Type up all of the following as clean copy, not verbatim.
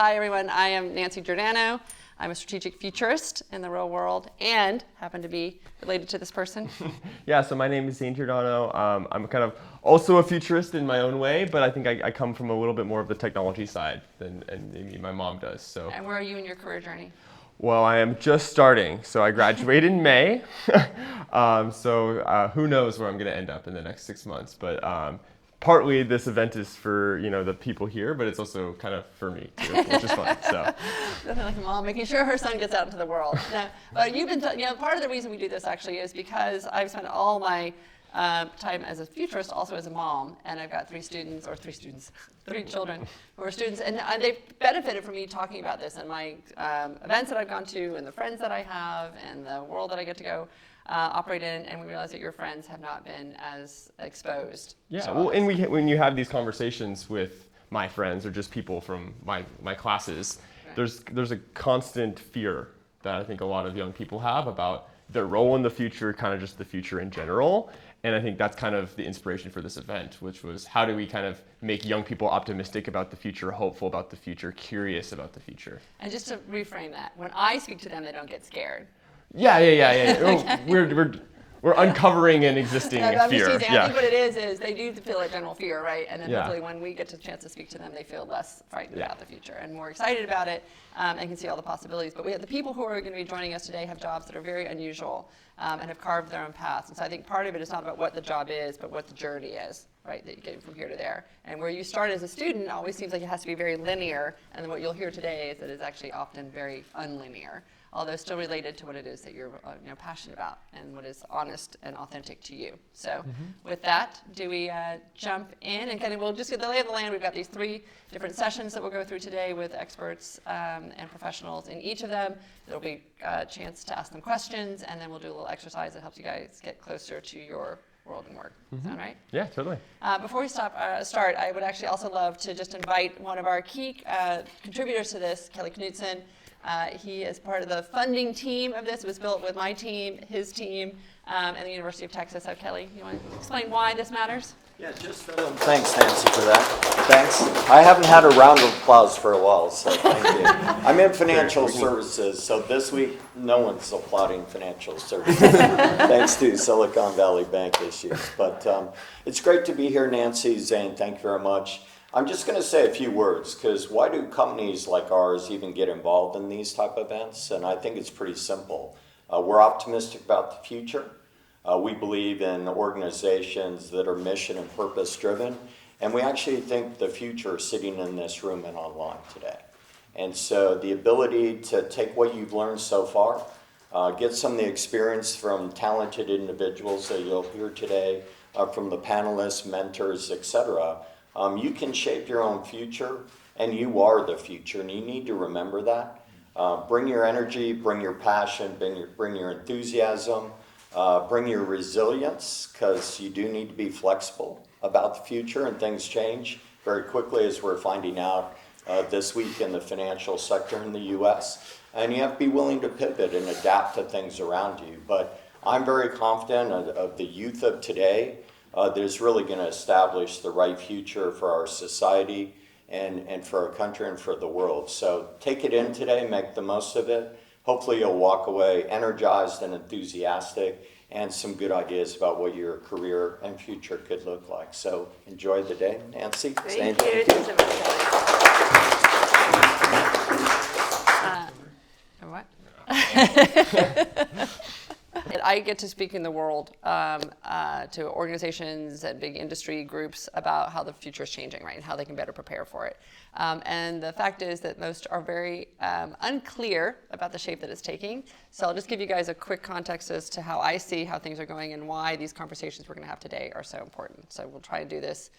Hi everyone, I am Nancy Giordano. I'm a strategic futurist in the real world and happen to be related to this person. Yeah, so my name is Giordano. I'm kind of also a futurist in my own way, but I think I come from a little bit more of the technology side than maybe my mom does. So. And where are you in your career journey? Well, I am just starting. So I graduate in May. Who knows where I'm going to end up in the next 6 months. But partly this event is for the people here, but it's also kind of for me too, which is fun. So. Nothing like a mom making sure her son gets out into the world. No, but you've been, part of the reason we do this actually is because I've spent all my time as a futurist, also as a mom, and I've got three children who are students, and they've benefited from me talking about this and my events that I've gone to, and the friends that I have, and the world that I get to go operate in, and we realize that your friends have not been as exposed. Yeah, well, and when you have these conversations with my friends or just people from my classes, right. there's a constant fear that I think a lot of young people have about their role in the future, kind of just the future in general. And I think that's kind of the inspiration for this event, which was how do we kind of make young people optimistic about the future, hopeful about the future, curious about the future. And just to reframe that, when I speak to them, they don't get scared. Yeah. Okay. We're uncovering an existing fear. I think what it is they do feel a general fear, right? And then hopefully when we get a chance to speak to them, they feel less frightened about the future and more excited about it and can see all the possibilities. But the people who are going to be joining us today have jobs that are very unusual and have carved their own paths. And so I think part of it is not about what the job is, but what the journey is, right, that you get from here to there. And where you start as a student always seems like it has to be very linear. And then what you'll hear today is that it's actually often very unlinear, although still related to what it is that you're passionate about and what is honest and authentic to you. So with that, do we jump in and we'll just get the lay of the land. We've got these 3 different sessions that we'll go through today with experts and professionals in each of them. There'll be a chance to ask them questions, and then we'll do a little exercise that helps you guys get closer to your world and work. Sound right? Yeah, totally. Before we start, I would actually also love to just invite one of our key contributors to this, Kelly Knudsen. He is part of the funding team of this. It was built with my team, his team, and the University of Texas. So Kelly, you want to explain why this matters? Yeah, thanks, Nancy, for that. Thanks. I haven't had a round of applause for a while, so thank you. I'm in financial services, so this week no one's applauding financial services, thanks to Silicon Valley Bank issues. But it's great to be here, Nancy, Zane, thank you very much. I'm just going to say a few words, because why do companies like ours even get involved in these type of events? And I think it's pretty simple. We're optimistic about the future. We believe in organizations that are mission and purpose driven. And we actually think the future is sitting in this room and online today. And so the ability to take what you've learned so far, get some of the experience from talented individuals that you'll hear today, from the panelists, mentors, etc. You can shape your own future, and you are the future, and you need to remember that. Bring your energy, bring your passion, bring your enthusiasm, bring your resilience, because you do need to be flexible about the future, and things change very quickly, as we're finding out this week in the financial sector in the U.S. And you have to be willing to pivot and adapt to things around you. But I'm very confident of the youth of today that is really going to establish the right future for our society and for our country and for the world. So take it in today, make the most of it. Hopefully you'll walk away energized and enthusiastic and some good ideas about what your career and future could look like. So enjoy the day. Nancy? Thank you. What? I get to speak in the world to organizations and big industry groups about how the future is changing, right, and how they can better prepare for it. And the fact is that most are very unclear about the shape that it's taking. So I'll just give you guys a quick context as to how I see how things are going and why these conversations we're going to have today are so important. So we'll try and do this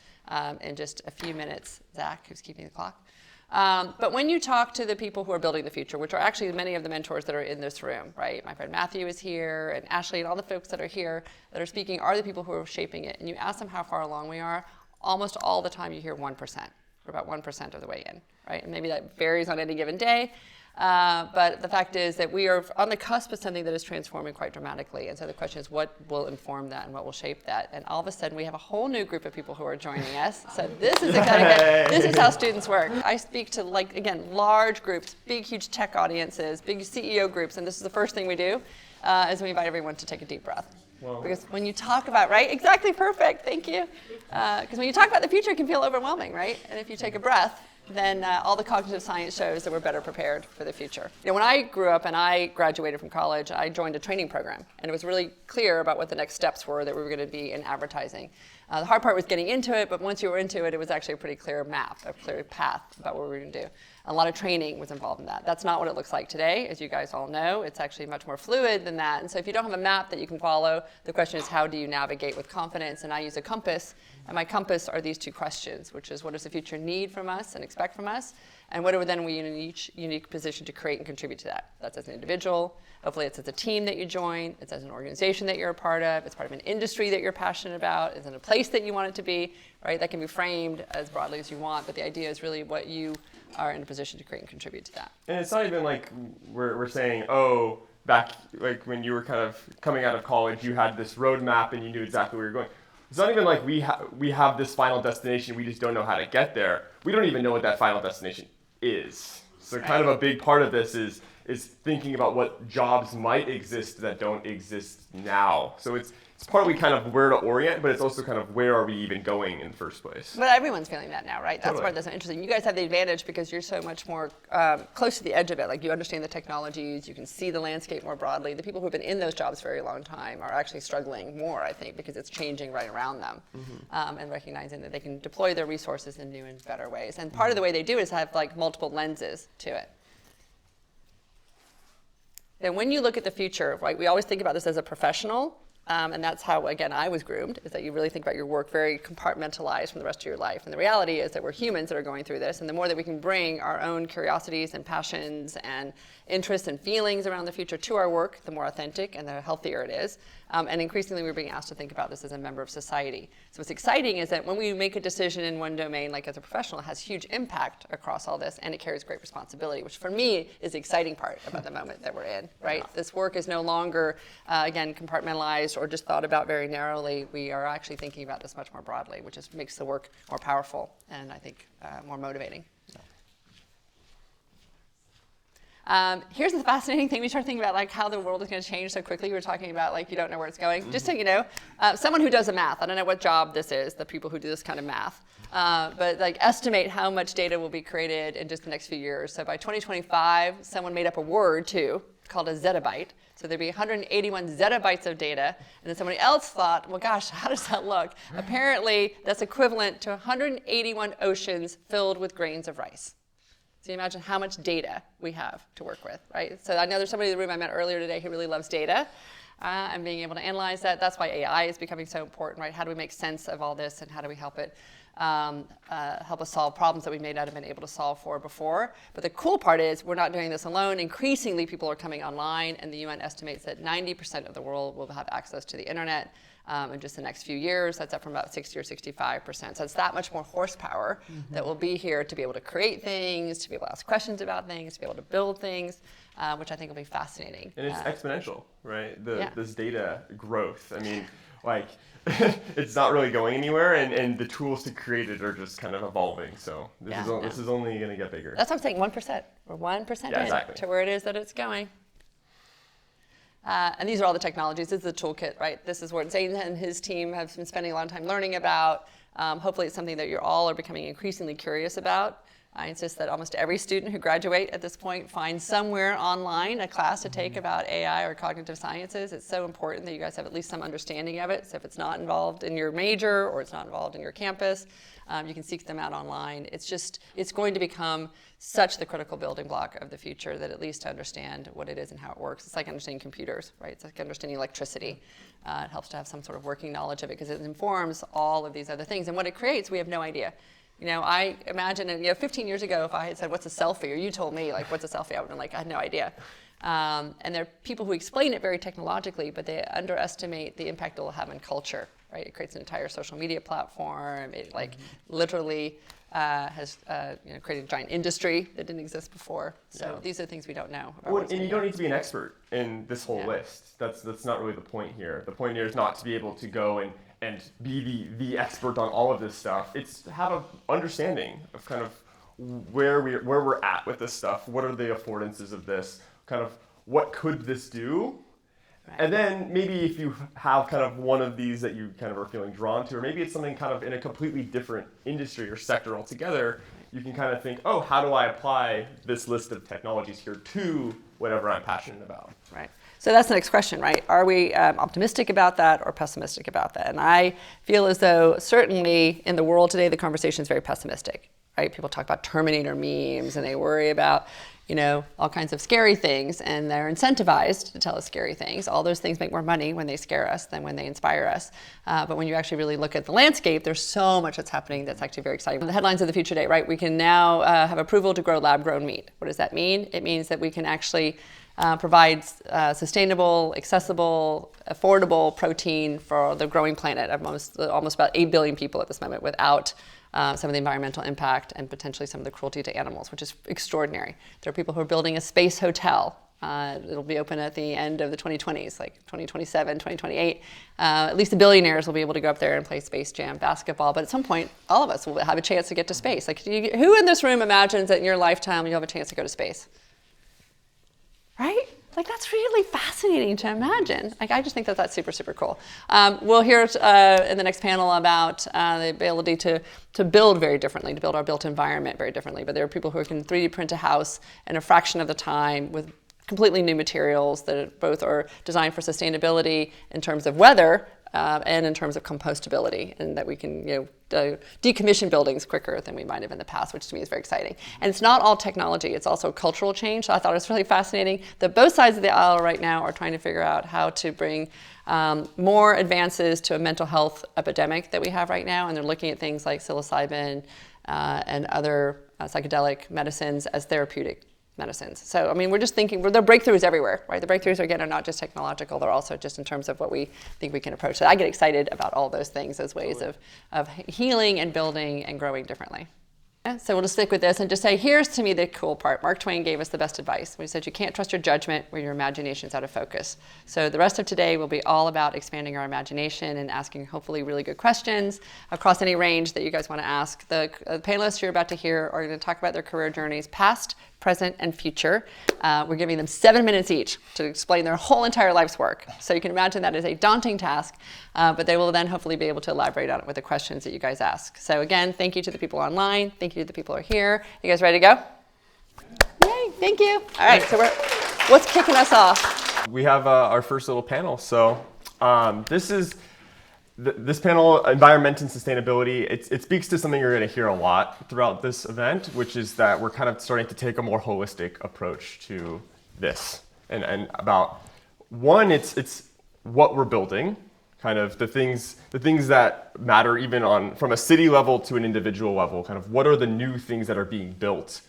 in just a few minutes. Zach, who's keeping the clock. But when you talk to the people who are building the future, which are actually many of the mentors that are in this room, right? My friend Matthew is here, and Ashley, and all the folks that are here that are speaking are the people who are shaping it. And you ask them how far along we are, almost all the time you hear 1%. We're about 1% of the way in, right? And maybe that varies on any given day. But the fact is that we are on the cusp of something that is transforming quite dramatically. And so the question is, what will inform that and what will shape that? And all of a sudden, we have a whole new group of people who are joining us. So this is exciting. This is how students work. I speak to, like, again, large groups, big, huge tech audiences, big CEO groups. And this is the first thing we do, is we invite everyone to take a deep breath. Whoa. Because when you talk about, right? Exactly, perfect, thank you. Because when you talk about the future, it can feel overwhelming, right? And if you take a breath, then all the cognitive science shows that we're better prepared for the future. You know, when I grew up and I graduated from college, I joined a training program. And it was really clear about what the next steps were that we were going to be in advertising. The hard part was getting into it, but once you were into it, it was actually a pretty clear map, a clear path about what we were going to do. A lot of training was involved in that. That's not what it looks like today, as you guys all know. It's actually much more fluid than that. And so if you don't have a map that you can follow, the question is, how do you navigate with confidence? And I use a compass, and my compass are these two questions, which is, what does the future need from us and expect from us? And what are then we in each unique position to create and contribute to that? That's as an individual. Hopefully it's as a team that you join. It's as an organization that you're a part of. It's part of an industry that you're passionate about. It's in a place that you want it to be, right? That can be framed as broadly as you want, but the idea is really what you are in a position to create and contribute to that. And it's not even like we're saying, oh, back like when you were kind of coming out of college, you had this roadmap and you knew exactly where you're going. It's not even like we have this final destination, we just don't know how to get there. We don't even know what that final destination is. So kind of a big part of this is thinking about what jobs might exist that don't exist now. So it's partly kind of where to orient, but it's also kind of where are we even going in the first place. But everyone's feeling that now, right? That's Totally. part that's so interesting. You guys have the advantage because you're so much more close to the edge of it. Like, you understand the technologies, you can see the landscape more broadly. The people who have been in those jobs for a very long time are actually struggling more, I think, because it's changing right around them, and recognizing that they can deploy their resources in new and better ways. And part of the way they do is have like multiple lenses to it. And when you look at the future, right, we always think about this as a professional, and that's how, again, I was groomed, is that you really think about your work very compartmentalized from the rest of your life. And the reality is that we're humans that are going through this, and the more that we can bring our own curiosities and passions and interests and feelings around the future to our work, the more authentic and the healthier it is. And increasingly, we're being asked to think about this as a member of society. So what's exciting is that when we make a decision in one domain, like as a professional, it has huge impact across all this, and it carries great responsibility, which for me is the exciting part about the moment that we're in, right? Yeah. This work is no longer, again, compartmentalized or just thought about very narrowly. We are actually thinking about this much more broadly, which just makes the work more powerful and I think more motivating. Here's the fascinating thing. We start thinking about like how the world is going to change so quickly. We were talking about like you don't know where it's going. Just so you know, someone who does the math, I don't know what job this is, the people who do this kind of math, but like estimate how much data will be created in just the next few years. So by 2025, someone made up a word too called a zettabyte. So there'd be 181 zettabytes of data. And then somebody else thought, well, gosh, how does that look? Apparently, that's equivalent to 181 oceans filled with grains of rice. So you imagine how much data we have to work with, right? So I know there's somebody in the room I met earlier today who really loves data and being able to analyze that. That's why AI is becoming so important, right? How do we make sense of all this and how do we help it help us solve problems that we may not have been able to solve for before? But the cool part is we're not doing this alone. Increasingly, people are coming online, and the UN estimates that 90% of the world will have access to the internet in just the next few years. That's up from about 60 or 65%. So it's that much more horsepower that will be here to be able to create things, to be able to ask questions about things, to be able to build things, which I think will be fascinating. And it's exponential, right? This data growth. I mean, like, it's not really going anywhere, and the tools to create it are just kind of evolving. So this is only going to get bigger. That's what I'm saying, 1%. We're 1% to where it is that it's going. And these are all the technologies. This is the toolkit, right? This is what Zane and his team have been spending a lot of time learning about. Hopefully it's something that you all are becoming increasingly curious about. I insist that almost every student who graduate at this point finds somewhere online a class to take about AI or cognitive sciences. It's so important that you guys have at least some understanding of it. So if it's not involved in your major or it's not involved in your campus, you can seek them out online. It's going to become such the critical building block of the future that at least to understand what it is and how it works. It's like understanding computers, right? It's like understanding electricity. It helps to have some sort of working knowledge of it because it informs all of these other things. And what it creates, we have no idea. You know, I imagine, 15 years ago, if I had said, what's a selfie? Or you told me, like, what's a selfie? I would have been like, I had no idea. And there are people who explain it very technologically, but they underestimate the impact it will have on culture right? It creates an entire social media platform. It like literally has created a giant industry that didn't exist before. So these are things we don't know about. Well, and you don't need to be an expert in this whole list. That's not really the point here. The point here is not to be able to go and be the expert on all of this stuff. It's to have an understanding of kind of where we're at with this stuff. What are the affordances of this? Kind of what could this do? Right. And then maybe if you have kind of one of these that you kind of are feeling drawn to, or maybe it's something kind of in a completely different industry or sector altogether, you can kind of think, oh, how do I apply this list of technologies here to whatever I'm passionate about? Right. So that's the next question, right? Are we optimistic about that or pessimistic about that? And I feel as though certainly in the world today, the conversation is very pessimistic, right? People talk about Terminator memes and they worry about, all kinds of scary things, and they're incentivized to tell us scary things. All those things make more money when they scare us than when they inspire us. But when you actually really look at the landscape, there's so much that's happening that's actually very exciting. The headlines of the future today, right? We can now have approval to grow lab-grown meat. What does that mean? It means that we can actually provide sustainable, accessible, affordable protein for the growing planet of almost about 8 billion people at this moment without some of the environmental impact and potentially some of the cruelty to animals, which is extraordinary. There are people who are building a space hotel. It'll be open at the end of the 2020s, like 2027, 2028. At least the billionaires will be able to go up there and play Space Jam basketball. But at some point, all of us will have a chance to get to space. Like, who in this room imagines that in your lifetime you'll have a chance to go to space? Right? Like, that's really fascinating to imagine. Like, I just think that that's super, super cool. We'll hear in the next panel about the ability to build very differently, to build our built environment very differently. But there are people who can 3D print a house in a fraction of the time with completely new materials that both are designed for sustainability in terms of weather and in terms of compostability, and that we can decommission buildings quicker than we might have in the past, which to me is very exciting. And it's not all technology, it's also cultural change. So I thought it was really fascinating that both sides of the aisle right now are trying to figure out how to bring more advances to a mental health epidemic that we have right now, and they're looking at things like psilocybin and other psychedelic medicines as therapeutic medicines. So, I mean, we're just thinking, there are breakthroughs everywhere, right? The breakthroughs, again, are not just technological, they're also just in terms of what we think we can approach. So I get excited about all those things as ways of healing and building and growing differently. So we'll just stick with this and just say, here's to me the cool part. Mark Twain gave us the best advice when he said, you can't trust your judgment where your imagination's out of focus. So the rest of today will be all about expanding our imagination and asking hopefully really good questions across any range that you guys want to ask. The panelists you're about to hear are going to talk about their career journeys, past, present, and future. We're giving them 7 minutes each to explain their whole entire life's work. So you can imagine that is a daunting task, but they will then hopefully be able to elaborate on it with the questions that you guys ask. So again, thank you to the people online. Thank you to the people who are here. You guys ready to go? Yay, thank you. All right, so what's kicking us off? We have our first little panel. So this panel, environment and sustainability, it speaks to something you're going to hear a lot throughout this event, which is that we're kind of starting to take a more holistic approach to this. And about one, it's what we're building, kind of the things that matter even from a city level to an individual level, kind of what are the new things that are being built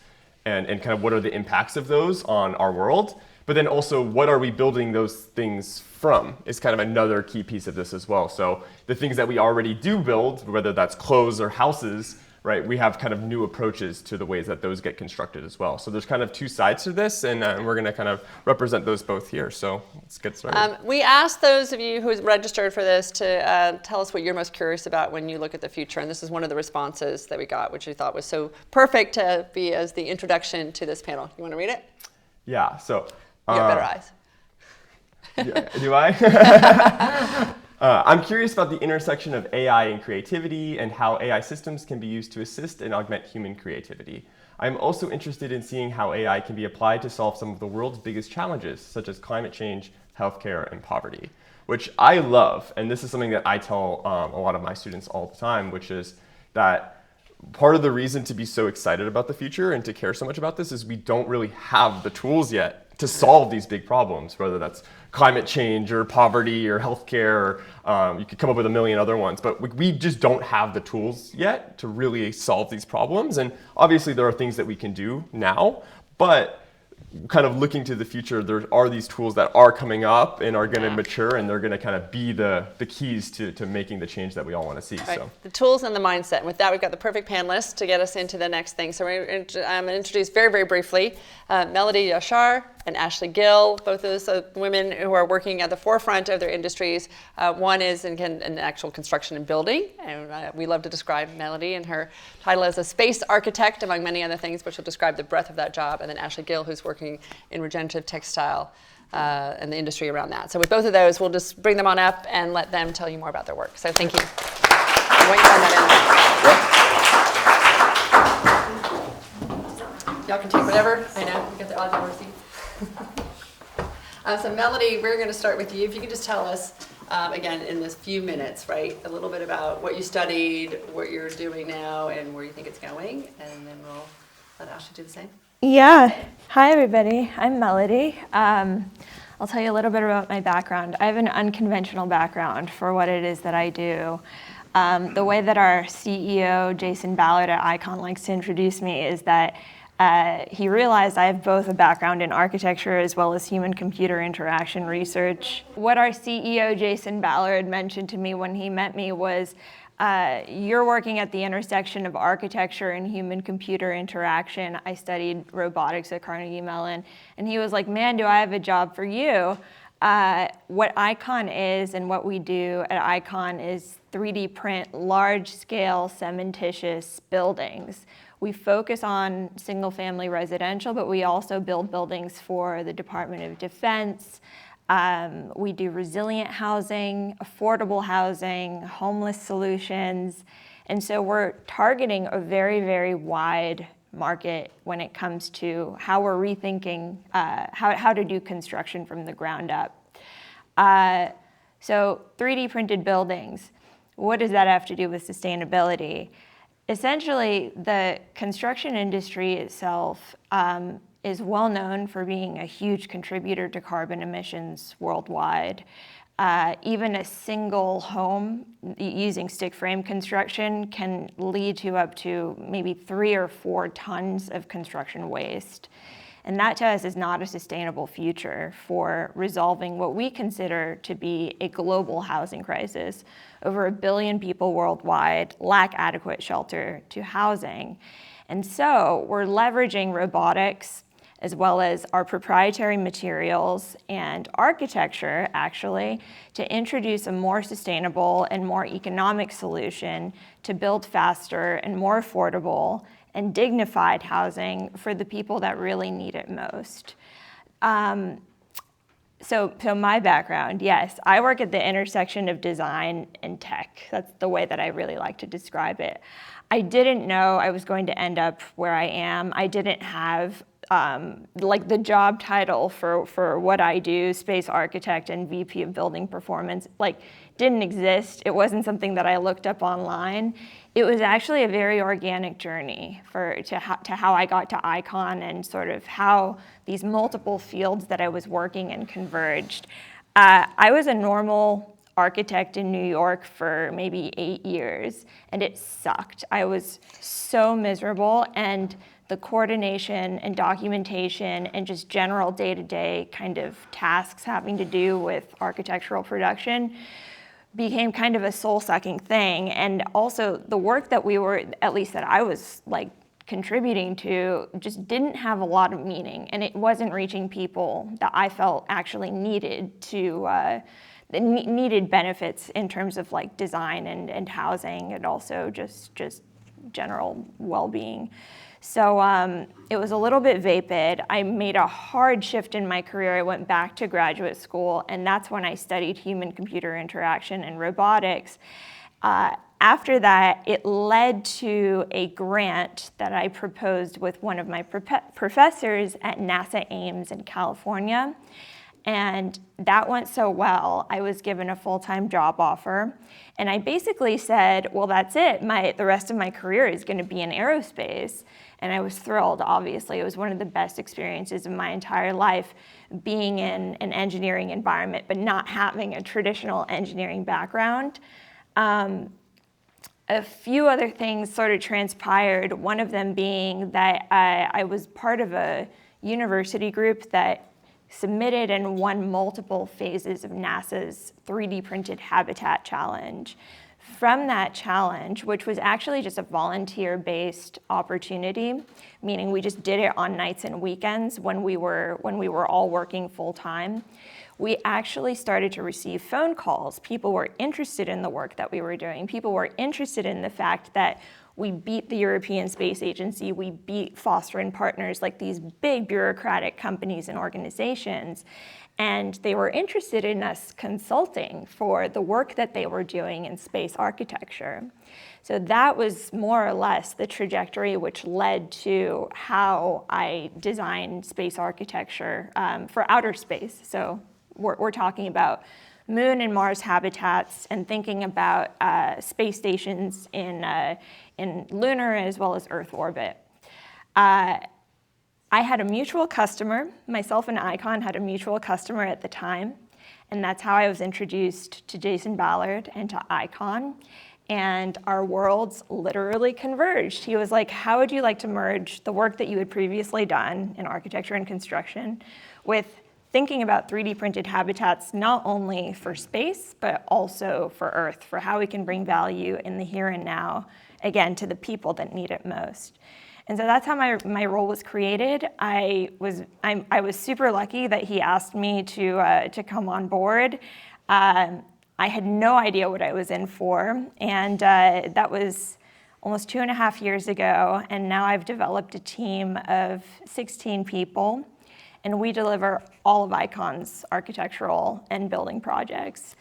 and kind of what are the impacts of those on our world. But then also, what are we building those things from is kind of another key piece of this as well. So the things that we already do build, whether that's clothes or houses, right, we have kind of new approaches to the ways that those get constructed as well. So there's kind of two sides to this, and we're going to kind of represent those both here. So let's get started. We asked those of you who registered for this to tell us what you're most curious about when you look at the future. And this is one of the responses that we got, which we thought was so perfect to be as the introduction to this panel. You want to read it? Yeah, so... You have better eyes. Do I? I'm curious about the intersection of AI and creativity and how AI systems can be used to assist and augment human creativity. I'm also interested in seeing how AI can be applied to solve some of the world's biggest challenges, such as climate change, healthcare, and poverty, which I love. And this is something that I tell a lot of my students all the time, which is that part of the reason to be so excited about the future and to care so much about this is we don't really have the tools yet to solve these big problems, whether that's climate change or poverty or healthcare, or you could come up with a million other ones, but we just don't have the tools yet to really solve these problems. And obviously there are things that we can do now, but kind of looking to the future, there are these tools that are coming up and are going to mature, and they're going to kind of be the keys to making the change that we all want to see. Right. So The tools and the mindset. And with that, we've got the perfect panelists to get us into the next thing. So I'm going to introduce very, very briefly Melodie, Yashar, and Ashley Gill, both of those women who are working at the forefront of their industries. One is in actual construction and building, and we love to describe Melodie and her title as a space architect, among many other things, which will describe the breadth of that job. And then Ashley Gill, who's working in regenerative textile and the industry around that. So with both of those, we'll just bring them on up and let them tell you more about their work. So thank you. And wait, find that in. Y'all can take whatever. I know, we got the audio receipt. So Melodie, we're going to start with you. If you could just tell us, again, in this few minutes, right, a little bit about what you studied, what you're doing now, and where you think it's going, and then we'll let Ashley do the same. Yeah. Hi, everybody. I'm Melodie. I'll tell you a little bit about my background. I have an unconventional background for what it is that I do. The way that our CEO, Jason Ballard at Icon, likes to introduce me is that he realized I have both a background in architecture as well as human-computer interaction research. What our CEO, Jason Ballard, mentioned to me when he met me was, you're working at the intersection of architecture and human-computer interaction. I studied robotics at Carnegie Mellon, and he was like, man, do I have a job for you. What Icon is and what we do at Icon is 3D print large-scale cementitious buildings. We focus on single-family residential, but we also build buildings for the Department of Defense. We do resilient housing, affordable housing, homeless solutions. And so we're targeting a very, very wide market when it comes to how we're rethinking how to do construction from the ground up. So 3D printed buildings, what does that have to do with sustainability? Essentially, the construction industry itself is well known for being a huge contributor to carbon emissions worldwide. Even a single home using stick frame construction can lead to up to maybe 3 or 4 tons of construction waste. And that to us is not a sustainable future for resolving what we consider to be a global housing crisis. Over 1 billion people worldwide lack adequate shelter to housing. And so we're leveraging robotics as well as our proprietary materials and architecture, actually, to introduce a more sustainable and more economic solution to build faster and more affordable and dignified housing for the people that really need it most. So my background, yes, I work at the intersection of design and tech. That's the way that I really like to describe it. I didn't know I was going to end up where I am. I didn't have like the job title for what I do, SpaceArchitect and VP of Building Performance, like didn't exist. It wasn't something that I looked up online. It was actually a very organic journey to how I got to Icon and sort of how these multiple fields that I was working in converged. I was a normal architect in New York for maybe 8 years, and it sucked. I was so miserable, and the coordination and documentation and just general day-to-day kind of tasks having to do with architectural production became kind of a soul-sucking thing. And also the work that we were, at least that I was like contributing to, just didn't have a lot of meaning, and it wasn't reaching people that I felt actually needed needed benefits in terms of like design and housing, and also just general well-being. So it was a little bit vapid. I made a hard shift in my career. I went back to graduate school, and that's when I studied human-computer interaction and robotics. After that, it led to a grant that I proposed with one of my professors at NASA Ames in California. And that went so well, I was given a full-time job offer. And I basically said, well, that's it. The rest of my career is going to be in aerospace. And I was thrilled, obviously. It was one of the best experiences of my entire life, being in an engineering environment, but not having a traditional engineering background. A few other things sort of transpired, one of them being that I was part of a university group that submitted and won multiple phases of NASA's 3D printed habitat challenge. From that challenge, which was actually just a volunteer-based opportunity, meaning we just did it on nights and weekends when we were all working full-time, we actually started to receive phone calls. People were interested in the work that we were doing. People were interested in the fact that we beat the European Space Agency, we beat Foster and Partners, like these big bureaucratic companies and organizations. And they were interested in us consulting for the work that they were doing in space architecture. So that was more or less the trajectory which led to how I designed space architecture for outer space. So we're talking about Moon and Mars habitats and thinking about space stations in lunar as well as Earth orbit. I had a mutual customer, myself and Icon had a mutual customer at the time, and that's how I was introduced to Jason Ballard and to Icon, and our worlds literally converged. He was like, how would you like to merge the work that you had previously done in architecture and construction with thinking about 3D printed habitats, not only for space, but also for Earth, for how we can bring value in the here and now, again, to the people that need it most. And so that's how my role was created. I was super lucky that he asked me to come on board. I had no idea what I was in for, and that was almost 2.5 years ago, and now I've developed a team of 16 people, and we deliver all of Icon's architectural and building projects.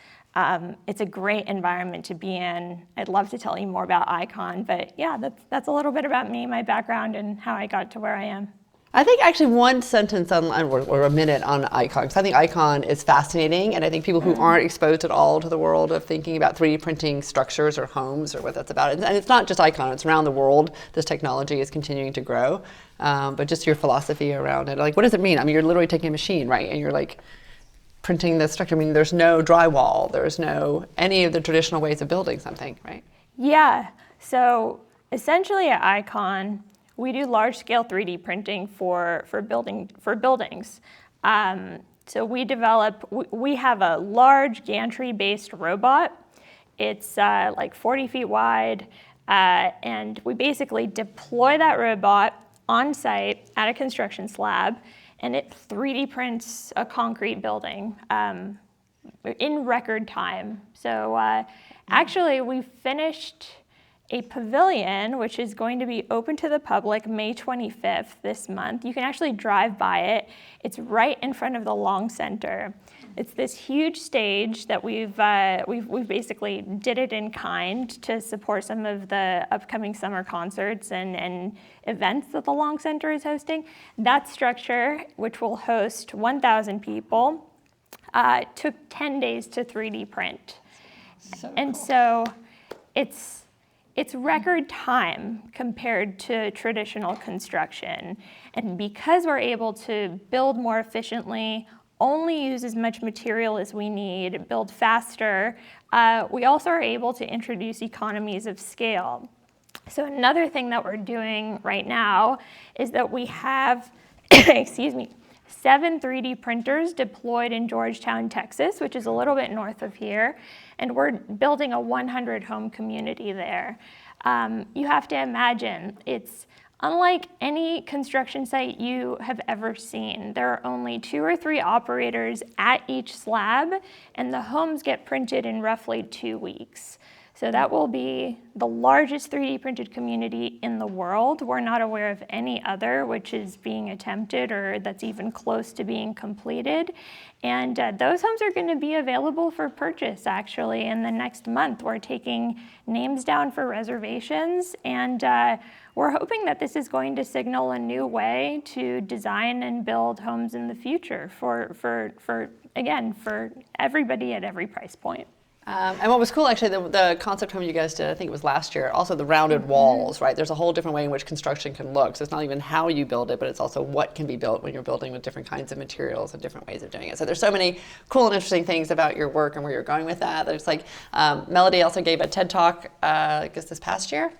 It's a great environment to be in. I'd love to tell you more about Icon, but yeah, that's a little bit about me, my background, and how I got to where I am. I think actually one sentence on, or a minute on Icon, because I think Icon is fascinating, and I think people who aren't exposed at all to the world of thinking about 3D printing structures or homes or what that's about, and it's not just Icon, it's around the world. This technology is continuing to grow, but just your philosophy around it. Like, what does it mean? I mean, you're literally taking a machine, right? And you're like, printing the structure. I mean, there's no drywall, there's no any of the traditional ways of building something, right? Yeah, so essentially at Icon, we do large-scale 3D printing for buildings. So we have a large gantry-based robot. It's like 40 feet wide, and we basically deploy that robot on site at a construction slab, and it 3D prints a concrete building in record time. So actually, we finished a pavilion, which is going to be open to the public May 25th this month. You can actually drive by it. It's right in front of the Long Center. It's this huge stage that we've basically did it in kind to support some of the upcoming summer concerts and events that the Long Center is hosting. That structure, which will host 1,000 people, took 10 days to 3D print. So it's record time compared to traditional construction. And because we're able to build more efficiently, only use as much material as we need, build faster, we also are able to introduce economies of scale. So another thing that we're doing right now is that we have, 7 3D printers deployed in Georgetown, Texas, which is a little bit north of here, and we're building a 100-home community there. You have to imagine, it's unlike any construction site you have ever seen. There are only 2 or 3 operators at each slab, and the homes get printed in roughly 2 weeks. So that will be the largest 3D printed community in the world. We're not aware of any other which is being attempted or that's even close to being completed. And those homes are going to be available for purchase actually in the next month. We're taking names down for reservations, and we're hoping that this is going to signal a new way to design and build homes in the future for everybody at every price point. And what was cool, actually, the concept home you guys did, I think it was last year, also the rounded walls, right? There's a whole different way in which construction can look. So it's not even how you build it, but it's also what can be built when you're building with different kinds of materials and different ways of doing it. So there's so many cool and interesting things about your work and where you're going with that. There's like, Melodie also gave a TED Talk, I guess this past year,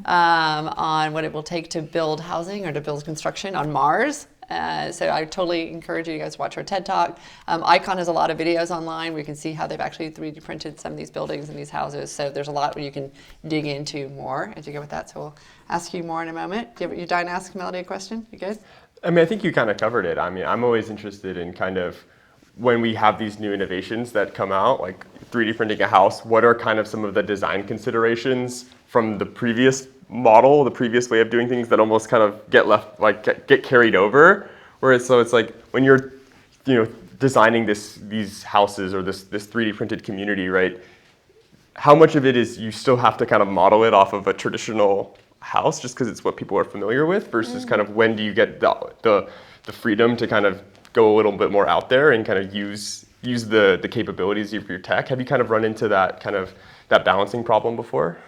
on what it will take to build housing or to build construction on Mars. So I totally encourage you guys to watch her TED Talk. Icon has a lot of videos online where you can see how they've actually 3D printed some of these buildings and these houses. So there's a lot where you can dig into more as you go with that. So we'll ask you more in a moment. You're dying to ask Melodie a question? You good? I mean, I think you kind of covered it. I mean, I'm always interested in kind of when we have these new innovations that come out, like 3D printing a house, what are kind of some of the design considerations from the previous model, the previous way of doing things that almost kind of get carried over? Whereas, so it's like when you're, designing these houses or this 3D printed community, right? How much of it is you still have to kind of model it off of a traditional house just because it's what people are familiar with versus kind of when do you get the freedom to kind of go a little bit more out there and kind of use the capabilities of your tech? Have you kind of run into that balancing problem before?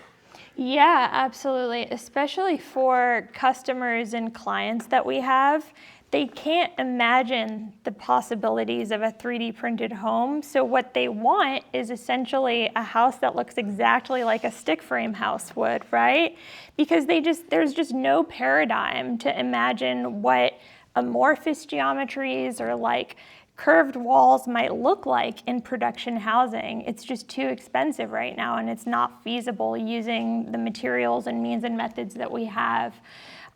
Yeah, absolutely. Especially for customers and clients that we have, they can't imagine the possibilities of a 3D printed home. So what they want is essentially a house that looks exactly like a stick frame house would, right? Because there's just no paradigm to imagine what amorphous geometries or like curved walls might look like in production housing. It's just too expensive right now, and it's not feasible using the materials and means and methods that we have.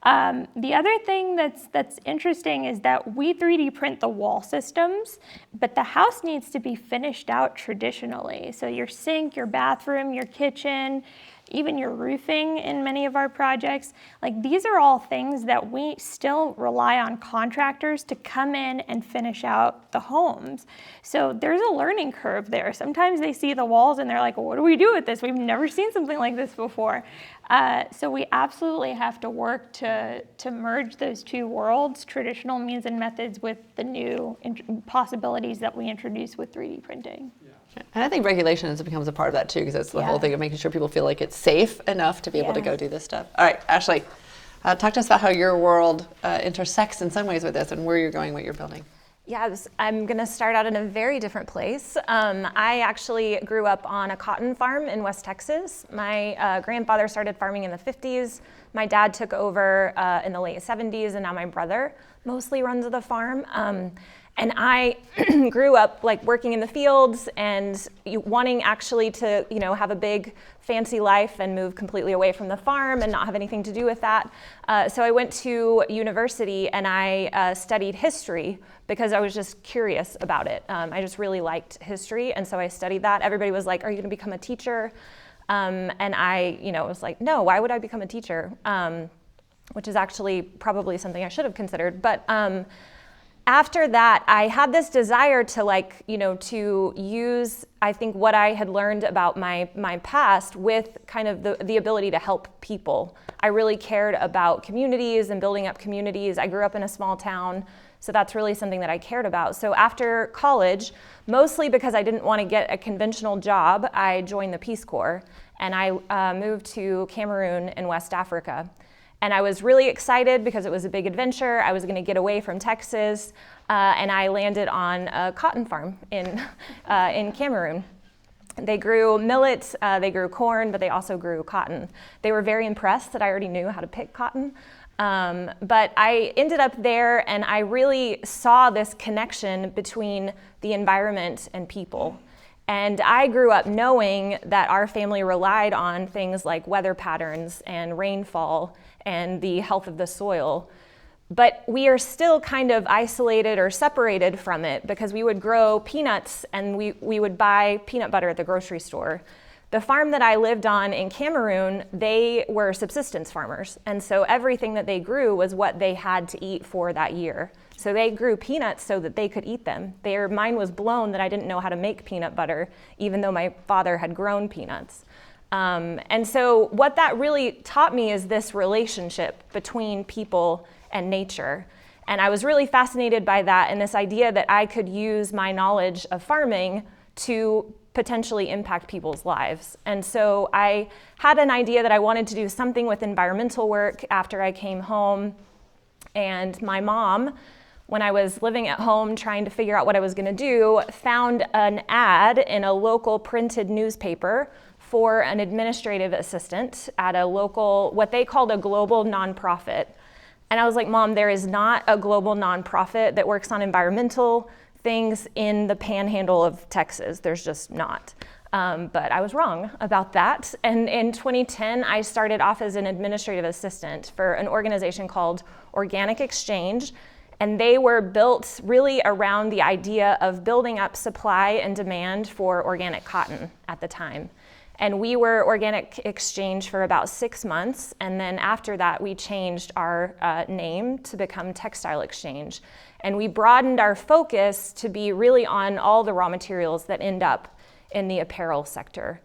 The other thing that's interesting is that we 3D print the wall systems, but the house needs to be finished out traditionally. So your sink, your bathroom, your kitchen, even your roofing in many of our projects, like these are all things that we still rely on contractors to come in and finish out the homes. So there's a learning curve there. Sometimes they see the walls and they're like, well, what do we do with this? We've never seen something like this before. So we absolutely have to work to merge those two worlds, traditional means and methods with the new possibilities that we introduce with 3D printing. And I think regulation becomes a part of that too, because that's the whole thing of making sure people feel like it's safe enough to be able to go do this stuff. All right, Ashley, talk to us about how your world intersects in some ways with this and where you're going, what you're building. Yeah, I'm going to start out in a very different place. I actually grew up on a cotton farm in West Texas. My grandfather started farming in the 50s. My dad took over in the late 70s, and now my brother mostly runs the farm. And I grew up like working in the fields and wanting actually to, have a big fancy life and move completely away from the farm and not have anything to do with that. So I went to university and I studied history because I was just curious about it. I just really liked history, and so I studied that. Everybody was like, "Are you going to become a teacher?" And I, was like, "No, why would I become a teacher?" Which is actually probably something I should have considered, but. After that, I had this desire to to use, I think, what I had learned about my past with kind of the ability to help people. I really cared about communities and building up communities. I grew up in a small town, so that's really something that I cared about. So after college, mostly because I didn't want to get a conventional job, I joined the Peace Corps, and I moved to Cameroon in West Africa. And I was really excited because it was a big adventure. I was going to get away from Texas, and I landed on a cotton farm in Cameroon. They grew millet, they grew corn, but they also grew cotton. They were very impressed that I already knew how to pick cotton. But I ended up there, and I really saw this connection between the environment and people. And I grew up knowing that our family relied on things like weather patterns and rainfall and the health of the soil. But we are still kind of isolated or separated from it because we would grow peanuts and we would buy peanut butter at the grocery store. The farm that I lived on in Cameroon, they were subsistence farmers. And so everything that they grew was what they had to eat for that year. So they grew peanuts so that they could eat them. Their mind was blown that I didn't know how to make peanut butter, even though my father had grown peanuts. And so what that really taught me is this relationship between people and nature. And I was really fascinated by that and this idea that I could use my knowledge of farming to potentially impact people's lives. And so I had an idea that I wanted to do something with environmental work after I came home. And my mom, when I was living at home trying to figure out what I was going to do, found an ad in a local printed newspaper for an administrative assistant at a local, what they called a global nonprofit. And I was like, Mom, there is not a global nonprofit that works on environmental things in the panhandle of Texas. There's just not. But I was wrong about that. And in 2010, I started off as an administrative assistant for an organization called Organic Exchange. And they were built really around the idea of building up supply and demand for organic cotton at the time. And we were Organic Exchange for about 6 months. And then after that, we changed our name to become Textile Exchange. And we broadened our focus to be really on all the raw materials that end up in the apparel sector.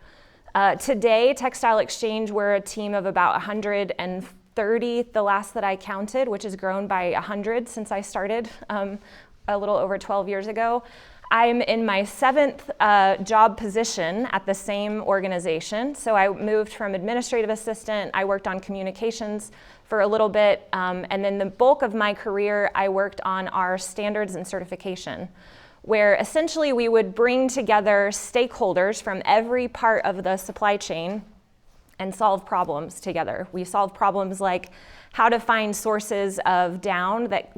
Today, Textile Exchange, we're a team of about 130, the last that I counted, which has grown by 100 since I started a little over 12 years ago. I'm in my 7th job position at the same organization. So I moved from administrative assistant, I worked on communications for a little bit, and then the bulk of my career, I worked on our standards and certification, where essentially we would bring together stakeholders from every part of the supply chain and solve problems together. We solved problems like how to find sources of down that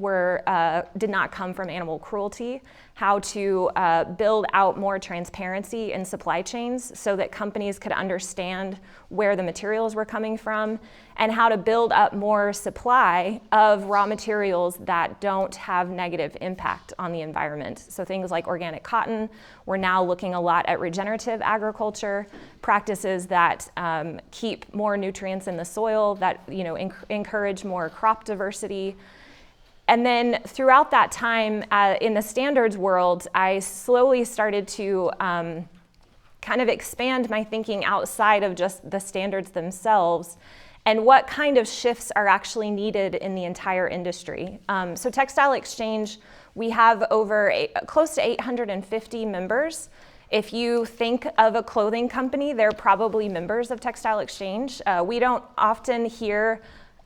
did not come from animal cruelty, how to build out more transparency in supply chains so that companies could understand where the materials were coming from, and how to build up more supply of raw materials that don't have negative impact on the environment. So things like organic cotton, we're now looking a lot at regenerative agriculture, practices that keep more nutrients in the soil, that encourage more crop diversity. And then throughout that time in the standards world, I slowly started to kind of expand my thinking outside of just the standards themselves and what kind of shifts are actually needed in the entire industry. So Textile Exchange, we have close to 850 members. If you think of a clothing company, they're probably members of Textile Exchange. We don't often hear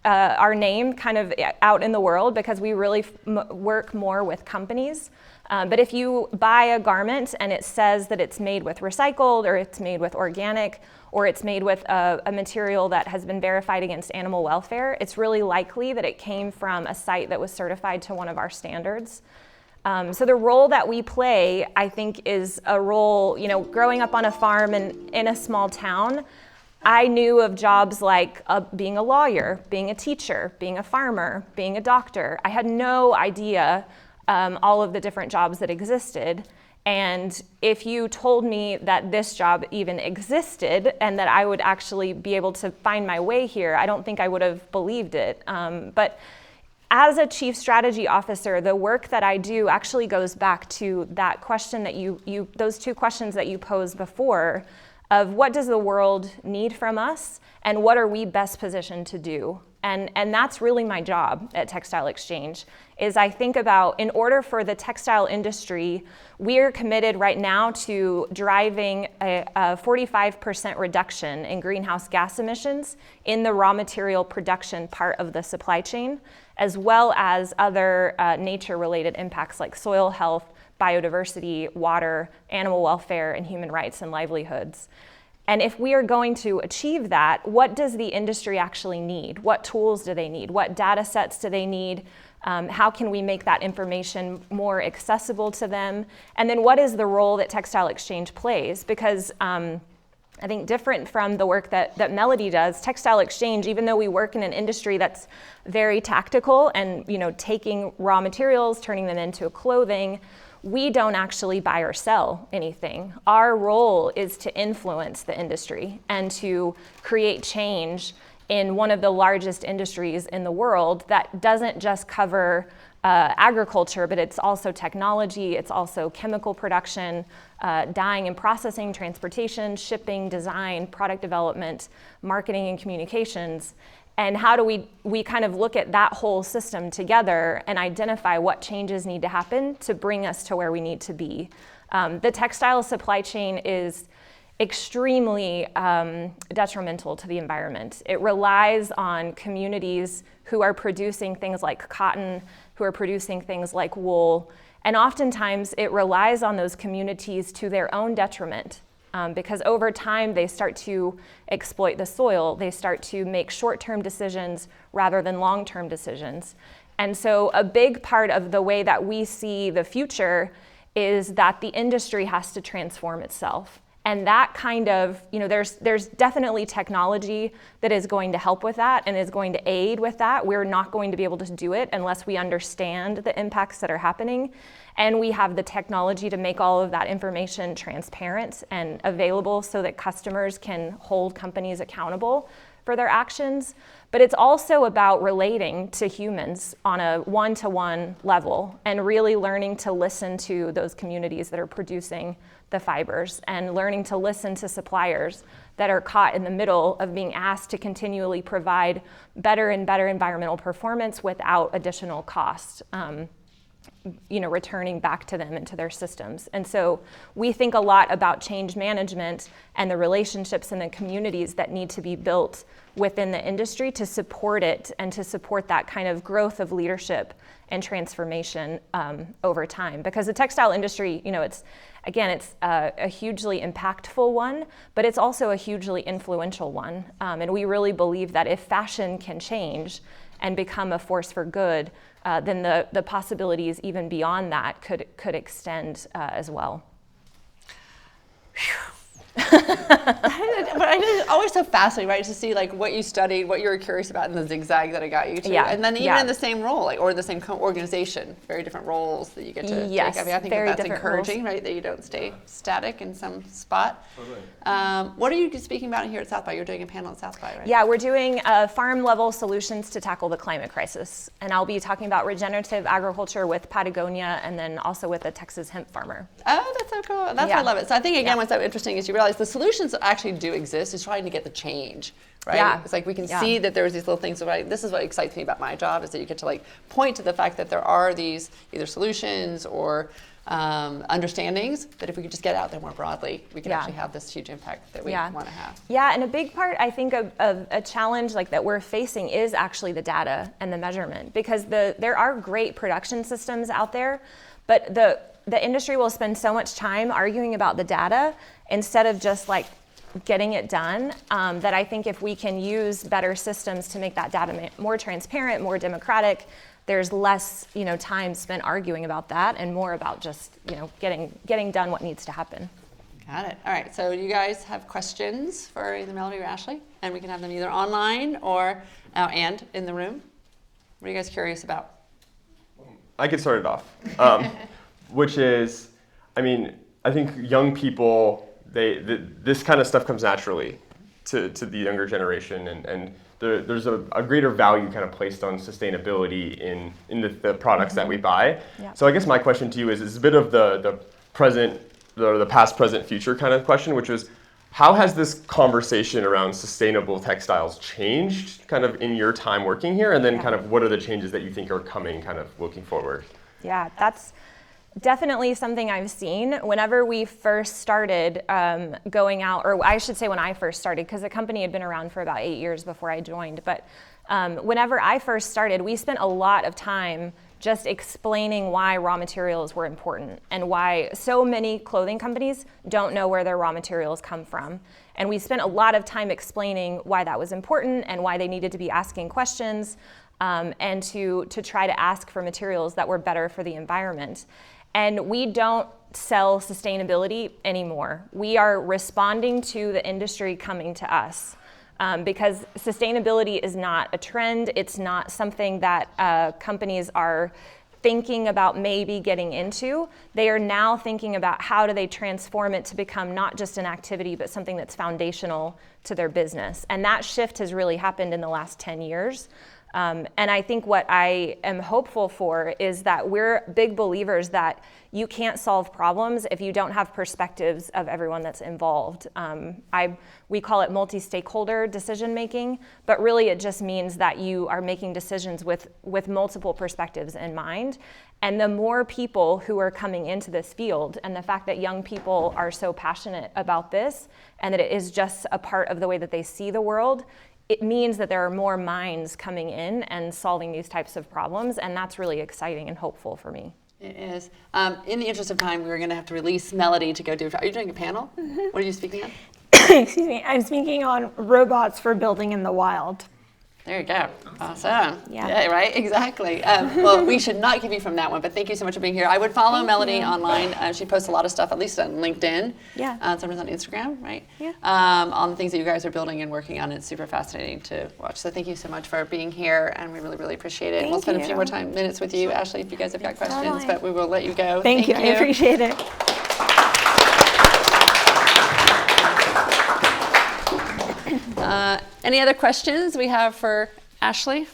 our name kind of out in the world because we really work more with companies. But if you buy a garment and it says that it's made with recycled, or it's made with organic, or it's made with a material that has been verified against animal welfare, it's really likely that it came from a site that was certified to one of our standards. So the role that we play, I think, is a role, growing up on a farm and in a small town, I knew of jobs like being a lawyer, being a teacher, being a farmer, being a doctor. I had no idea all of the different jobs that existed. And if you told me that this job even existed and that I would actually be able to find my way here, I don't think I would have believed it. But as a chief strategy officer, the work that I do actually goes back to that question that those two questions that you posed before, of what does the world need from us and what are we best positioned to do? And that's really my job at Textile Exchange, is I think about, in order for the textile industry, we're committed right now to driving a 45% reduction in greenhouse gas emissions in the raw material production part of the supply chain, as well as other nature-related impacts like soil health, biodiversity, water, animal welfare, and human rights and livelihoods. And if we are going to achieve that, what does the industry actually need? What tools do they need? What data sets do they need? How can we make that information more accessible to them? And then what is the role that Textile Exchange plays? Because I think different from the work that Melodie does, Textile Exchange, even though we work in an industry that's very tactical and taking raw materials, turning them into clothing, we don't actually buy or sell anything. Our role is to influence the industry and to create change in one of the largest industries in the world that doesn't just cover agriculture, but it's also technology, it's also chemical production, dyeing and processing, transportation, shipping, design, product development, marketing and communications. And how do we kind of look at that whole system together and identify what changes need to happen to bring us to where we need to be? The textile supply chain is extremely detrimental to the environment. It relies on communities who are producing things like cotton, who are producing things like wool, and oftentimes it relies on those communities to their own detriment. because over time they start to exploit the soil. They start to make short-term decisions rather than long-term decisions. And so a big part of the way that we see the future is that the industry has to transform itself. And that kind of, there's definitely technology that is going to help with that and is going to aid with that. We're not going to be able to do it unless we understand the impacts that are happening. And we have the technology to make all of that information transparent and available so that customers can hold companies accountable for their actions. But it's also about relating to humans on a one-to-one level and really learning to listen to those communities that are producing the fibers and learning to listen to suppliers that are caught in the middle of being asked to continually provide better and better environmental performance without additional cost. Returning back to them into their systems. And so we think a lot about change management and the relationships and the communities that need to be built within the industry to support it and to support that kind of growth of leadership and transformation over time. Because the textile industry, it's a hugely impactful one, but it's also a hugely influential one. And we really believe that if fashion can change and become a force for good, then the possibilities even beyond that could extend as well. But it's always so fascinating, right, to see like what you studied, what you were curious about, and the zigzag that it got you to. Yeah. And then even in the same role, or the same organization, very different roles that you get to yes, take. I mean, I think very that's different encouraging, roles. right, that you don't stay static in some spot. Totally. What are you speaking about here at South by? You're doing a panel at South by, right? Yeah, we're doing farm-level solutions to tackle the climate crisis. And I'll be talking about regenerative agriculture with Patagonia and then also with a Texas hemp farmer. Oh, that's so cool. That's why I love it. So I think, again, what's so interesting is you realize the solutions actually do exist. It's trying to get the change, right? Yeah. It's like we can see that there's these little things. Right? This is what excites me about my job, is that you get to like point to the fact that there are these either solutions or understandings that if we could just get out there more broadly, we can actually have this huge impact that we want to have. Yeah, and a big part, I think, of a challenge like that we're facing is actually the data and the measurement, because there are great production systems out there, but the industry will spend so much time arguing about the data instead of just like getting it done, that I think if we can use better systems to make that data more transparent, more democratic, there's less time spent arguing about that and more about just getting done what needs to happen. Got it. All right, so you guys have questions for either Melodie or Ashley, and we can have them either online or and in the room. What are you guys curious about? I could start it off, which is, I think young people, this kind of stuff comes naturally to the younger generation, and there's a greater value kind of placed on sustainability in the products that we buy. Yeah. So I guess my question to you is a bit of the present, the past, present, future kind of question, which is, how has this conversation around sustainable textiles changed kind of in your time working here? And then kind of what are the changes that you think are coming kind of looking forward? Yeah, that's definitely something I've seen. Whenever we first started going out, or I should say when I first started, because the company had been around for about 8 years before I joined, but whenever I first started, we spent a lot of time just explaining why raw materials were important and why so many clothing companies don't know where their raw materials come from. And we spent a lot of time explaining why that was important and why they needed to be asking questions and to try to ask for materials that were better for the environment. And we don't sell sustainability anymore. We are responding to the industry coming to us. Because sustainability is not a trend. It's not something that companies are thinking about maybe getting into. They are now thinking about how do they transform it to become not just an activity, but something that's foundational to their business. And that shift has really happened in the last 10 years. And I think what I am hopeful for is that we're big believers that you can't solve problems if you don't have perspectives of everyone that's involved. We call it multi-stakeholder decision making, but really it just means that you are making decisions with multiple perspectives in mind. And the more people who are coming into this field, and the fact that young people are so passionate about this, and that it is just a part of the way that they see the world, it means that there are more minds coming in and solving these types of problems, and that's really exciting and hopeful for me. It is. In the interest of time, we're going to have to release Melodie to go do. Are you doing a panel? What are you speaking on? Excuse me. I'm speaking on robots for building in the wild. There you go. Awesome. Yeah. Right? Exactly. Well, we should not keep you from that one, but thank you so much for being here. I would follow Melodie online. She posts a lot of stuff, at least on LinkedIn. Yeah. Sometimes on Instagram, right? Yeah. On the things that you guys are building and working on. It's super fascinating to watch. So thank you so much for being here, and we really, really appreciate it. We'll spend a few more minutes with you, Ashley, if you guys have got questions, Totally. but we will let you go. Thank you. I appreciate it. Any other questions we have for Ashley?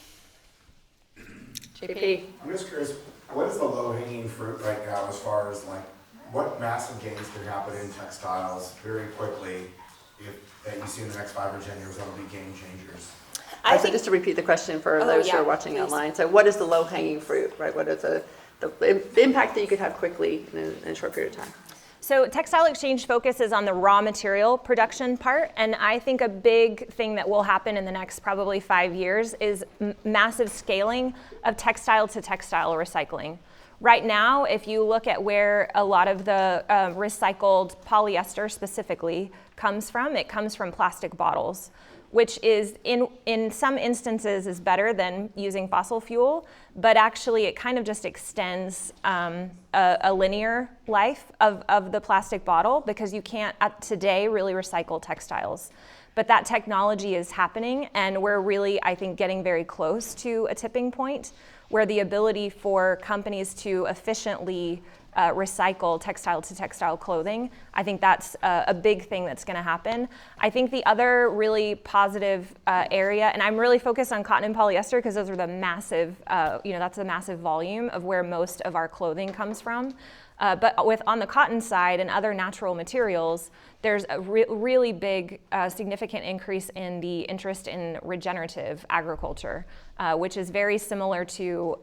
JP. I'm just curious, what is the low-hanging fruit right now as far as like what massive gains can happen in textiles very quickly that you see in the next 5 or 10 years that will be game changers? So just to repeat the question for those who are watching online. So what is the low-hanging fruit, right? What is the impact that you could have quickly in a short period of time? So Textile Exchange focuses on the raw material production part, and I think a big thing that will happen in the next probably 5 years is massive scaling of textile to textile recycling. Right now, if you look at where a lot of the recycled polyester specifically comes from, it comes from plastic bottles, which is in some instances is better than using fossil fuel, but actually it kind of just extends a linear life of the plastic bottle, because you can't today really recycle textiles. But that technology is happening, and we're really, I think, getting very close to a tipping point where the ability for companies to efficiently recycle textile to textile clothing, I think that's a big thing that's going to happen. I think the other really positive area, and I'm really focused on cotton and polyester because those are the massive, that's a massive volume of where most of our clothing comes from. But on the cotton side and other natural materials, there's a really big, significant increase in the interest in regenerative agriculture, which is very similar to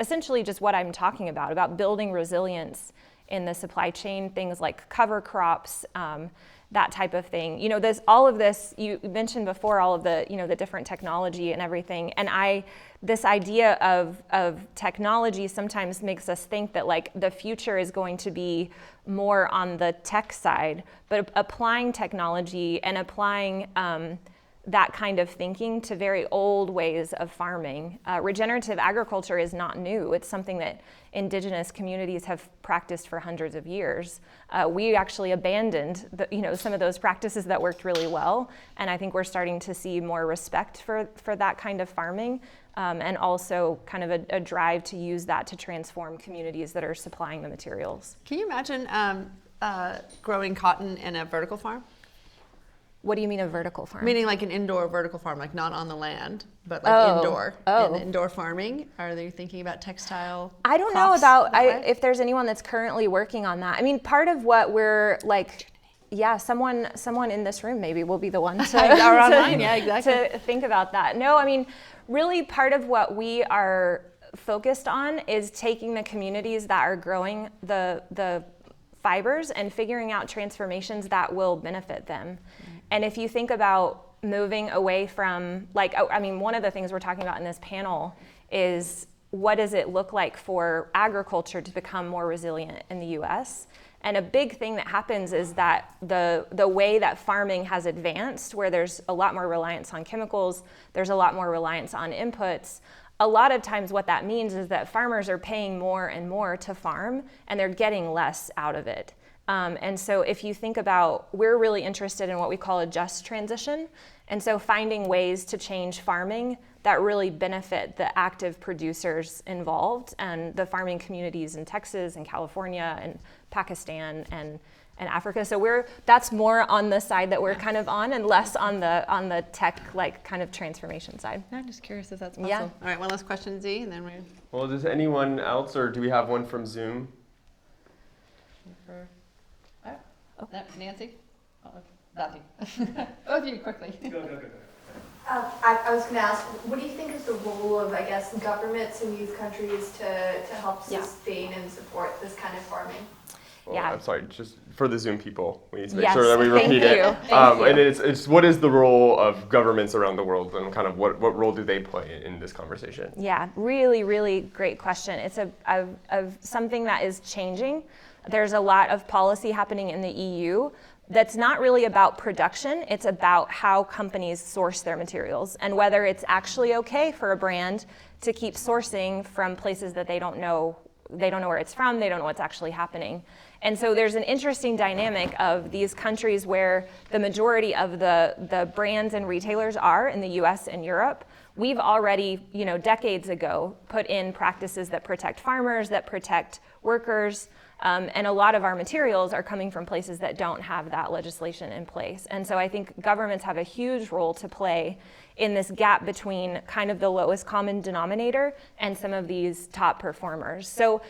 essentially just what I'm talking about building resilience in the supply chain, things like cover crops, that type of thing. All of this, you mentioned before, all of the, the different technology and everything. And this idea of technology sometimes makes us think that like the future is going to be more on the tech side, but applying technology and applying that kind of thinking to very old ways of farming. Regenerative agriculture is not new. It's something that indigenous communities have practiced for hundreds of years. We actually abandoned some of those practices that worked really well, and I think we're starting to see more respect for that kind of farming, and also kind of a drive to use that to transform communities that are supplying the materials. Can you imagine growing cotton in a vertical farm? What do you mean a vertical farm? Meaning like an indoor vertical farm, like not on the land, but like indoor. Oh. In indoor farming. Are they thinking about textile? I don't know about if there's anyone that's currently working on that. I mean, part of what we're like, someone in this room maybe will be the one to, or online, exactly. to think about that. No, I mean, really part of what we are focused on is taking the communities that are growing the fibers and figuring out transformations that will benefit them. And if you think about moving away from, one of the things we're talking about in this panel is what does it look like for agriculture to become more resilient in the US? And a big thing that happens is that the way that farming has advanced, where there's a lot more reliance on chemicals, there's a lot more reliance on inputs, a lot of times what that means is that farmers are paying more and more to farm, and they're getting less out of it. And so if you think about, we're really interested in what we call a just transition. And so finding ways to change farming that really benefit the active producers involved and the farming communities in Texas and California and Pakistan and Africa. So that's more on the side that we're kind of on, and less on the tech kind of transformation side. I'm just curious if that's possible. Yeah. All right, one last question, Z, and then we're... Well, does anyone else, or do we have one from Zoom? Nancy? That you. Both of you, quickly. Go. I was going to ask, what do you think is the role of, I guess, governments in these countries to help sustain and support this kind of farming? Yeah. I'm sorry, just for the Zoom people, we need to make Yes, sure that we thank repeat you. it. Thank you. And it's what is the role of governments around the world, and kind of what role do they play in this conversation? Yeah, really, really great question. It's of something that is changing. There's a lot of policy happening in the EU that's not really about production. It's about how companies source their materials and whether it's actually okay for a brand to keep sourcing from places that they don't know where it's from, they don't know what's actually happening. And so there's an interesting dynamic of these countries where the majority of the brands and retailers are in the US and Europe. We've already, decades ago, put in practices that protect farmers, that protect workers, and a lot of our materials are coming from places that don't have that legislation in place. And so I think governments have a huge role to play in this gap between kind of the lowest common denominator and some of these top performers. So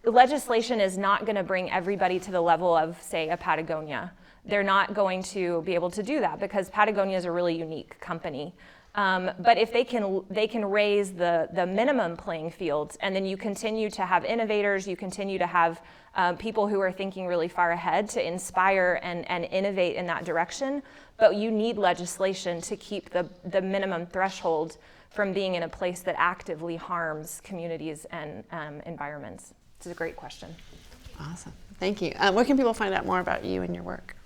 legislation is not going to bring everybody to the level of, say, a Patagonia. They're not going to be able to do that because Patagonia is a really unique company. But if they can raise the minimum playing field, and then you continue to have innovators, you continue to have people who are thinking really far ahead to inspire and innovate in that direction, but you need legislation to keep the minimum threshold from being in a place that actively harms communities and environments. It's a great question. Awesome. Thank you. Where can people find out more about you and your work?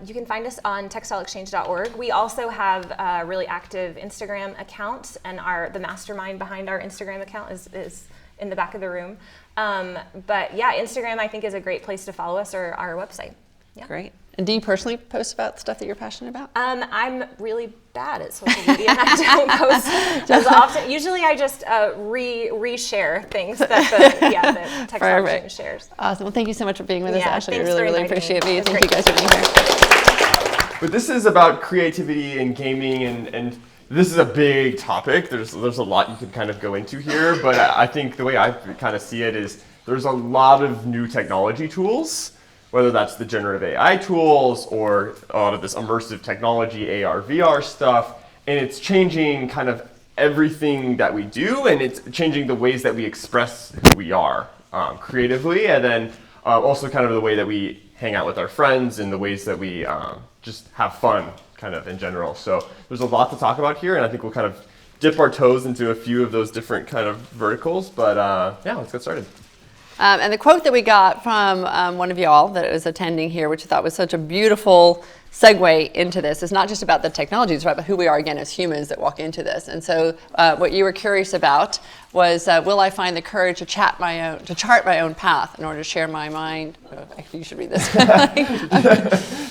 You can find us on textileexchange.org. We also have a really active Instagram account, and the mastermind behind our Instagram account is in the back of the room. But yeah, Instagram I think is a great place to follow us, or our website. Yeah. Great. And do you personally post about stuff that you're passionate about? I'm really bad at social media. And I don't post as often. Usually I just reshare things that the Textile Exchange shares. Awesome. Well, thank you so much for being with us, Ashley. I thanks really, for really inviting appreciate me. it. It's Thank you great. guys for being here. But this is about creativity and gaming, and this is a big topic. There's a lot you can kind of go into here, but I think the way I kind of see it is there's a lot of new technology tools, whether that's the generative AI tools or a lot of this immersive technology, AR, VR stuff, and it's changing kind of everything that we do, and it's changing the ways that we express who we are creatively, and then also kind of the way that we hang out with our friends and the ways that we just have fun kind of in general. So there's a lot to talk about here, and I think we'll kind of dip our toes into a few of those different kind of verticals, but yeah, let's get started. And the quote that we got from one of y'all that was attending here, which I thought was such a beautiful segue into this, is not just about the technologies, right, but who we are again as humans that walk into this. And so what you were curious about was, will I find the courage to chart my own path in order to share my mind? Actually, you should read this.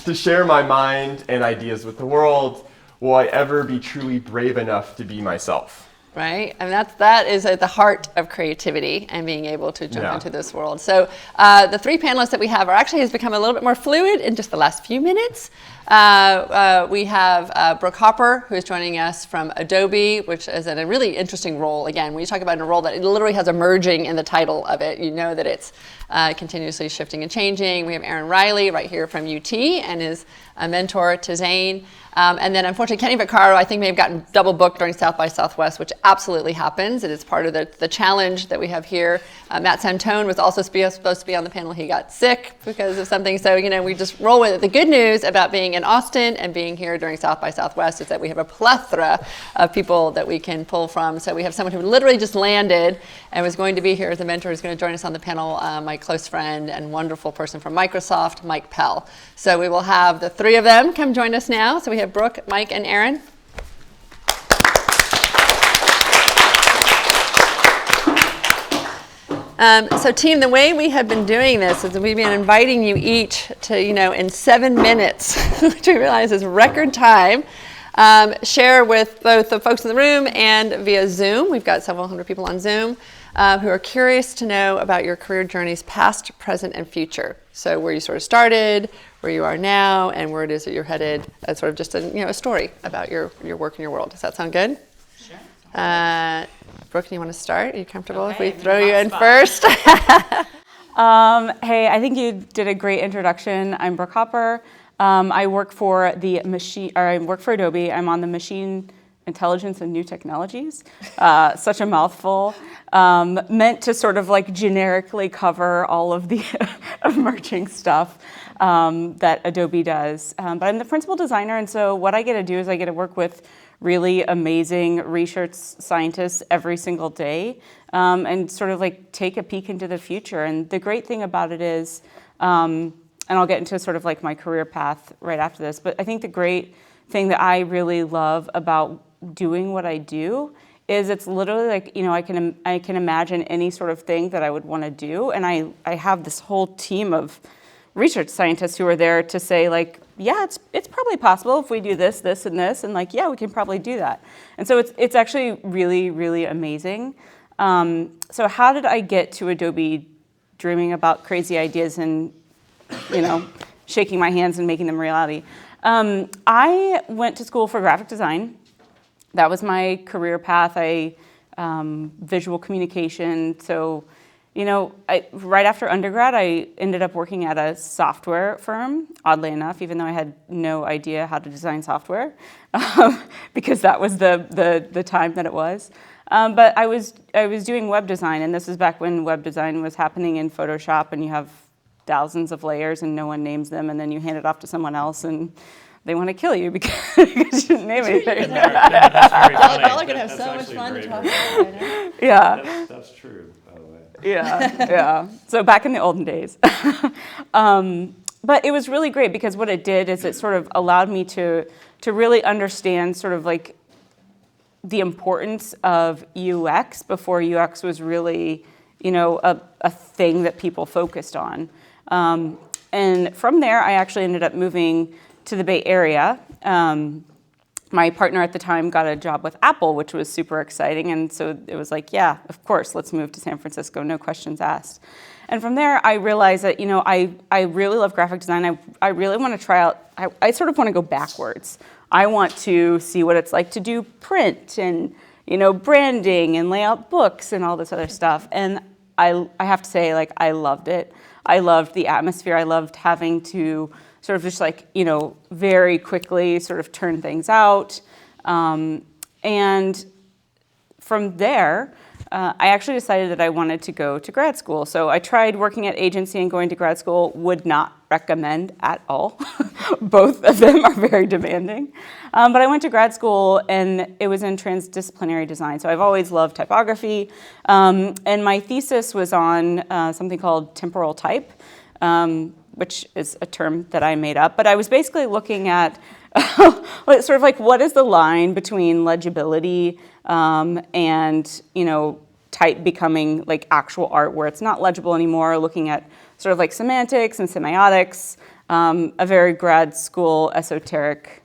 To share my mind and ideas with the world, will I ever be truly brave enough to be myself? Right, and that is at the heart of creativity and being able to jump into this world. So the three panelists that we have has become a little bit more fluid in just the last few minutes. We have Brooke Hopper, who is joining us from Adobe, which is in a really interesting role. Again, when you talk about a role that it literally has emerging in the title of it, you know that it's continuously shifting and changing. We have Erin Reilly right here from UT and is a mentor to Zane. And then unfortunately, Kenny Vaccaro, I think may have gotten double booked during South by Southwest, which absolutely happens. It is part of the challenge that we have here. Matt Santone was also supposed to be on the panel. He got sick because of something. So, we just roll with it. The good news about being in Austin and being here during South by Southwest is that we have a plethora of people that we can pull from. So we have someone who literally just landed and was going to be here as a mentor, who's going to join us on the panel, my close friend and wonderful person from Microsoft, Mike Pell. So we will have the three of them come join us now. So we have Brooke, Mike, and Erin. So team, the way we have been doing this is we've been inviting you each to, in 7 minutes, which we realize is record time, share with both the folks in the room and via Zoom. We've got several hundred people on Zoom who are curious to know about your career journeys, past, present, and future. So where you sort of started, where you are now, and where it is that you're headed. As sort of just a story about your work and your world. Does that sound good? Sure. Brooke, do you want to start? Are you comfortable if we throw you in first? Hey, I think you did a great introduction. I'm Brooke Hopper. I work for Adobe. I'm on the machine intelligence and new technologies, such a mouthful, meant to sort of like generically cover all of the emerging stuff that Adobe does. But I'm the principal designer, and so what I get to do is I get to work with really amazing research scientists every single day, and sort of like take a peek into the future. And the great thing about it is, and I'll get into sort of like my career path right after this, but I think the great thing that I really love about doing what I do is it's literally like, you know, I can imagine any sort of thing that I would want to do, and I have this whole team of research scientists who are there to say like, yeah, it's probably possible if we do this, this, and this, and like, yeah, we can probably do that. And so it's actually really, really amazing. So how did I get to Adobe dreaming about crazy ideas and, you know, shaking my hands and making them reality? I went to school for graphic design. That was my career path. Visual communication. So, you know, right after undergrad, I ended up working at a software firm, oddly enough, even though I had no idea how to design software, because that was the time that it was. But I was doing web design, and this is back when web design was happening in Photoshop, and you have thousands of layers and no one names them, and then you hand it off to someone else, and they want to kill you because you didn't name anything. Y'all are going to have so much fun to talk about right now. Yeah. That's true, by the way. Yeah. So back in the olden days. But it was really great because what it did is it sort of allowed me to really understand sort of like the importance of UX before UX was really, you know, a thing that people focused on. And from there, I actually ended up moving to the Bay Area. My partner at the time got a job with Apple, which was super exciting. And so it was like, yeah, of course, let's move to San Francisco, no questions asked. And from there, I realized that, you know, I really love graphic design. I really want to try out, I sort of want to go backwards. I want to see what it's like to do print and, you know, branding and lay out books and all this other stuff. And I have to say, like, I loved it. I loved the atmosphere. I loved having to sort of just like, you know, very quickly sort of turn things out. And from there, I actually decided that I wanted to go to grad school. So I tried working at agency and going to grad school, would not recommend at all. Both of them are very demanding. But I went to grad school and it was in transdisciplinary design. So I've always loved typography. And my thesis was on something called temporal type, which is a term that I made up. But I was basically looking at sort of like what is the line between legibility and, you know, type becoming like actual art where it's not legible anymore, looking at sort of like semantics and semiotics, a very grad school esoteric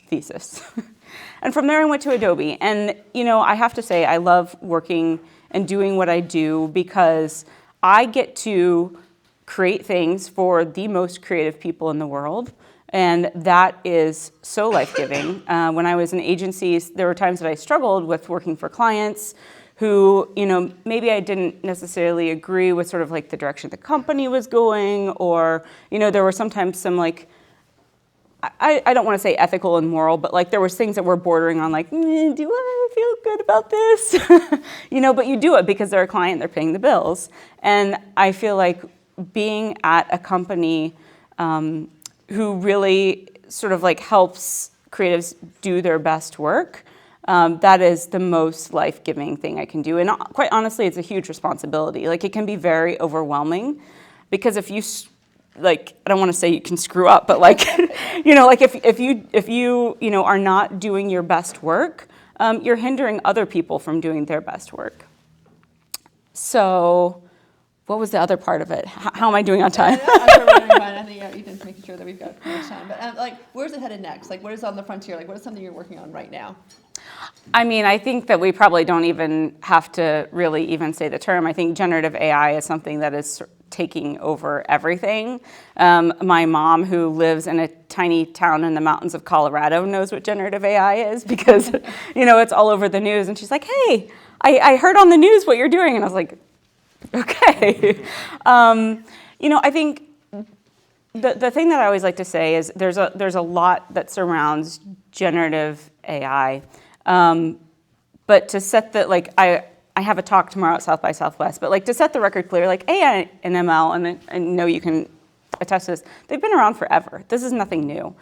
thesis. And from there I went to Adobe. And, you know, I have to say I love working and doing what I do because I get to create things for the most creative people in the world. And that is so life-giving. When I was in agencies, there were times that I struggled with working for clients who, you know, maybe I didn't necessarily agree with sort of like the direction the company was going, or, you know, there were sometimes some like, I don't want to say ethical and moral, but like there was things that were bordering on like, do I feel good about this? You know, but you do it because they're a client, they're paying the bills. And I feel like being at a company who really sort of like helps creatives do their best work, that is the most life-giving thing I can do. And quite honestly, it's a huge responsibility. Like it can be very overwhelming because if you, like, I don't want to say you can screw up, but like, you know, like if you you know, are not doing your best work, you're hindering other people from doing their best work. So what was the other part of it? How am I doing on time? I'm sure we're doing fine. I think Ethan's making sure that we've got much time. But like, where's it headed next? Like, what is on the frontier? Like, what is something you're working on right now? I mean, I think that we probably don't even have to really even say the term. I think generative AI is something that is taking over everything. My mom, who lives in a tiny town in the mountains of Colorado, knows what generative AI is because, you know, it's all over the news. And she's like, hey, I heard on the news what you're doing. And I was like, okay. You know, I think the thing that I always like to say is there's a lot that surrounds generative AI. But to set the, like, I have a talk tomorrow at South by Southwest, but like to set the record clear, like AI and ML, and I know you can attest to this, they've been around forever. This is nothing new.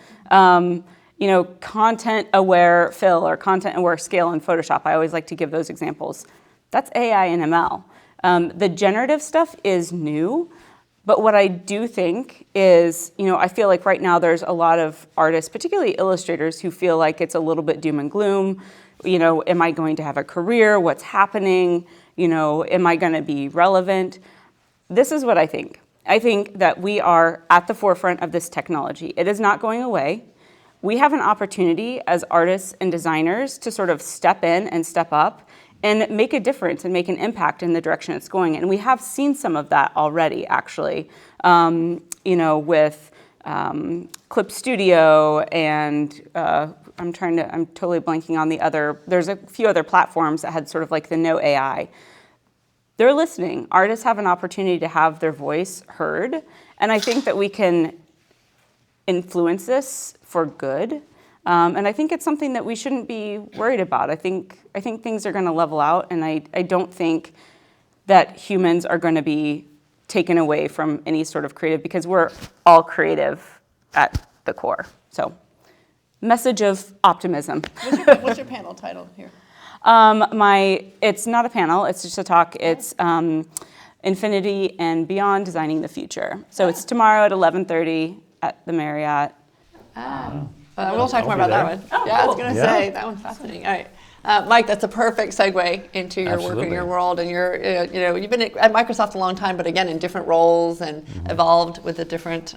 You know, content-aware fill or content-aware scale in Photoshop, I always like to give those examples. That's AI and ML. The generative stuff is new, but what I do think is, you know, I feel like right now there's a lot of artists, particularly illustrators, who feel like it's a little bit doom and gloom. You know, am I going to have a career? What's happening? You know, am I going to be relevant? This is what I think. I think that we are at the forefront of this technology. It is not going away. We have an opportunity as artists and designers to sort of step in and step up and make a difference and make an impact in the direction it's going. And we have seen some of that already, actually, you know, with Clip Studio and I'm totally blanking on the other, there's a few other platforms that had sort of like the no AI. They're listening. Artists have an opportunity to have their voice heard. And I think that we can influence this for good. And I think it's something that we shouldn't be worried about. I think things are going to level out, and I don't think that humans are going to be taken away from any sort of creative, because we're all creative at the core. So, message of optimism. What's your panel title here? It's not a panel, it's just a talk. It's Infinity and Beyond, Designing the Future. So it's tomorrow at 11:30 at the Marriott. We'll talk more about that one. I was going to say, that one's fascinating. All right. Mike, that's a perfect segue into your work and your world. And you've been at Microsoft a long time, but again, in different roles and evolved with the different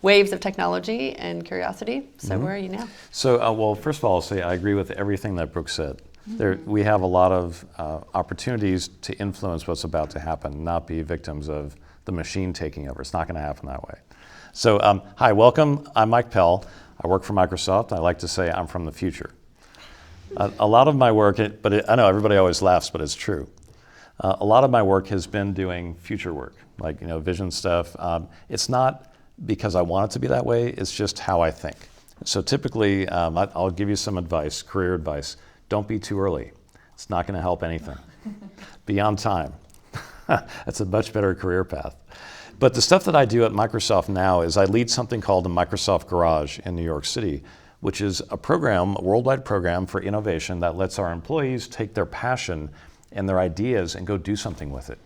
waves of technology and curiosity. So where are you now? So, well, first of all, I'll say I agree with everything that Brooke said. We have a lot of opportunities to influence what's about to happen, not be victims of the machine taking over. It's not going to happen that way. So, hi, welcome. I'm Mike Pell. I work for Microsoft. I like to say I'm from the future. A lot of my work, I know everybody always laughs, but it's true. A lot of my work has been doing future work, like vision stuff. It's not because I want it to be that way. It's just how I think. So typically, I'll give you some advice, career advice. Don't be too early. It's not going to help anything. Be on time. That's a much better career path. But the stuff that I do at Microsoft now is I lead something called the Microsoft Garage in New York City, which is a worldwide program for innovation that lets our employees take their passion and their ideas and go do something with it.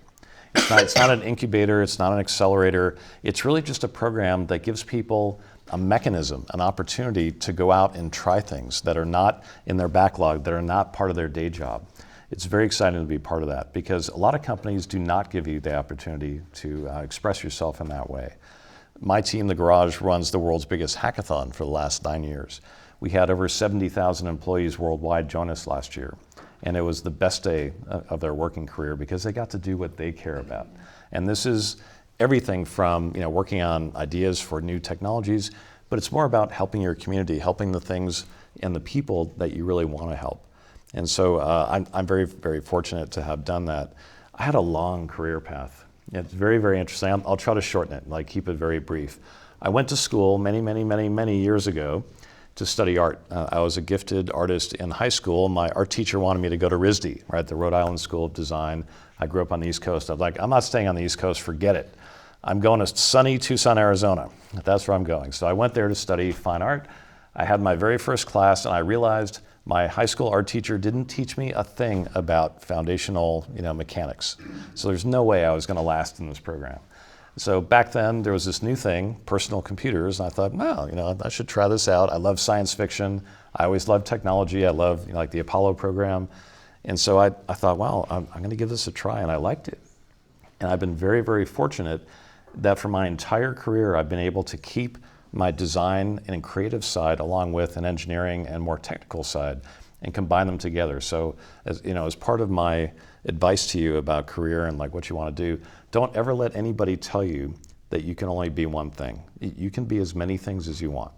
It's not an incubator, it's not an accelerator. It's really just a program that gives people a mechanism, an opportunity to go out and try things that are not in their backlog, that are not part of their day job. It's very exciting to be part of that, because a lot of companies do not give you the opportunity to express yourself in that way. My team, The Garage, runs the world's biggest hackathon for the last 9 years. We had over 70,000 employees worldwide join us last year, and it was the best day of their working career because they got to do what they care about. And this is everything from working on ideas for new technologies, but it's more about helping your community, helping the things and the people that you really want to help. And so I'm very, very fortunate to have done that. I had a long career path. It's very, very interesting. I'll try to shorten it, like keep it very brief. I went to school many years ago to study art. I was a gifted artist in high school. My art teacher wanted me to go to RISD, right, the Rhode Island School of Design. I grew up on the East Coast. I was like, I'm not staying on the East Coast, forget it. I'm going to sunny Tucson, Arizona. That's where I'm going. So I went there to study fine art. I had my very first class, and I realized my high school art teacher didn't teach me a thing about foundational, mechanics. So there's no way I was going to last in this program. So back then there was this new thing, personal computers, and I thought, well, I should try this out. I love science fiction. I always loved technology. I love like the Apollo program. And so I thought, well, I'm going to give this a try, and I liked it. And I've been very, very fortunate that for my entire career I've been able to keep my design and creative side along with an engineering and more technical side and combine them together. So as part of my advice to you about career and like what you want to do, don't ever let anybody tell you that you can only be one thing. You can be as many things as you want.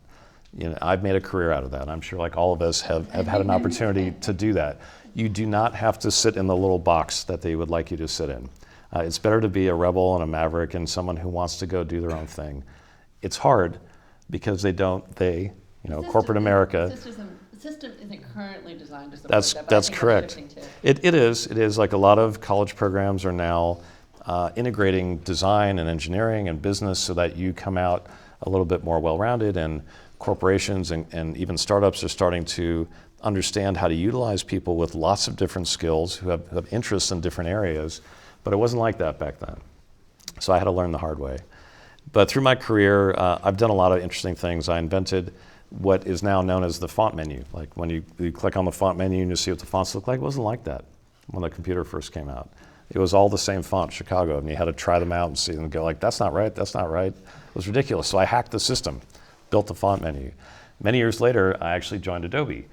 I've made a career out of that. I'm sure like all of us have had an opportunity to do that. You do not have to sit in the little box that they would like you to sit in. It's better to be a rebel and a maverick and someone who wants to go do their own thing. It's hard, because corporate America. The system isn't currently designed to support that, but I That's think correct. shifting to. It is like a lot of college programs are now integrating design and engineering and business so that you come out a little bit more well-rounded, and corporations and even startups are starting to understand how to utilize people with lots of different skills who have interests in different areas, but it wasn't like that back then. So I had to learn the hard way. But through my career, I've done a lot of interesting things. I invented what is now known as the font menu. Like when you click on the font menu and you see what the fonts look like, it wasn't like that when the computer first came out. It was all the same font, Chicago, and you had to try them out and see them and go like, that's not right, that's not right. It was ridiculous. So I hacked the system, built the font menu. Many years later, I actually joined Adobe,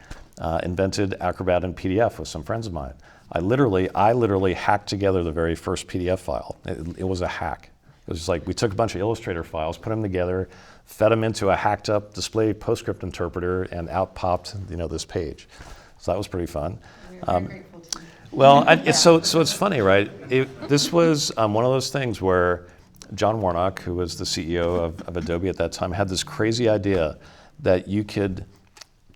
invented Acrobat and PDF with some friends of mine. I literally hacked together the very first PDF file. It was a hack. It was just like we took a bunch of Illustrator files, put them together, fed them into a hacked up display PostScript interpreter, and out popped this page. So that was pretty fun. We're very grateful to you. Well, so it's funny, right? This was one of those things where John Warnock, who was the CEO of Adobe at that time, had this crazy idea that you could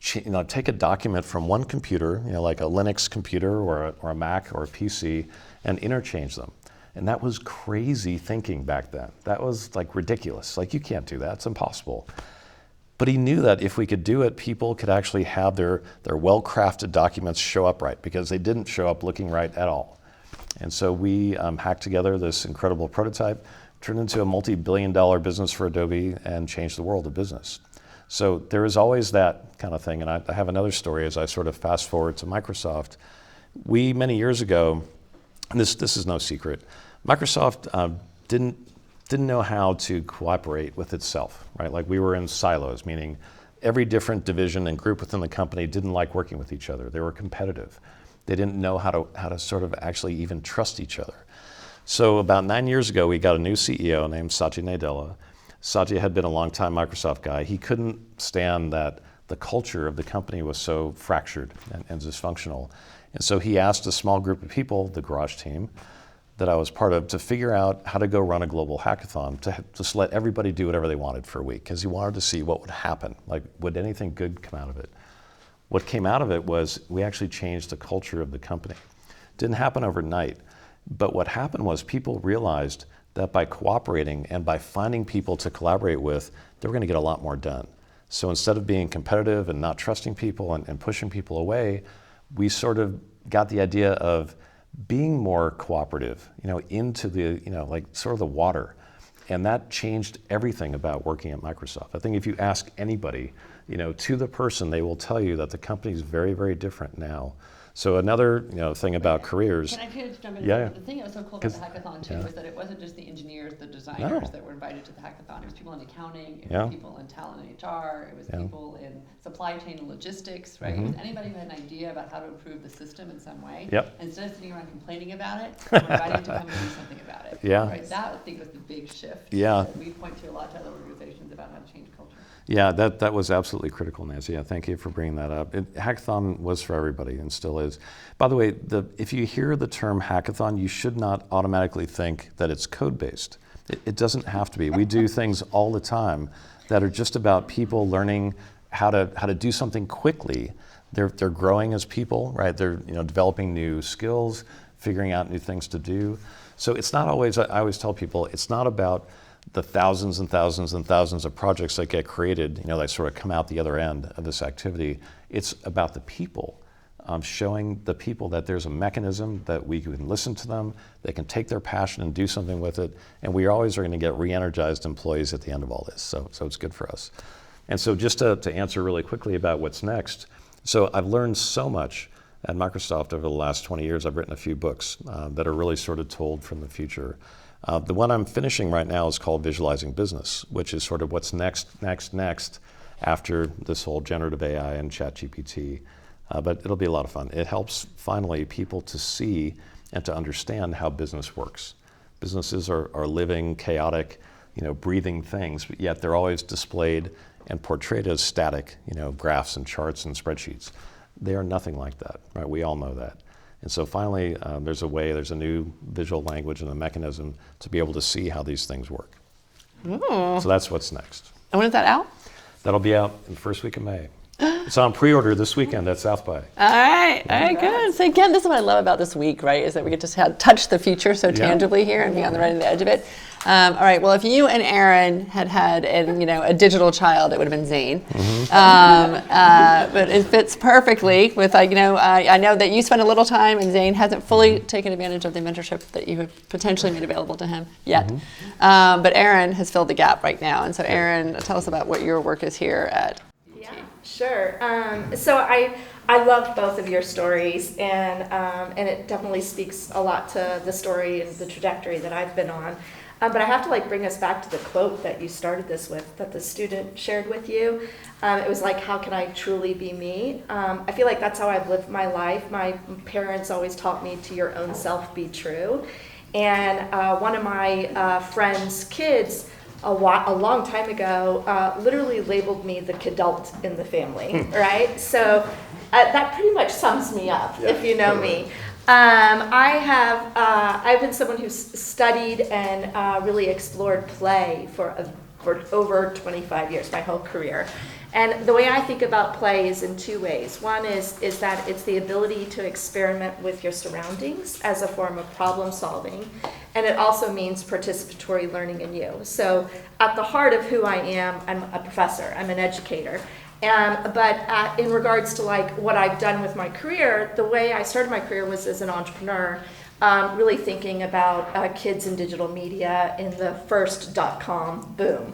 take a document from one computer, like a Linux computer or a Mac or a PC, and interchange them. And that was crazy thinking back then. That was like ridiculous. Like, you can't do that, it's impossible. But he knew that if we could do it, people could actually have their well-crafted documents show up right, because they didn't show up looking right at all. And so we hacked together this incredible prototype, turned into a multi-billion-dollar business for Adobe, and changed the world of business. So there is always that kind of thing. And I have another story as I sort of fast forward to Microsoft. We, many years ago, and this is no secret, Microsoft didn't know how to cooperate with itself, right? Like, we were in silos, meaning every different division and group within the company didn't like working with each other. They were competitive. They didn't know how to sort of actually even trust each other. So about 9 years ago, we got a new CEO named Satya Nadella. Satya had been a longtime Microsoft guy. He couldn't stand that the culture of the company was so fractured and dysfunctional. And so he asked a small group of people, the Garage team, that I was part of, to figure out how to go run a global hackathon, to just let everybody do whatever they wanted for a week, because he wanted to see what would happen. Like, would anything good come out of it? What came out of it was we actually changed the culture of the company. Didn't happen overnight, but what happened was people realized that by cooperating and by finding people to collaborate with, they were going to get a lot more done. So instead of being competitive and not trusting people and pushing people away, we sort of got the idea of being more cooperative, into the, like sort of the water. And that changed everything about working at Microsoft. I think if you ask anybody, to the person, they will tell you that the company is very, very different now. So another thing about careers. Can I just jump in? Yeah. The thing that was so cool about the hackathon too was that it wasn't just the engineers, the designers that were invited to the hackathon. It was people in accounting, it was people in talent and HR, it was people in supply chain and logistics, right? It was anybody who had an idea about how to improve the system in some way. Yep. Instead of sitting around complaining about it, we're invited to come and do something about it. Yeah. Right? That I think was the big shift. Yeah. That we point to a lot to other organizations about how to change culture. Yeah, that was absolutely critical, Nancy. Yeah, thank you for bringing that up. Hackathon was for everybody and still is. By the way, if you hear the term hackathon, you should not automatically think that it's code-based. It doesn't have to be. We do things all the time that are just about people learning how to do something quickly. They're growing as people, right? They're developing new skills, figuring out new things to do. So it's not always. I always tell people it's not about the thousands and thousands and thousands of projects that get created, that sort of come out the other end of this activity. It's about the people, showing the people that there's a mechanism that we can listen to them, they can take their passion and do something with it, and we always are going to get re-energized employees at the end of all this, so it's good for us. And so just to answer really quickly about what's next, so I've learned so much at Microsoft over the last 20 years. I've written a few books that are really sort of told from the future. The one I'm finishing right now is called Visualizing Business, which is sort of what's next after this whole generative AI and ChatGPT. But it'll be a lot of fun. It helps finally people to see and to understand how business works. Businesses are living, chaotic, breathing things, but yet they're always displayed and portrayed as static, graphs and charts and spreadsheets. They are nothing like that, right? We all know that. And so finally, there's a new visual language and a mechanism to be able to see how these things work. Ooh. So that's what's next. And when is that out? That'll be out in the first week of May. It's on pre-order this weekend at South by. All right, good. So again, this is what I love about this week, right? Is that we get to touch the future so tangibly here and be on the right edge of it. All right. Well, if you and Erin had a digital child, it would have been Zane. But it fits perfectly with I know that you spent a little time, and Zane hasn't fully taken advantage of the mentorship that you have potentially made available to him yet. But Erin has filled the gap right now, and so Erin, tell us about what your work is here at. Yeah, sure. So I love both of your stories, and it definitely speaks a lot to the story and the trajectory that I've been on. But I have to bring us back to the quote that you started this with, that the student shared with you. It was like, how can I truly be me? I feel like that's how I've lived my life. My parents always taught me to your own self be true. And one of my friend's kids, a long time ago, literally labeled me the kidult in the family, right? So that pretty much sums me up, if you know me. I've been someone who's studied and really explored play for over 25 years, my whole career. And the way I think about play is in two ways. One is that it's the ability to experiment with your surroundings as a form of problem solving. And it also means participatory learning in you. So at the heart of who I am, I'm a professor, I'm an educator. But in regards to what I've done with my career, the way I started my career was as an entrepreneur, really thinking about kids in digital media in the first .com boom.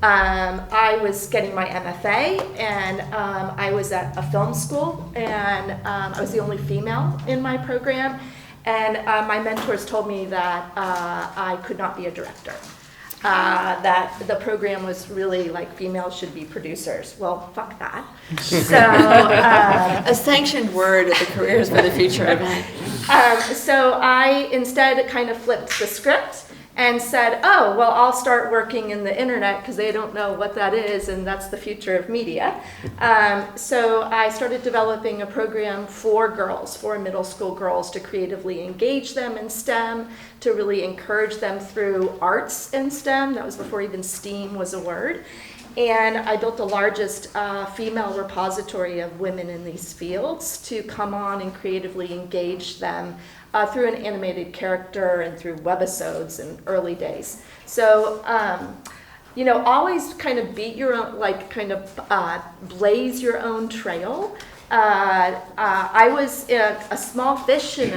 I was getting my MFA, and I was at a film school, and I was the only female in my program, and my mentors told me that I could not be a director. That the program was really females should be producers. Well, fuck that. So a sanctioned word at the Careers for the Future event. So I instead kind of flipped the script and said, oh, well, I'll start working in the internet because they don't know what that is, and that's the future of media. So I started developing a program for girls, for middle school girls, to creatively engage them in STEM, to really encourage them through arts in STEM. That was before even STEAM was a word. And I built the largest female repository of women in these fields to come on and creatively engage them through an animated character and through webisodes in early days. So, always kind of beat your own, blaze your own trail. I was a small fish in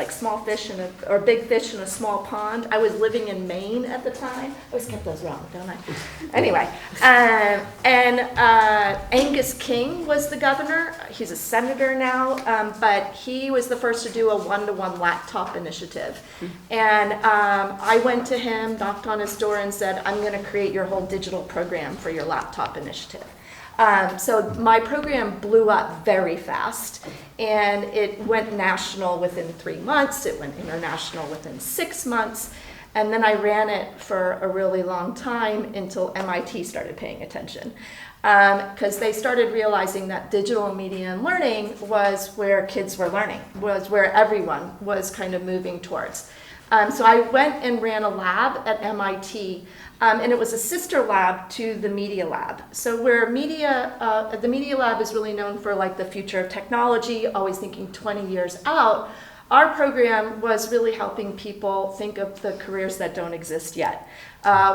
small fish or big fish in a small pond. I was living in Maine at the time. I always get those wrong, don't I? Anyway, Angus King was the governor. He's a senator now, but he was the first to do a one-to-one laptop initiative. And I went to him, knocked on his door, and said, I'm going to create your whole digital program for your laptop initiative. So my program blew up very fast, and it went national within 3 months. It went international within 6 months, and then I ran it for a really long time until MIT started paying attention, because they started realizing that digital media and learning was where kids were learning, was where everyone was kind of moving towards. So I went and ran a lab at MIT, and it was a sister lab to the media lab. So where the media lab is really known for the future of technology, always thinking 20 years out, our program was really helping people think of the careers that don't exist yet.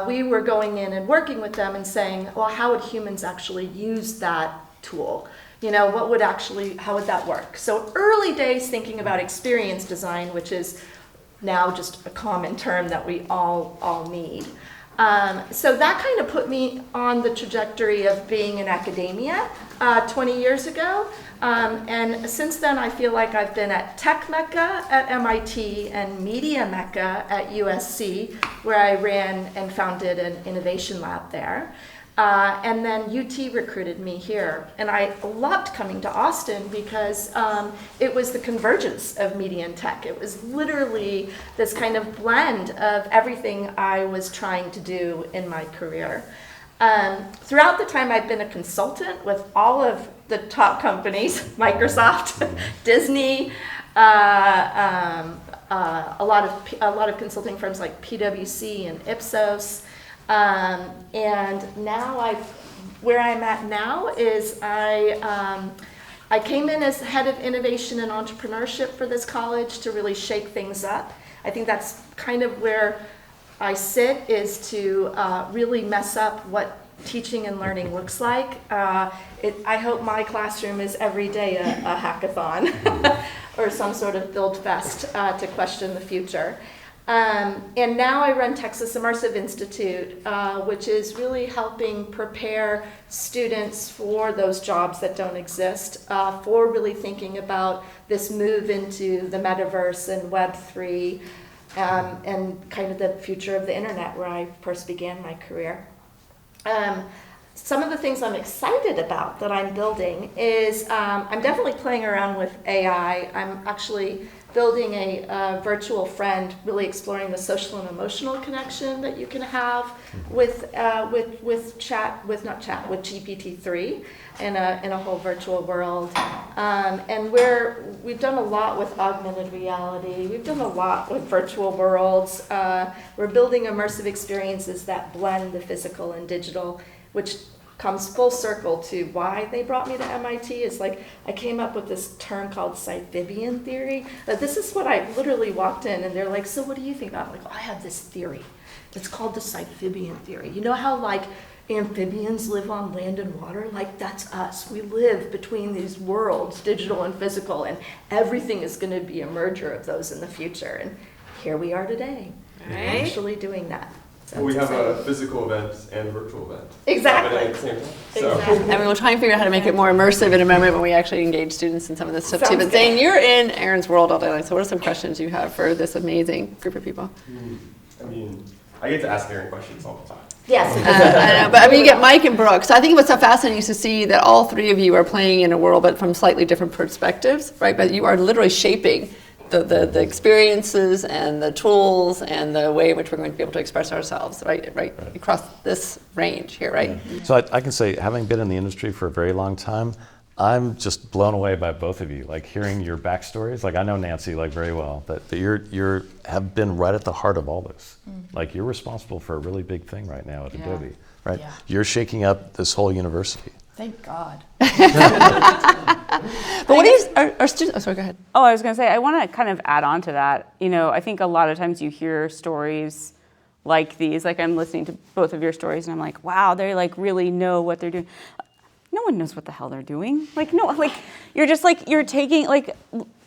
We were going in and working with them and saying, well, how would humans actually use that tool? How would that work? So early days thinking about experience design, which is now just a common term that we all need. So that kind of put me on the trajectory of being in academia 20 years ago. And since then, I feel like I've been at Tech Mecca at MIT and Media Mecca at USC, where I ran and founded an innovation lab there. And then UT recruited me here. And I loved coming to Austin because it was the convergence of media and tech. It was literally this kind of blend of everything I was trying to do in my career. Throughout the time, I've been a consultant with all of the top companies, Microsoft, Disney, a lot of consulting firms like PwC and Ipsos. And now I've where I'm at now is I came in as head of innovation and entrepreneurship for this college to really shake things up. I think that's kind of where I sit, is to really mess up what teaching and learning looks like. I hope my classroom is every day a hackathon or some sort of build fest to question the future. And now I run Texas Immersive Institute, which is really helping prepare students for those jobs that don't exist, for really thinking about this move into the metaverse and Web3, and kind of the future of the internet, where I first began my career. Some of the things I'm excited about that I'm building is I'm definitely playing around with AI. I'm actually building a virtual friend, really exploring the social and emotional connection that you can have with GPT-3 in a whole virtual world. And we've done a lot with augmented reality. We've done a lot with virtual worlds. We're building immersive experiences that blend the physical and digital, which comes full circle to why they brought me to MIT. Is like, I came up with this term called Siphibian theory. This is what I literally walked in and they're like, so what do you think about? I'm like, I have this theory. It's called the Siphibian theory. You know how like amphibians live on land and water? Like, that's us. We live between these worlds, digital and physical, and everything is going to be a merger of those in the future. And here we are today, actually doing that. So we have a physical event and virtual event. Exactly. At the same time. So. Exactly. And we'll try and figure out how to make it more immersive in a moment when we actually engage students in some of this stuff too. But Zane, you're in Erin's world all day long. So what are some questions you have for this amazing group of people? I mean, I get to ask Erin questions all the time. Yes. I know, but I mean, you get Mike and Brooke. So I think what's so fascinating is to see that all three of you are playing in a world, but from slightly different perspectives, right? But you are literally shaping the experiences and the tools and the way in which we're going to be able to express ourselves, right across this range here, right? So I can say, having been in the industry for a very long time, I'm just blown away by both of you. Like hearing your backstories. Like I know Nancy like very well, but you have been right at the heart of all this. Like you're responsible for a really big thing right now at Adobe, right? Yeah. You're shaking up this whole university. Thank God. But what is our students? Oh, sorry, go ahead. Oh, I was going to say, I want to kind of add on to that. You know, I think a lot of times you hear stories like these, like I'm listening to both of your stories and I'm like, wow, they like really know what they're doing. No one knows what the hell they're doing. Like, no, like you're just like, you're taking like,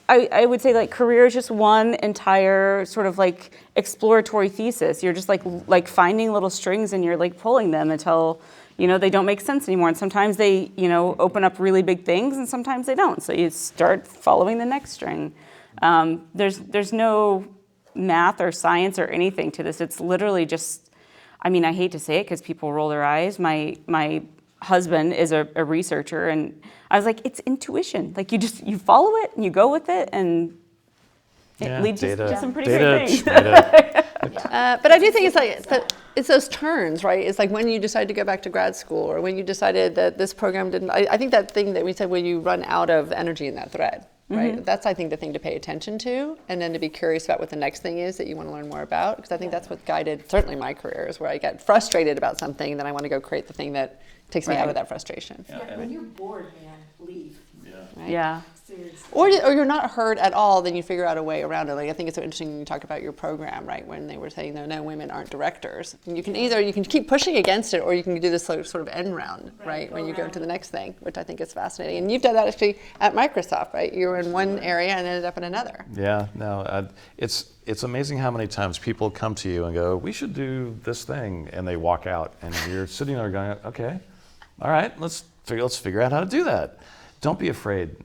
I would say like career is just one entire sort of like exploratory thesis. You're just like finding little strings and you're like pulling them until, you know, they don't make sense anymore. And sometimes they, you know, open up really big things and sometimes they don't. So you start following the next string. There's no math or science or anything to this. It's literally just, I mean, I hate to say it because people roll their eyes. My husband is a researcher and I was like, it's intuition. Like you follow it and you go with it and it leads to some pretty great things. But I do think it's those turns, right? It's like when you decide to go back to grad school or when you decided that this program didn't, I think that thing that we said when you run out of energy in that thread, right? Mm-hmm. That's, I think, the thing to pay attention to and then to be curious about what the next thing is that you want to learn more about. Because I think that's what guided certainly my career is where I get frustrated about something and then I want to go create the thing that takes me out of that frustration. Yeah, when you're bored, man, leave. Right? Yeah. Or you're not heard at all, then you figure out a way around it. Like I think it's so interesting when you talk about your program, right? When they were saying no, women aren't directors. And you can keep pushing against it, or you can do this sort of end round, right? When you go to the next thing, which I think is fascinating. And you've done that actually at Microsoft, right? You were in one area and ended up in another. Yeah, no, it's amazing how many times people come to you and go, we should do this thing, and they walk out, and you're sitting there going, okay, all right, let's figure out how to do that. Don't be afraid,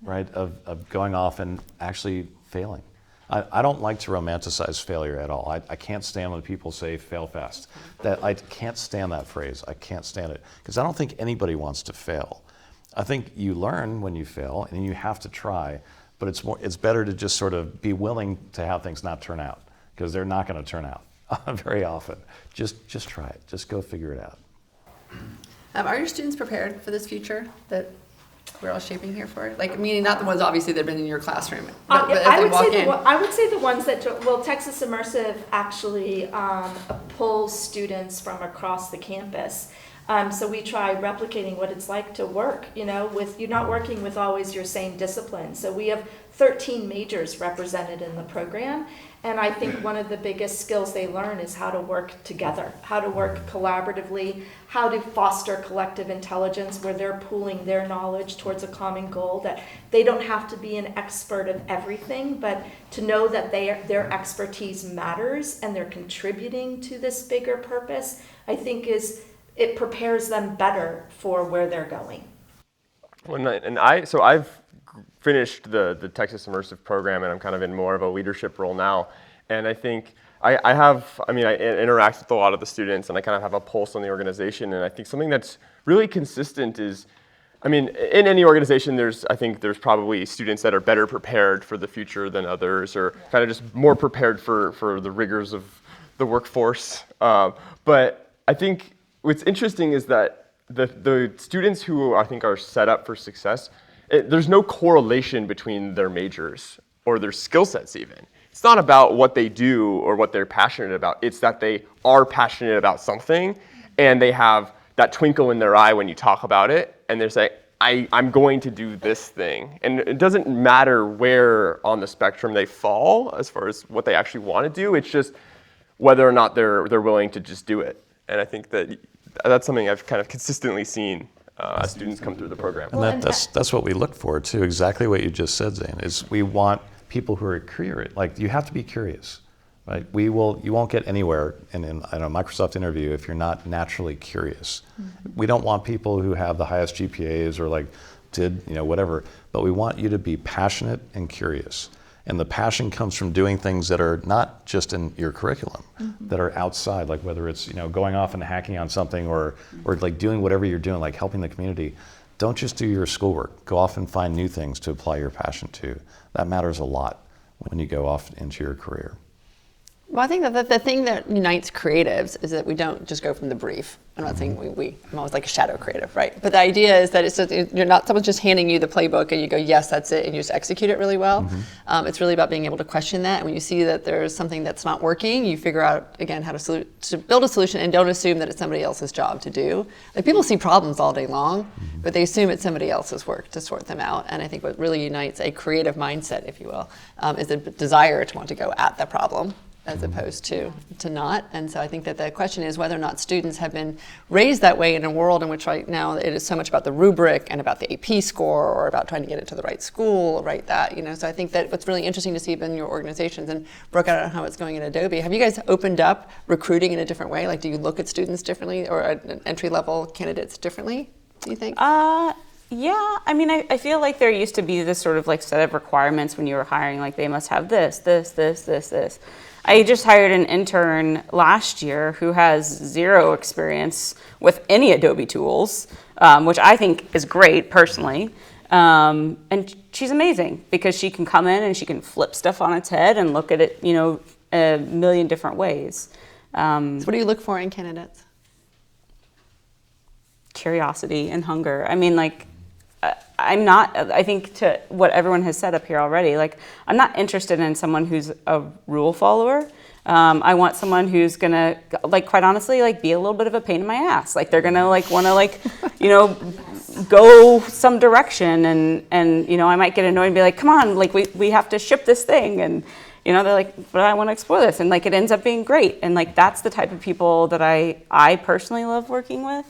right, of going off and actually failing. I don't like to romanticize failure at all. I can't stand when people say fail fast. I can't stand that phrase. I can't stand it because I don't think anybody wants to fail. I think you learn when you fail and you have to try, but it's better to just sort of be willing to have things not turn out because they're not going to turn out very often. Just try it. Just go figure it out. Are your students prepared for this future that we're all shaping here for? Like, meaning not the ones obviously that have been in your classroom, but as I they would walk say in. I would say the ones that Texas Immersive actually pulls students from across the campus. So we try replicating what it's like to work, with you're not working with always your same discipline. So we have 13 majors represented in the program. And I think one of the biggest skills they learn is how to work together, how to work collaboratively, how to foster collective intelligence where they're pooling their knowledge towards a common goal, that they don't have to be an expert of everything, but to know that their expertise matters and they're contributing to this bigger purpose, I think it prepares them better for where they're going. So I've finished the Texas Immersive program, and I'm kind of in more of a leadership role now. And I think I interact with a lot of the students, and I kind of have a pulse on the organization. And I think something that's really consistent is, in any organization, I think there's probably students that are better prepared for the future than others, or kind of just more prepared for the rigors of the workforce. But I think what's interesting is that the students who I think are set up for success, there's no correlation between their majors or their skill sets even. It's not about what they do or what they're passionate about. It's that they are passionate about something and they have that twinkle in their eye when you talk about it, and they're saying, I'm going to do this thing. And it doesn't matter where on the spectrum they fall as far as what they actually want to do. It's just whether or not they're willing to just do it. And I think that's something I've kind of consistently seen as students come through the program. And that's what we look for too. Exactly what you just said, Zane, is we want people who are curious. Like, you have to be curious, right? You won't get anywhere in a Microsoft interview if you're not naturally curious. Mm-hmm. We don't want people who have the highest GPAs or whatever, but we want you to be passionate and curious. And the passion comes from doing things that are not just in your curriculum, mm-hmm. that are outside, like whether it's going off and hacking on something or like doing whatever you're doing, like helping the community. Don't just do your schoolwork. Go off and find new things to apply your passion to. That matters a lot when you go off into your career. Well, I think that the thing that unites creatives is that we don't just go from the brief. I'm not saying I'm always like a shadow creative, right? But the idea is that someone's just handing you the playbook and you go, yes, that's it, and you just execute it really well. Mm-hmm. It's really about being able to question that. And when you see that there's something that's not working, you figure out, again, how to build a solution, and don't assume that it's somebody else's job to do. Like, people see problems all day long, mm-hmm. but they assume it's somebody else's work to sort them out. And I think what really unites a creative mindset, if you will, is a desire to want to go at the problem, as opposed to not. And so I think that the question is whether or not students have been raised that way in a world in which right now it is so much about the rubric and about the AP score or about trying to get into the right school, right, that, So I think that what's really interesting to see in your organizations, and Brooke, I don't know how it's going at Adobe, have you guys opened up recruiting in a different way? Like, do you look at students differently or at entry-level candidates differently, do you think? Yeah, I feel like there used to be this sort of like set of requirements when you were hiring, like they must have this. I just hired an intern last year who has zero experience with any Adobe tools, which I think is great personally. And she's amazing because she can come in and she can flip stuff on its head and look at it, a million different ways. So what do you look for in candidates? Curiosity and hunger. I think to what everyone has said up here already, like, I'm not interested in someone who's a rule follower. I want someone who's gonna, like, quite honestly, like, be a little bit of a pain in my ass. Like, they're gonna wanna go some direction, and I might get annoyed and be like, come on, like, we have to ship this thing, and they're like, but I want to explore this, and like, it ends up being great, and like, that's the type of people that I personally love working with.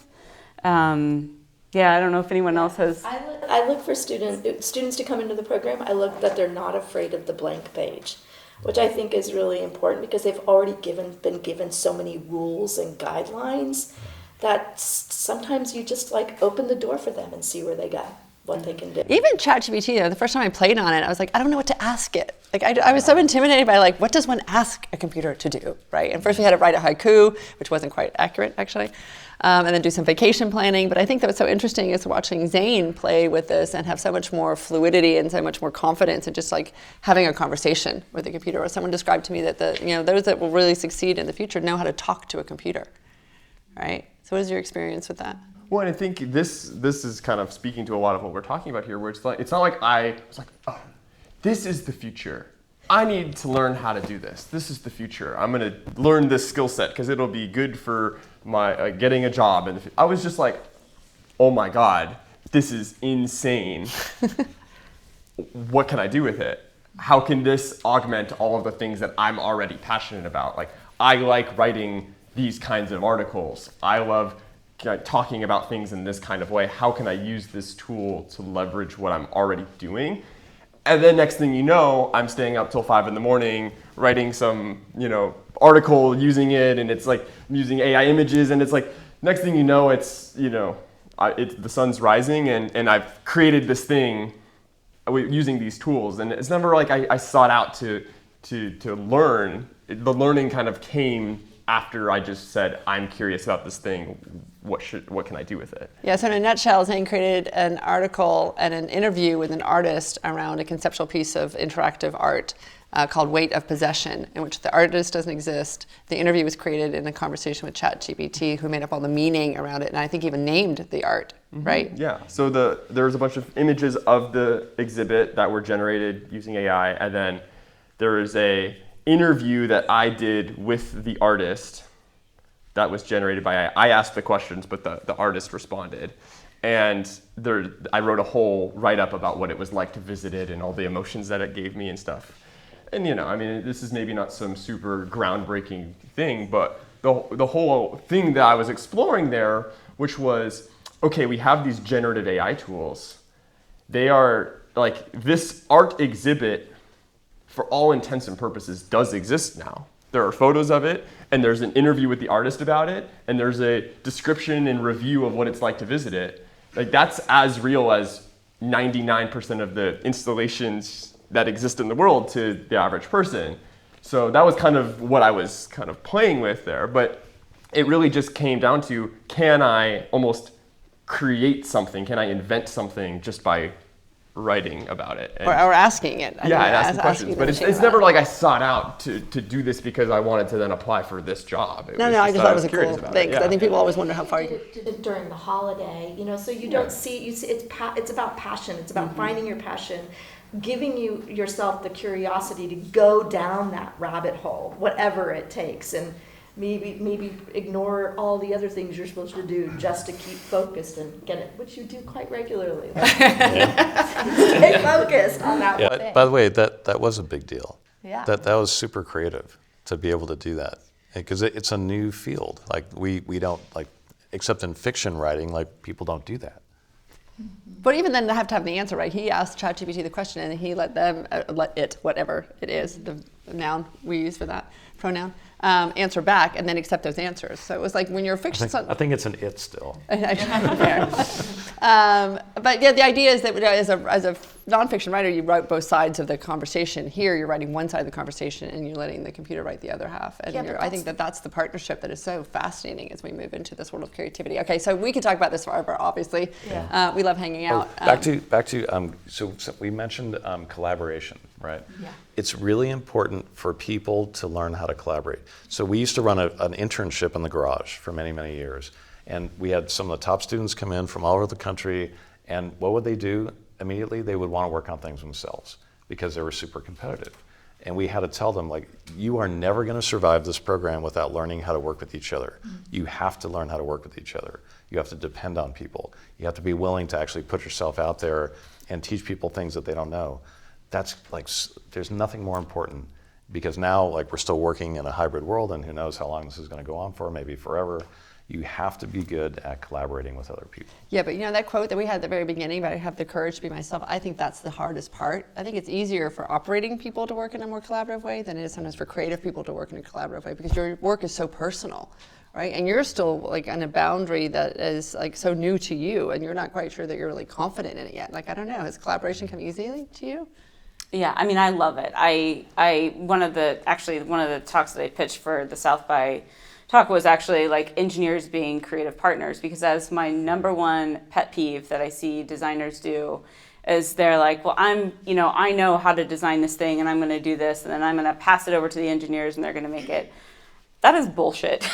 Yeah, I don't know if anyone else has. I look for students to come into the program. I look that they're not afraid of the blank page, which I think is really important because they've already been given so many rules and guidelines that sometimes you just open the door for them and see where they go, what they can do. Even ChatGPT, though, the first time I played on it, I was like, I don't know what to ask it. Like, I was so intimidated by what does one ask a computer to do, right? And first we had to write a haiku, which wasn't quite accurate, actually. And then do some vacation planning. But I think that what's so interesting is watching Zane play with this and have so much more fluidity and so much more confidence and just having a conversation with the computer. Or someone described to me that those that will really succeed in the future know how to talk to a computer, right? So what is your experience with that? Well, and I think this is kind of speaking to a lot of what we're talking about here, where it's not like I was like, oh, this is the future. I need to learn how to do this. This is the future. I'm going to learn this skill set because it'll be good for my getting a job. And I was just like, oh my God, this is insane. What can I do with it? How can this augment all of the things that I'm already passionate about? Like, I like writing these kinds of articles. I love talking about things in this kind of way. How can I use this tool to leverage what I'm already doing? And then next thing you know, I'm staying up till 5 a.m. writing some, article using it, and it's like using AI images, and it's like next thing you know, it's the sun's rising, and I've created this thing using these tools. And it's never like I sought out to learn. The learning kind of came after I just said, I'm curious about this thing. What can I do with it? Yeah, so in a nutshell, Zane created an article and an interview with an artist around a conceptual piece of interactive art called Weight of Possession, in which the artist doesn't exist. The interview was created in a conversation with ChatGPT, who made up all the meaning around it, and I think even named the art, right? Yeah, so there was a bunch of images of the exhibit that were generated using AI, and then there is a interview that I did with the artist that was generated by AI. I asked the questions, but the artist responded. And I wrote a whole write-up about what it was like to visit it and all the emotions that it gave me and stuff. And this is maybe not some super groundbreaking thing, but the whole thing that I was exploring there, which was, okay, we have these generative AI tools. They are like, this art exhibit, for all intents and purposes, does exist now. There are photos of it, and there's an interview with the artist about it, and there's a description and review of what it's like to visit it. Like, that's as real as 99% of the installations that exist in the world to the average person. So that was kind of what I was kind of playing with there. But it really just came down to, can I almost create something? Can I invent something just by writing about it? Or asking it. And asking questions. But it's never like I sought out to do this because I wanted to then apply for this job. I just thought it was a cool thing. Yeah. I think people always wonder how far you did it during the holiday, so you don't see it's about passion. It's about finding your passion, giving yourself the curiosity to go down that rabbit hole, whatever it takes, and maybe ignore all the other things you're supposed to do just to keep focused and get it, which you do quite regularly. Stay focused on that one thing. By the way, that was a big deal. Yeah. That was super creative to be able to do that, because it's a new field. Like we don't, like, except in fiction writing, like, people don't do that. But even then, they have to have the answer, right? He asked ChatGPT the question, and he let them, let it, whatever it is, the noun we use for that, pronoun, answer back, and then accept those answers. So it was like when you're a fiction... I think it's an it still. But yeah, the idea is that as a nonfiction writer, you write both sides of the conversation. Here, you're writing one side of the conversation, and you're letting the computer write the other half. And I think that's the partnership that is so fascinating as we move into this world of creativity. Okay, so we could talk about this forever, obviously. Yeah. We love hanging out. Back to so we mentioned collaboration, right? Yeah. It's really important for people to learn how to collaborate. So we used to run an internship in the garage for many, many years. And we had some of the top students come in from all over the country. And what would they do? Immediately, they would want to work on things themselves because they were super competitive. And we had to tell them, like, you are never going to survive this program without learning how to work with each other. Mm-hmm. You have to learn how to work with each other. You have to depend on people. You have to be willing to actually put yourself out there and teach people things that they don't know. That's like, there's nothing more important, because now, like, we're still working in a hybrid world, and who knows how long this is going to go on for, maybe forever. You have to be good at collaborating with other people. Yeah, but that quote that we had at the very beginning about I have the courage to be myself, I think that's the hardest part. I think it's easier for operating people to work in a more collaborative way than it is sometimes for creative people to work in a collaborative way, because your work is so personal, right? And you're still like on a boundary that is like so new to you, and you're not quite sure that you're really confident in it yet. Like, I don't know, has collaboration come easily to you? Yeah, I mean, I love it. One of the talks that I pitched for the South by talk was actually like engineers being creative partners, because that's my number one pet peeve that I see designers do, is they're like, well, I know how to design this thing, and I'm going to do this, and then I'm going to pass it over to the engineers, and they're going to make it. that is bullshit.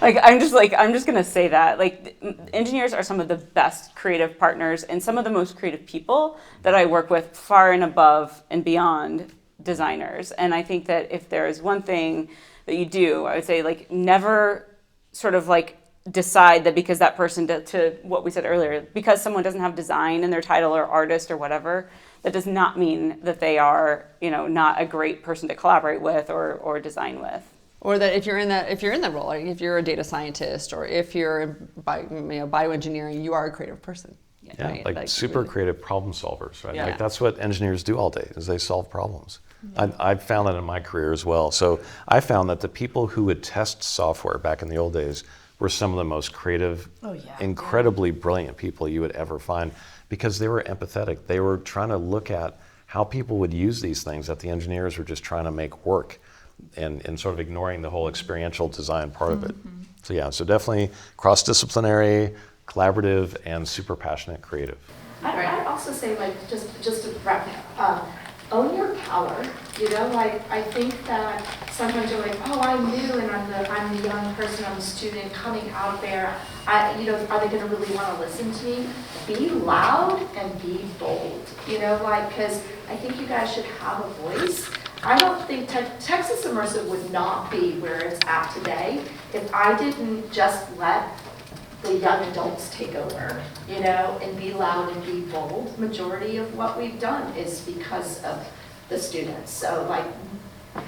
I'm just gonna say that. Like, engineers are some of the best creative partners and some of the most creative people that I work with, far and above and beyond designers. And I think that if there is one thing that you do, I would say, like, never sort of like decide that because that person, to what we said earlier, because someone doesn't have design in their title or artist or whatever, that does not mean that they are, not a great person to collaborate with or design with. Or that if you're in that role, like if you're a data scientist or if you're in bioengineering, you are a creative person. Yeah, right? like super creative problem solvers, right? Yeah. Like that's what engineers do all day, is they solve problems. I've found that in my career as well. So I found that the people who would test software back in the old days were some of the most creative, incredibly brilliant people you would ever find, because they were empathetic. They were trying to look at how people would use these things that the engineers were just trying to make work, and sort of ignoring the whole experiential design part of it. So yeah, so definitely cross-disciplinary, collaborative, and super passionate creative. I'd also say, like, just to wrap up, own your power. Like, I think that sometimes you're like, oh, I'm new and I'm the young person, I'm a student coming out there. Are they going to really want to listen to me? Be loud and be bold. Because I think you guys should have a voice. I don't think Texas Immersive would not be where it's at today if I didn't just let the young adults take over, and be loud and be bold. Majority of what we've done is because of the students. So, like,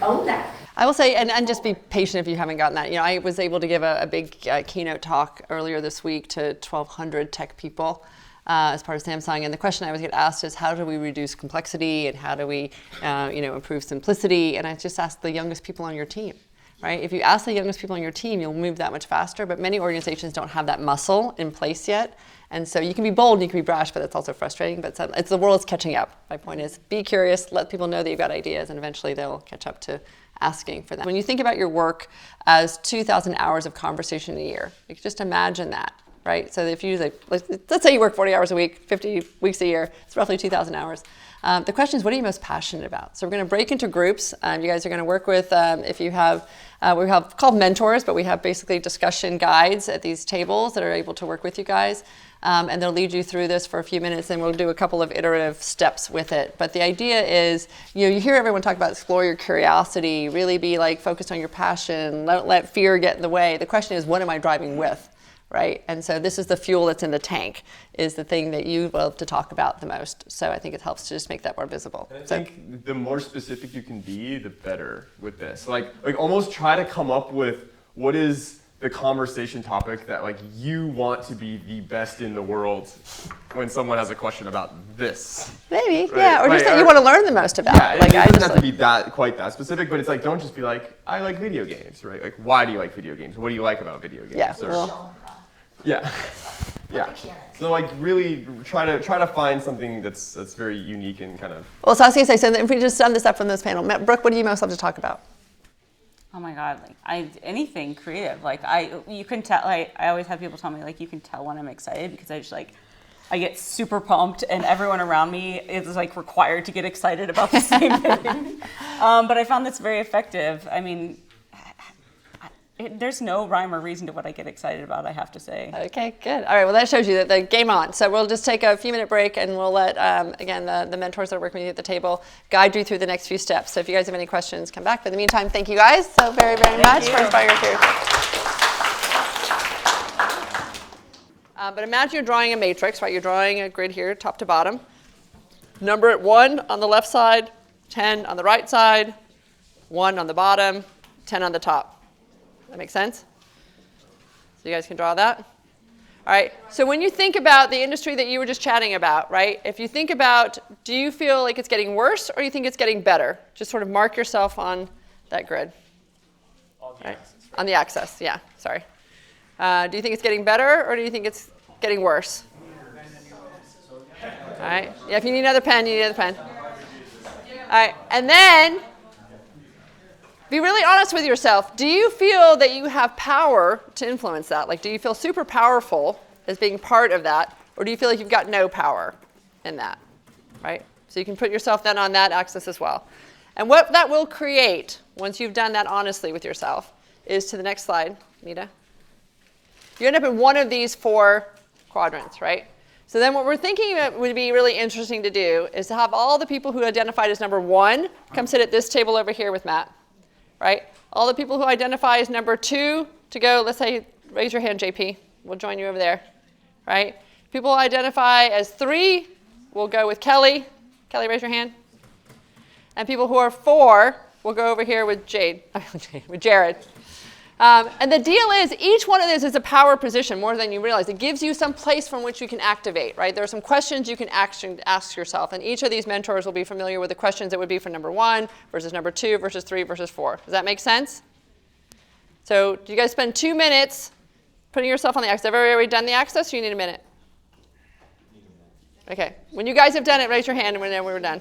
own that. I will say, and just be patient if you haven't gotten that. I was able to give a big keynote talk earlier this week to 1,200 tech people as part of Samsung. And the question I was getting asked is, how do we reduce complexity and how do we, improve simplicity? And I just asked the youngest people on your team. Right? If you ask the youngest people on your team, you'll move that much faster, but many organizations don't have that muscle in place yet. And so you can be bold and you can be brash, but that's also frustrating. But it's the world's catching up. My point is, be curious, let people know that you've got ideas, and eventually they'll catch up to asking for them. When you think about your work as 2,000 hours of conversation a year, like, just imagine that, right? So if you, let's say you work 40 hours a week, 50 weeks a year, it's roughly 2,000 hours. The question is, what are you most passionate about? So we're going to break into groups. You guys are going to work with, if you have, we have called mentors, but we have basically discussion guides at these tables that are able to work with you guys. And they'll lead you through this for a few minutes, and we'll do a couple of iterative steps with it. But the idea is, you hear everyone talk about explore your curiosity, really be like focused on your passion, don't let fear get in the way. The question is, what am I driving with? Right? And so this is the fuel that's in the tank, is the thing that you love to talk about the most. So I think it helps to just make that more visible. And I think the more specific you can be, the better with this. Like almost try to come up with what is the conversation topic that like you want to be the best in the world when someone has a question about this. Maybe, right? yeah, or just that you want to learn the most about. Yeah, like, it doesn't have to be quite that specific, but it's like, don't just be like, I like video games, right? Like, why do you like video games? What do you like about video games? Yeah, yeah. So like really try to find something that's very unique and kind of. Well, so I was gonna say, so if we just sum this up from this panel, Brooke, what do you most love to talk about? Oh my God, anything creative. You can tell. I always have people tell me, like, you can tell when I'm excited because I get super pumped, and everyone around me is like required to get excited about the same thing. But I found that's very effective. I mean, there's no rhyme or reason to what I get excited about, I have to say. Okay, good. All right, well, that shows you that the game on. So we'll just take a few-minute break, and we'll let, again, the mentors that are working with you at the table guide you through the next few steps. So if you guys have any questions, come back. But in the meantime, thank you guys so very, very much for inspiring your career. But imagine you're drawing a matrix, right? You're drawing a grid here, top to bottom. Number it 1 on the left side, 10 on the right side, 1 on the bottom, 10 on the top. That make sense? So you guys can draw that? All right, so when you think about the industry that you were just chatting about, right? If you think about, do you feel like it's getting worse or do you think it's getting better? Just sort of mark yourself on that grid. On the axis. Right? On the axis, yeah, sorry. Do you think it's getting better or do you think it's getting worse? All right, yeah, if you need another pen, you need another pen. All right, and then, be really honest with yourself. Do you feel that you have power to influence that? Like, do you feel super powerful as being part of that? Or do you feel like you've got no power in that, right? So you can put yourself then on that axis as well. And what that will create, once you've done that honestly with yourself, is to the next slide, Nita. You end up in one of these 4 quadrants, right? So then what we're thinking about would be really interesting to do is to have all the people who identified as number 1 come sit at this table over here with Matt, right? All the people who identify as number 2 to go, let's say, raise your hand, JP. We'll join you over there, right? People who identify as 3 will go with Kelly. Kelly, raise your hand. And people who are 4 will go over here with with Jared. And the deal is, each one of those is a power position more than you realize. It gives you some place from which you can activate, right? There are some questions you can ask yourself, and each of these mentors will be familiar with the questions that would be for number 1 versus number 2 versus 3 versus 4. Does that make sense? So do you guys spend 2 minutes putting yourself on the axis? Have everybody done the axis, or you need a minute? Okay. When you guys have done it, raise your hand, and whenever we're done.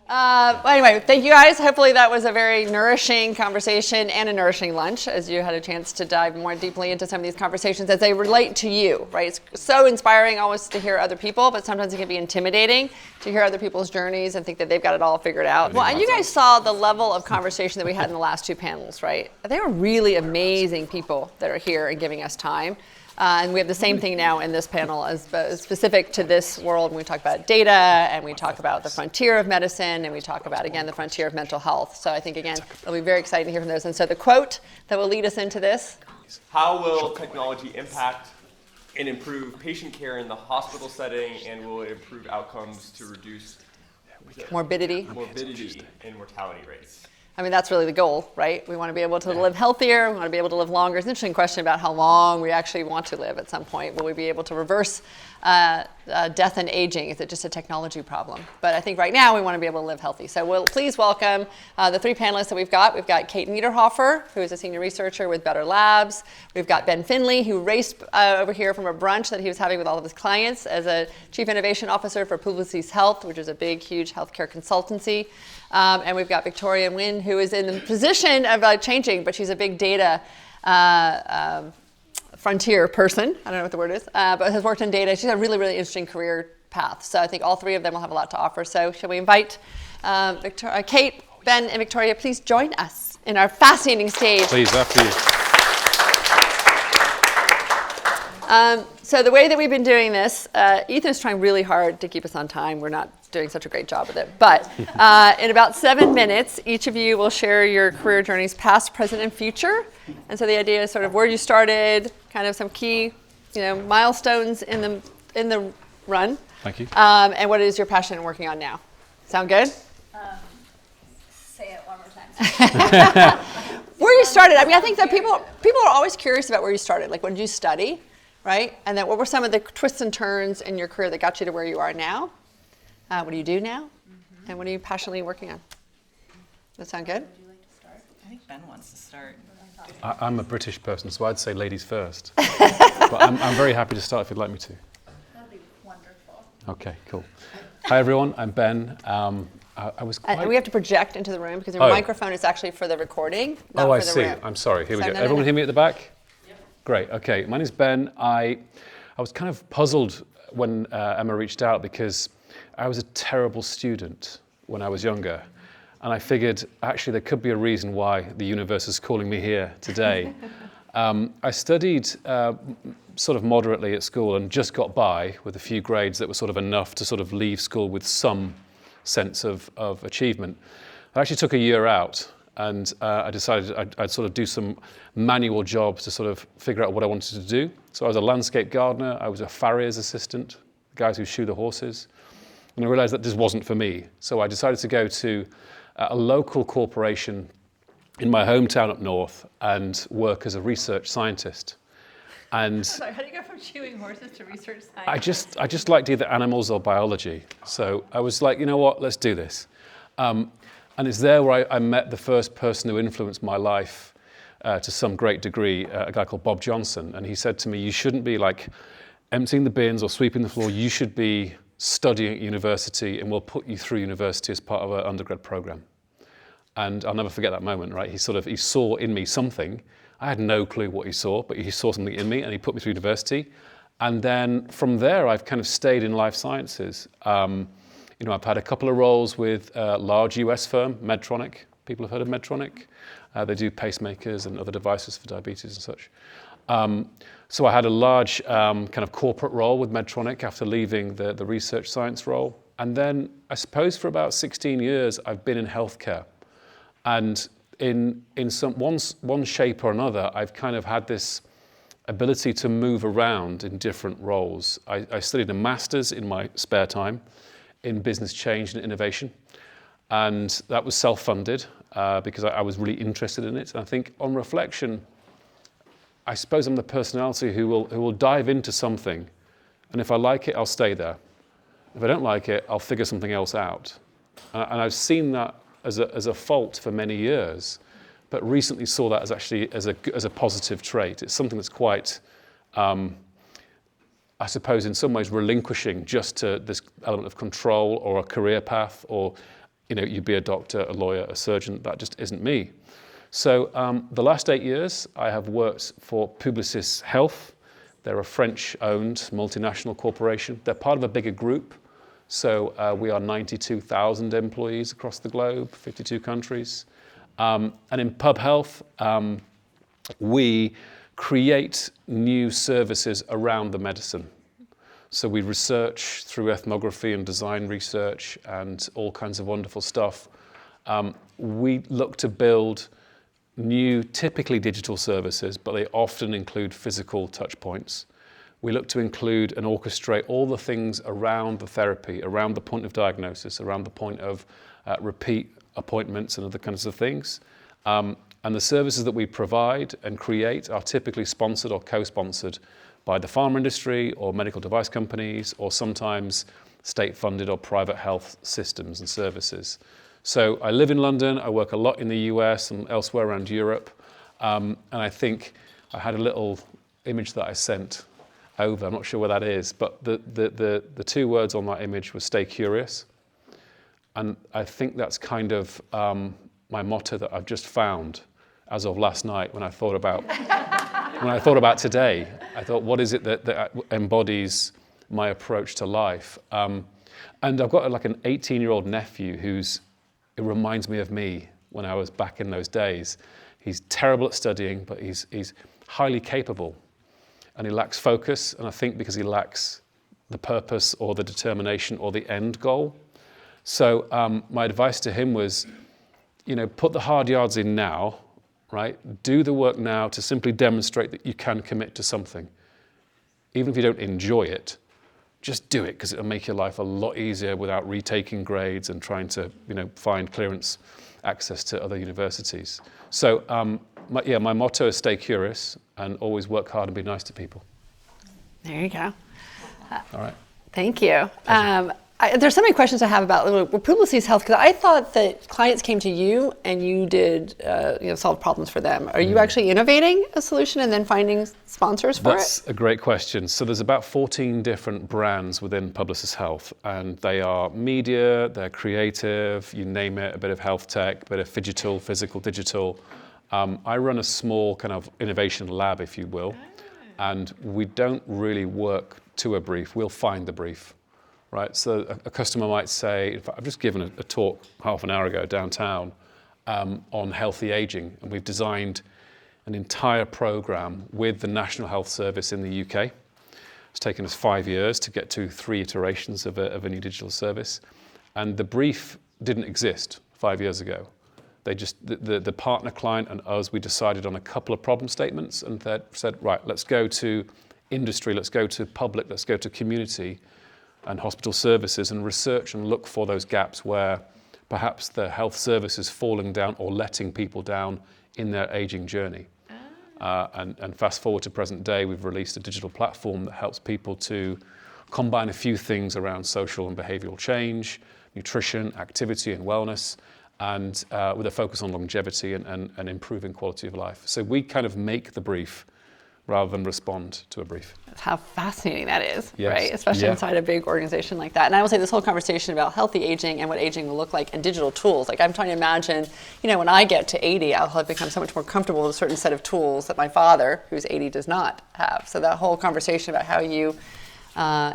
Anyway, thank you guys. Hopefully that was a very nourishing conversation and a nourishing lunch, as you had a chance to dive more deeply into some of these conversations as they relate to you, right? It's so inspiring always to hear other people, but sometimes it can be intimidating to hear other people's journeys and think that they've got it all figured out. Well, and you guys saw the level of conversation that we had in the last 2 panels, right? They were really amazing people that are here and giving us time. And we have the same thing now in this panel as specific to this world when we talk about data, and we talk about the frontier of medicine, and we talk about, again, the frontier of mental health. So I think, again, it'll be very exciting to hear from those. And so the quote that will lead us into this. How will technology impact and improve patient care in the hospital setting, and will it improve outcomes to reduce morbidity and mortality rates? I mean, that's really the goal, right? We want to be able to live healthier. We want to be able to live longer. It's an interesting question about how long we actually want to live at some point. Will we be able to reverse death and aging? Is it just a technology problem? But I think right now we want to be able to live healthy. So we'll please welcome the 3 panelists that we've got. We've got Kate Niederhoffer, who is a senior researcher with Better Labs. We've got Ben Finlay, who raced over here from a brunch that he was having with all of his clients as a chief innovation officer for Publicis Health, which is a big, huge healthcare consultancy. And we've got Victoria Nguyen, who is in the position of changing, but she's a big data frontier person. I don't know what the word is, but has worked in data. She's a really, really interesting career path. So I think all 3 of them will have a lot to offer. So shall we invite Kate, Ben, and Victoria, please join us in our fascinating stage. Please, after you. So the way that we've been doing this, Ethan's trying really hard to keep us on time. We're not doing such a great job with it. But in about 7 minutes, each of you will share your career journeys, past, present, and future. And so the idea is sort of where you started, kind of some key, milestones in the run. Thank you. And what is your passion in working on now? Sound good? Say it one more time. Where you started. I mean, I think that people are always curious about where you started. Like, what did you study, right? And then what were some of the twists and turns in your career that got you to where you are now? What do you do now? Mm-hmm. And what are you passionately working on? Does that sound good? Would you like to start? I think Ben wants to start. I'm a British person, so I'd say ladies first. But I'm very happy to start if you'd like me to. That'd be wonderful. Okay, cool. Hi everyone, I'm Ben. I was quite... And we have to project into the room because your microphone is actually for the recording, not I for the see. room. I'm sorry. Here we go. No, Everyone no. hear me at the back? Yep. Great. Okay. My name's Ben. I was kind of puzzled when Emma reached out because I was a terrible student when I was younger. And I figured, actually, there could be a reason why the universe is calling me here today. I studied sort of moderately at school and just got by with a few grades that were sort of enough to sort of leave school with some sense of achievement. I actually took a year out and I decided I'd sort of do some manual jobs to sort of figure out what I wanted to do. So I was a landscape gardener, I was a farrier's assistant, the guys who shoe the horses. And I realized that this wasn't for me. So I decided to go to a local corporation in my hometown up north and work as a research scientist. And Sorry, how do you go from chewing horses to research science? I just liked either animals or biology. So I was like, you know what, let's do this. And it's there where I met the first person who influenced my life to some great degree, a guy called Bob Johnson. And he said to me, you shouldn't be like emptying the bins or sweeping the floor. You should be studying at university, and we'll put you through university as part of our undergrad program. And I'll never forget that moment, right? He saw in me something. I had no clue what he saw, but he saw something in me and he put me through university. And then from there, I've kind of stayed in life sciences. I've had a couple of roles with a large US firm, Medtronic, people have heard of Medtronic. They do pacemakers and other devices for diabetes and such. So I had a large kind of corporate role with Medtronic after leaving the research science role. And then I suppose for about 16 years, I've been in healthcare. And in one shape or another, I've kind of had this ability to move around in different roles. I studied a master's in my spare time in business change and innovation. And that was self-funded because I was really interested in it. And I think on reflection, I suppose I'm the personality who will dive into something. And if I like it, I'll stay there. If I don't like it, I'll figure something else out. And I've seen that as a fault for many years, but recently saw that as a positive trait. It's something that's quite, I suppose, in some ways relinquishing just to this element of control or a career path, or you'd be a doctor, a lawyer, a surgeon. That just isn't me. So the last 8 years, I have worked for Publicis Health. They're a French-owned multinational corporation. They're part of a bigger group. So we are 92,000 employees across the globe, 52 countries. And in Pub Health, we create new services around the medicine. So we research through ethnography and design research and all kinds of wonderful stuff. We look to build new, typically digital services, but they often include physical touch points. We look to include and orchestrate all the things around the therapy, around the point of diagnosis, around the point of repeat appointments and other kinds of things. And the services that we provide and create are typically sponsored or co-sponsored by the pharma industry or medical device companies, or sometimes state-funded or private health systems and services. So I live in London, I work a lot in the US and elsewhere around Europe, and I think I had a little image that I sent over, I'm not sure where that is, but the two words on that image were stay curious. And I think that's kind of my motto that I've just found as of last night when I thought about today. I thought, what is it that embodies my approach to life? And I've got like an 18-year-old nephew it reminds me of me when I was back in those days. He's terrible at studying, but he's highly capable. And he lacks focus, and I think because he lacks the purpose or the determination or the end goal. So my advice to him was, put the hard yards in now, right? Do the work now to simply demonstrate that you can commit to something. Even if you don't enjoy it, just do it, because it'll make your life a lot easier without retaking grades and trying to, find clearance access to other universities. So my motto is stay curious and always work hard and be nice to people. There you go. All right. Thank you. There's so many questions I have about Publicis Health, because I thought that clients came to you and you did solve problems for them. Are you actually innovating a solution and then finding sponsors for it? That's a great question. So there's about 14 different brands within Publicis Health, and they are media, they're creative, you name it, a bit of health tech, a bit of phygital, physical, digital. I run a small kind of innovation lab, if you will, and we don't really work to a brief. We'll find the brief. Right, so a customer might say, in fact, I've just given a talk half an hour ago downtown on healthy aging, and we've designed an entire program with the National Health Service in the UK. It's taken us 5 years to get to 3 iterations of a new digital service, and the brief didn't exist 5 years ago. They just, the partner client and us, we decided on a couple of problem statements and said, right, let's go to industry, let's go to public, let's go to community and hospital services and research and look for those gaps where perhaps the health service is falling down or letting people down in their aging journey. And fast forward to present day, we've released a digital platform that helps people to combine a few things around social and behavioral change, nutrition, activity and wellness, and with a focus on longevity and improving quality of life. So we kind of make the brief rather than respond to a brief. That's how fascinating that is, yes. Right? Especially inside a big organization like that. And I will say this whole conversation about healthy aging and what aging will look like and digital tools. Like I'm trying to imagine, when I get to 80, I'll have become so much more comfortable with a certain set of tools that my father, who's 80, does not have. So that whole conversation about how you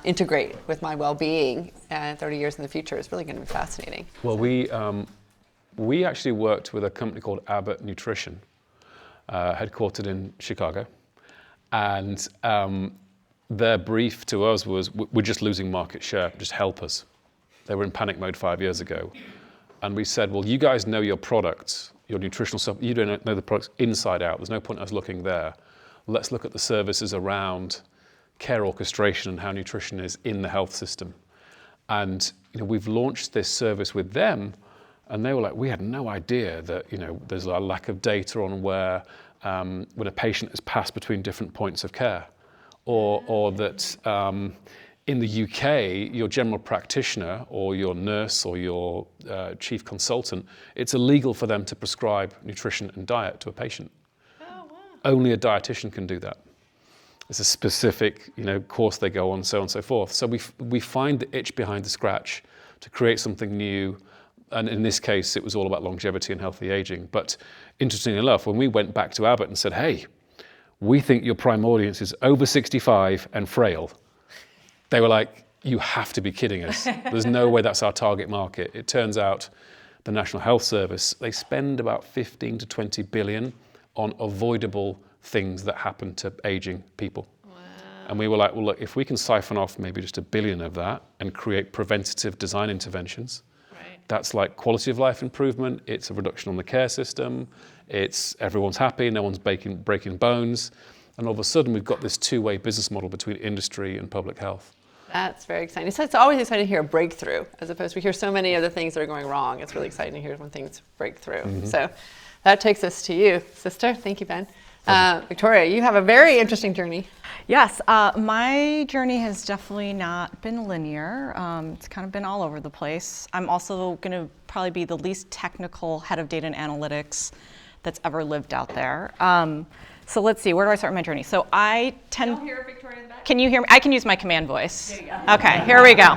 integrate with my well-being 30 years in the future is really going to be fascinating. Well, we actually worked with a company called Abbott Nutrition, headquartered in Chicago. And their brief to us was, we're just losing market share, just help us. They were in panic mode 5 years ago. And we said, well, you guys know your products, your nutritional stuff, you don't know the products inside out. There's no point in us looking there. Let's look at the services around care orchestration and how nutrition is in the health system. And we've launched this service with them, and they were like, we had no idea that there's a lack of data on where when a patient is passed between different points of care, or that in the UK, your general practitioner or your nurse or your chief consultant, it's illegal for them to prescribe nutrition and diet to a patient. Oh, wow. Only a dietitian can do that. It's a specific course they go on, so on and so forth. So we find the itch behind the scratch to create something new. And in this case, it was all about longevity and healthy aging. But interestingly enough, when we went back to Abbott and said, hey, we think your prime audience is over 65 and frail, they were like, you have to be kidding us. There's no way that's our target market. It turns out the National Health Service, they spend about 15 to 20 billion on avoidable things that happen to aging people. Wow. And we were like, well, look, if we can siphon off maybe just $1 billion of that and create preventative design interventions, that's like quality of life improvement, it's a reduction on the care system, it's everyone's happy, no one's breaking bones, and all of a sudden we've got this two-way business model between industry and public health. That's very exciting. So it's always exciting to hear a breakthrough, as opposed to we hear so many other things that are going wrong. It's really exciting to hear when things break through. Mm-hmm. So that takes us to you, sister. Thank you, Ben. Victoria, you have a very interesting journey. Yes, my journey has definitely not been linear. It's kind of been all over the place. I'm also going to probably be the least technical head of data and analytics that's ever lived out there. So let's see, where do I start my journey? So I tend... Don't hear Victoria in the back. Can you hear me? I can use my command voice. There you go. Okay, here we go.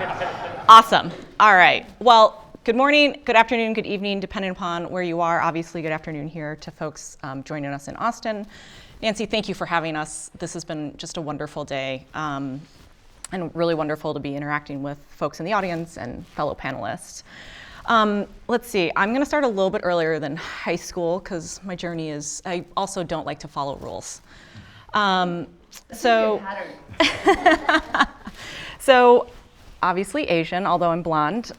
Awesome. All right. Well, good morning, good afternoon, good evening, depending upon where you are. Obviously, good afternoon here to folks joining us in Austin. Nancy, thank you for having us. This has been just a wonderful day and really wonderful to be interacting with folks in the audience and fellow panelists. Let's see, I'm going to start a little bit earlier than high school because my journey is, I also don't like to follow rules. So obviously Asian, although I'm blonde.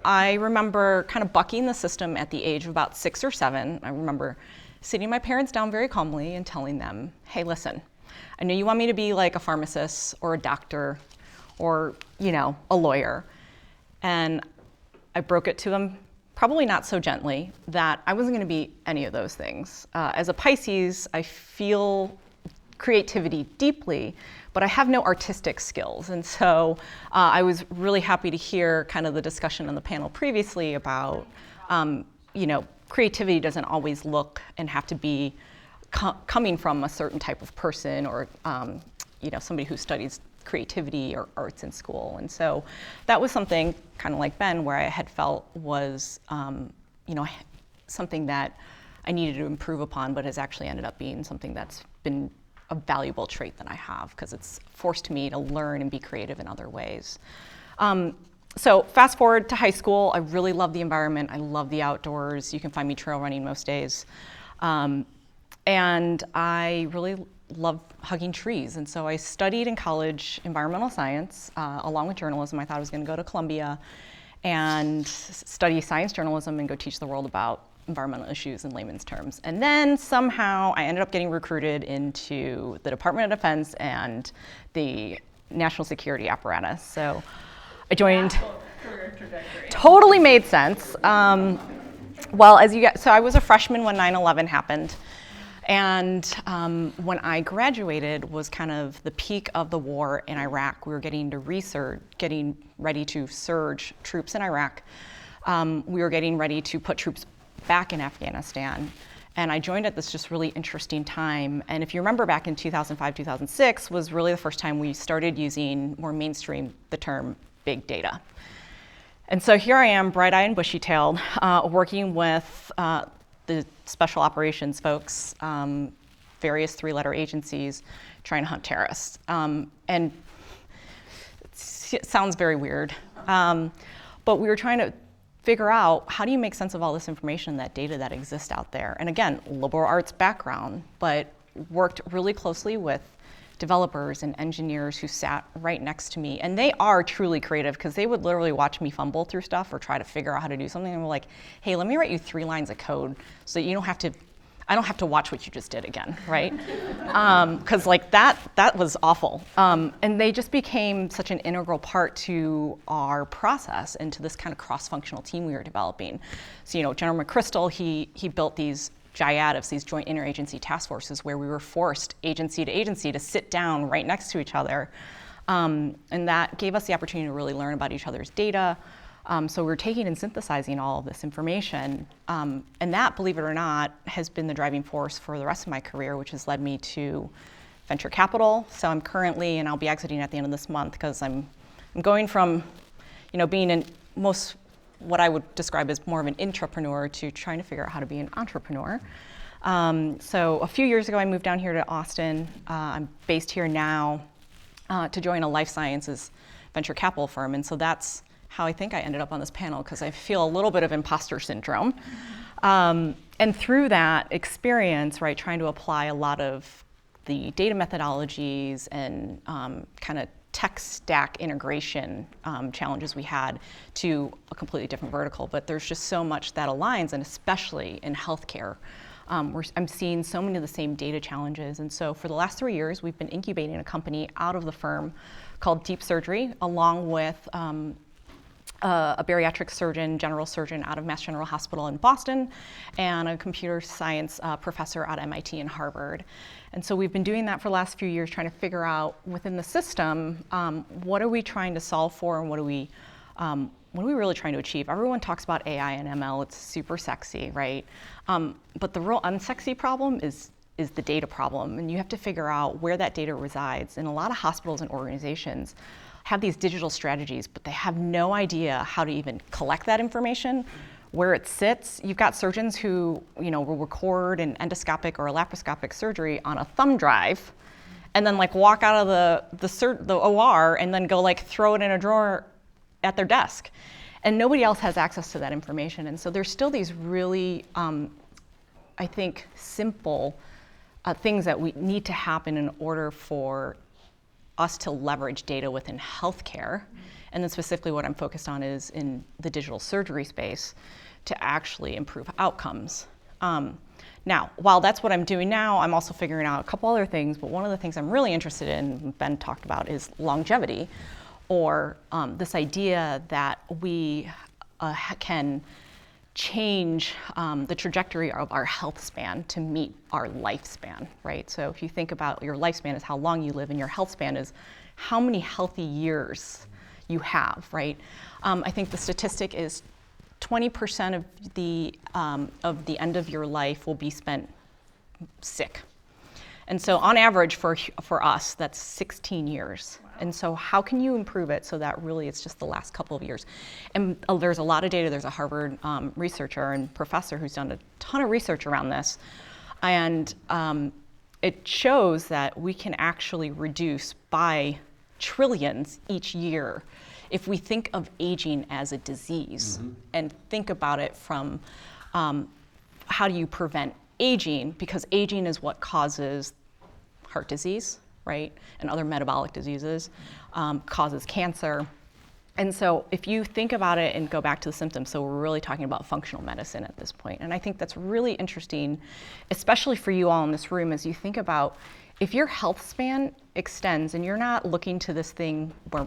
I remember kind of bucking the system at the age of about 6 or 7. I remember sitting my parents down very calmly and telling them, hey, listen, I know you want me to be like a pharmacist or a doctor or, a lawyer. And I broke it to them, probably not so gently, that I wasn't going to be any of those things. As a Pisces, I feel creativity deeply, but I have no artistic skills. And so I was really happy to hear kind of the discussion on the panel previously about, creativity doesn't always look and have to be coming from a certain type of person or, somebody who studies creativity or arts in school. And so that was something kind of like Ben, where I had felt was, something that I needed to improve upon, but has actually ended up being something that's been a valuable trait that I have because it's forced me to learn and be creative in other ways. So fast forward to high school, I really love the environment. I love the outdoors. You can find me trail running most days. And I really love hugging trees. And so I studied in college environmental science along with journalism. I thought I was going to go to Columbia and study science journalism and go teach the world about environmental issues in layman's terms. And then somehow I ended up getting recruited into the Department of Defense and the national security apparatus. So I joined, totally made sense. So I was a freshman when 9/11 happened. And when I graduated was kind of the peak of the war in Iraq. We were getting ready to surge troops in Iraq. We were getting ready to put troops back in Afghanistan. And I joined at this just really interesting time. And if you remember back in 2005, 2006 was really the first time we started using more mainstream the term big data. And so here I am, bright-eyed and bushy-tailed, working with the special operations folks, various 3-letter agencies, trying to hunt terrorists. And it sounds very weird, but we were trying to figure out how do you make sense of all this information, that data that exists out there. And again, liberal arts background, but worked really closely with developers and engineers who sat right next to me. And they are truly creative because they would literally watch me fumble through stuff or try to figure out how to do something. And we're like, hey, let me write you 3 lines of code so that I don't have to watch what you just did again, right? Because like that was awful. And they just became such an integral part to our process and to this kind of cross-functional team we were developing. So, General McChrystal, he built these JIADFs, these joint interagency task forces, where we were forced agency to agency to sit down right next to each other. And that gave us the opportunity to really learn about each other's data. So we're taking and synthesizing all of this information. And that, believe it or not, has been the driving force for the rest of my career, which has led me to venture capital. So I'm currently, and I'll be exiting at the end of this month, because I'm going from being in what I would describe as more of an intrapreneur to trying to figure out how to be an entrepreneur. So a few years ago, I moved down here to Austin. I'm based here now to join a life sciences venture capital firm. And so that's how I think I ended up on this panel, because I feel a little bit of imposter syndrome. And through that experience, right, trying to apply a lot of the data methodologies and kind of tech stack integration challenges we had to a completely different vertical. But there's just so much that aligns, and especially in healthcare. I'm seeing so many of the same data challenges. And so for the last 3 years, we've been incubating a company out of the firm called Deep Surgery, along with a bariatric surgeon, general surgeon out of Mass General Hospital in Boston, and a computer science professor at MIT and Harvard. And so we've been doing that for the last few years, trying to figure out within the system, what are we trying to solve for, and what are we really trying to achieve? Everyone talks about AI and ML, it's super sexy, right? But the real unsexy problem is the data problem, and you have to figure out where that data resides. And a lot of hospitals and organizations have these digital strategies, but they have no idea how to even collect that information, where it sits. You've got surgeons who will record an endoscopic or a laparoscopic surgery on a thumb drive, and then walk out of the OR and then go throw it in a drawer at their desk. And nobody else has access to that information. And so there's still these really, I think, simple things that we need to happen in order for us to leverage data within healthcare. And then specifically what I'm focused on is in the digital surgery space to actually improve outcomes. Now, while that's what I'm doing now, I'm also figuring out a couple other things, but one of the things I'm really interested in, Ben talked about, is longevity, or this idea that we can change the trajectory of our health span to meet our lifespan, right? So if you think about your lifespan is how long you live, and your health span is how many healthy years you have, right? I think the statistic is 20% of the end of your life will be spent sick. And so on average for us, that's 16 years. Wow. And so how can you improve it so that really it's just the last couple of years? And there's a lot of data. There's a Harvard researcher and professor who's done a ton of research around this. And it shows that we can actually reduce by trillions each year if we think of aging as a disease, and think about it from how do you prevent aging, because aging is what causes heart disease, right, and other metabolic diseases, causes cancer. And so if you think about it and go back to the symptoms, so we're really talking about functional medicine at this point. And I think that's really interesting, especially for you all in this room, as you think about if your health span extends and you're not looking to this thing where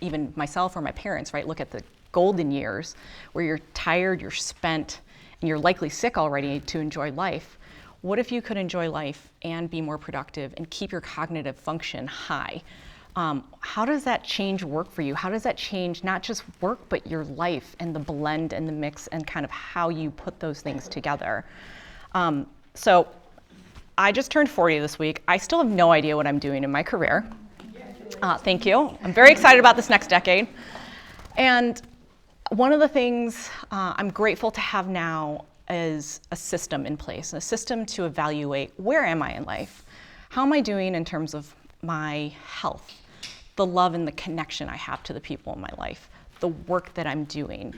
even myself or my parents, right, look at the golden years where you're tired, you're spent, and you're likely sick already to enjoy life. What if you could enjoy life and be more productive and keep your cognitive function high? How does that change work for you? How does that change not just work, but your life and the blend and the mix and kind of how you put those things together? So I just turned 40 this week. I still have no idea what I'm doing in my career. Thank you. I'm very excited about this next decade. And one of the things I'm grateful to have now is a system in place, a system to evaluate where am I in life? How am I doing in terms of my health, the love and the connection I have to the people in my life, the work that I'm doing,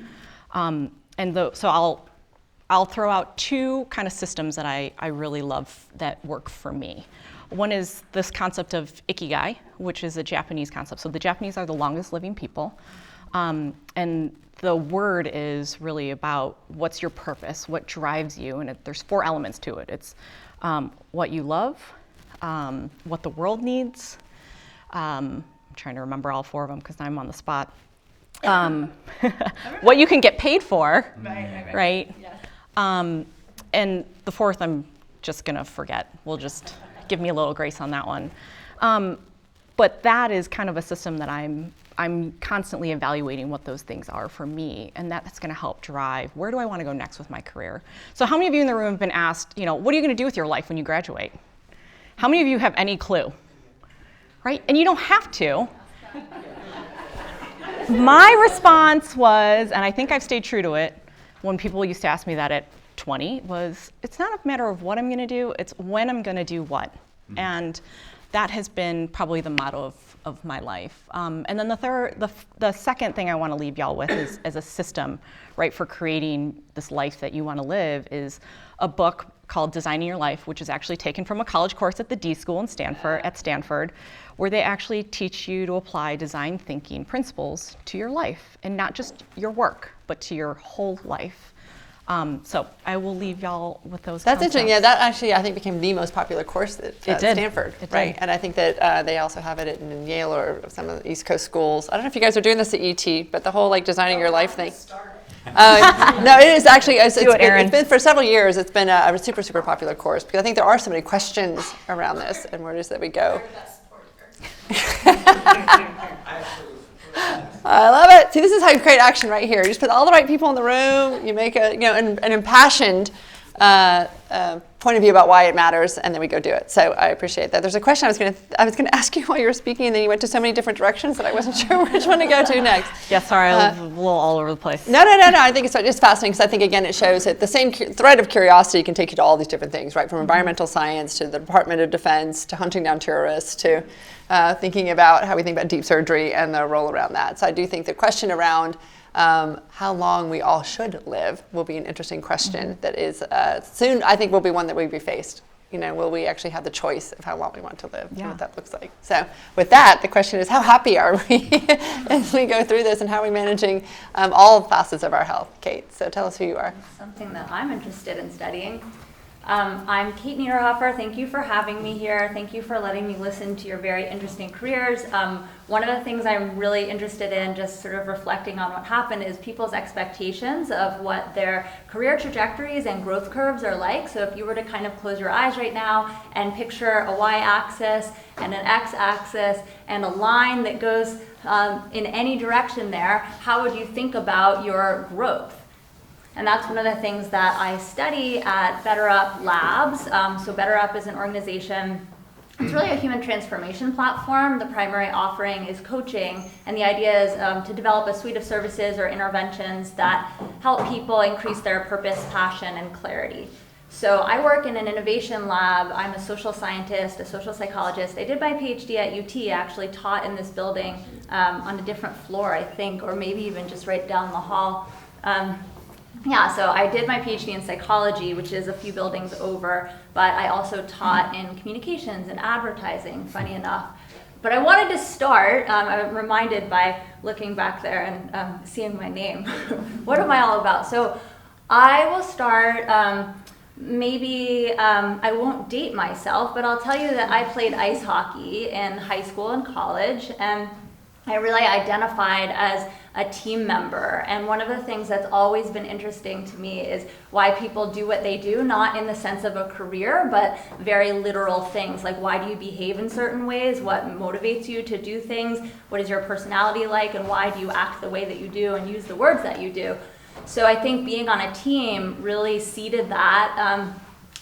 So I'll throw out two kind of systems that I really love that work for me. One is this concept of ikigai, which is a Japanese concept. So the Japanese are the longest living people. And the word is really about what's your purpose, what drives you, and there's 4 elements to it. It's what you love, what the world needs. I'm trying to remember all 4 of them because I'm on the spot. What you can get paid for, right? Yes. And the 4th, I'm just gonna forget. We'll just give me a little grace on that one. But that is kind of a system that I'm constantly evaluating what those things are for me, and that's going to help drive where do I want to go next with my career. So how many of you in the room have been asked, what are you going to do with your life when you graduate? How many of you have any clue? Right? And you don't have to. My response was, and I think I've stayed true to it, when people used to ask me that at 20, was it's not a matter of what I'm going to do, it's when I'm going to do what. And that has been probably the motto of my life. And then the second thing I want to leave y'all with is as a system, right, for creating this life that you want to live is a book called Designing Your Life, which is actually taken from a college course at the D School in Stanford, where they actually teach you to apply design thinking principles to your life, and not just your work, but to your whole life. So I will leave y'all with those. That's interesting. Yeah, that actually I think became the most popular course at Stanford, right? And I think that they also have it in Yale or some of the East Coast schools. I don't know if you guys are doing this at ET, but the whole designing your life thing. No, it is actually. It's been for several years. It's been a super, super popular course because I think there are so many questions around this, and where it is that we go. I love it. See, this is how you create action right here. You just put all the right people in the room. You make an impassioned point of view about why it matters, and then we go do it. So I appreciate that. There's a question I was going to ask you while you were speaking, and then you went to so many different directions that I wasn't sure which one to go to next. Yeah, sorry, I was a little all over the place. No. I think it's just fascinating because I think again it shows that the same thread of curiosity can take you to all these different things, right? From environmental science to the Department of Defense to hunting down terrorists to thinking about how we think about deep surgery and the role around that. So I do think the question around how long we all should live will be an interesting question that is soon, I think, will be one that we'll be faced. Will we actually have the choice of how long we want to live and what that looks like? So with that, the question is, how happy are we as we go through this, and how are we managing all facets of our health? Kate, so tell us who you are. Something that I'm interested in studying. I'm Kate Niederhoffer. Thank you for having me here. Thank you for letting me listen to your very interesting careers. One of the things I'm really interested in, just sort of reflecting on what happened, is people's expectations of what their career trajectories and growth curves are like. So if you were to kind of close your eyes right now and picture a y-axis and an x-axis and a line that goes in any direction there, how would you think about your growth? And that's one of the things that I study at BetterUp Labs. So BetterUp is an organization, it's really a human transformation platform. The primary offering is coaching, and the idea is to develop a suite of services or interventions that help people increase their purpose, passion, and clarity. So I work in an innovation lab. I'm a social scientist, a social psychologist. I did my PhD at UT, actually taught in this building on a different floor, I think, or maybe even just right down the hall. So I did my PhD in psychology, which is a few buildings over, but I also taught in communications and advertising, funny enough. But I wanted to start, I'm reminded by looking back there and seeing my name. What am I all about? So I will start, maybe I won't date myself, but I'll tell you that I played ice hockey in high school and college, and I really identified as a team member. And one of the things that's always been interesting to me is why people do what they do, not in the sense of a career, but very literal things, like why do you behave in certain ways, what motivates you to do things, what is your personality like, and why do you act the way that you do and use the words that you do. So I think being on a team really seeded that,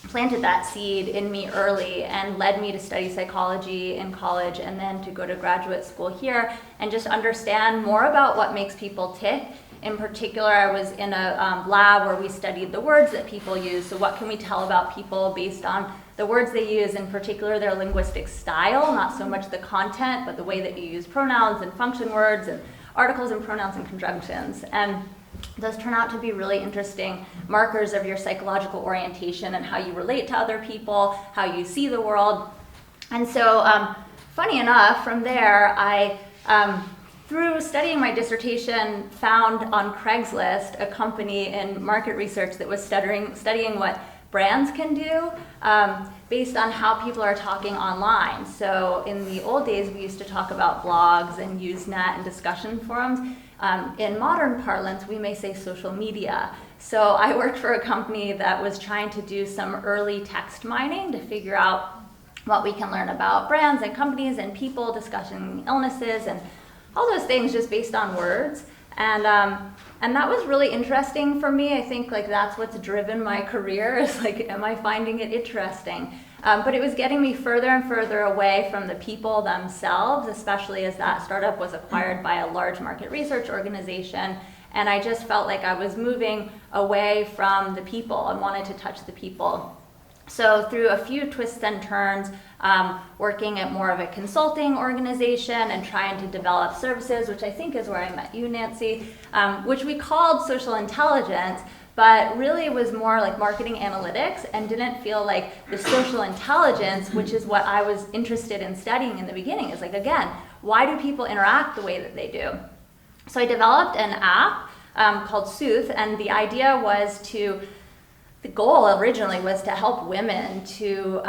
planted that seed in me early and led me to study psychology in college and then to go to graduate school here and just understand more about what makes people tick. In particular, I was in a lab where we studied the words that people use. So what can we tell about people based on the words they use, in particular their linguistic style, not so much the content, but the way that you use pronouns and function words and articles and pronouns and conjunctions. And those turn out to be really interesting markers of your psychological orientation and how you relate to other people, how you see the world. And so, funny enough, from there, I, through studying my dissertation, found on Craigslist a company in market research that was studying what brands can do based on how people are talking online. So in the old days, we used to talk about blogs and Usenet and discussion forums. In modern parlance, we may say social media. So I worked for a company that was trying to do some early text mining to figure out what we can learn about brands and companies and people discussing illnesses and all those things just based on words. And that was really interesting for me. I think like that's what's driven my career is like, am I finding it interesting? But it was getting me further and further away from the people themselves, especially as that startup was acquired by a large market research organization. And I just felt like I was moving away from the people and wanted to touch the people. So through a few twists and turns, working at more of a consulting organization and trying to develop services, which I think is where I met you, Nancy, which we called social intelligence, but really was more like marketing analytics and didn't feel like the social intelligence, which is what I was interested in studying in the beginning, is like, again, why do people interact the way that they do? So I developed an app called Sooth, and the idea was the goal originally was to help women to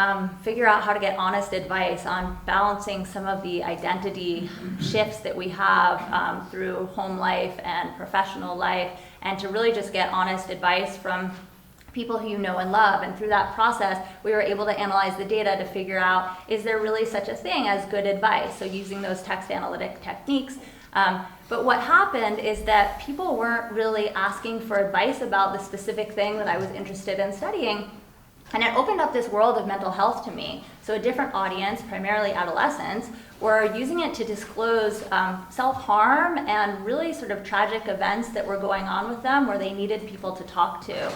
figure out how to get honest advice on balancing some of the identity shifts that we have through home life and professional life, and to really just get honest advice from people who you know and love. And through that process, we were able to analyze the data to figure out, is there really such a thing as good advice? So using those text analytic techniques. But what happened is that people weren't really asking for advice about the specific thing that I was interested in studying. And it opened up this world of mental health to me. So a different audience, primarily adolescents, were using it to disclose self-harm and really sort of tragic events that were going on with them where they needed people to talk to.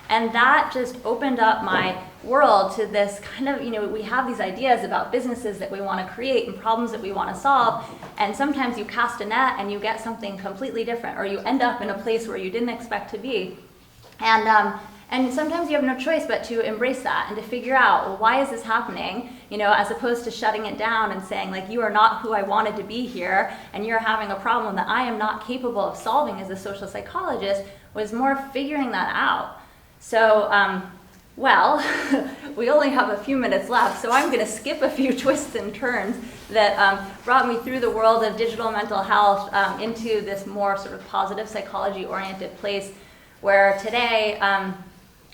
And that just opened up my world to this kind of, we have these ideas about businesses that we want to create and problems that we want to solve. And sometimes you cast a net and you get something completely different, or you end up in a place where you didn't expect to be. And sometimes you have no choice but to embrace that and to figure out, well, why is this happening? As opposed to shutting it down and saying, like, you are not who I wanted to be here, and you're having a problem that I am not capable of solving as a social psychologist, was more figuring that out. So, we only have a few minutes left, so I'm going to skip a few twists and turns that brought me through the world of digital mental health into this more sort of positive psychology-oriented place where today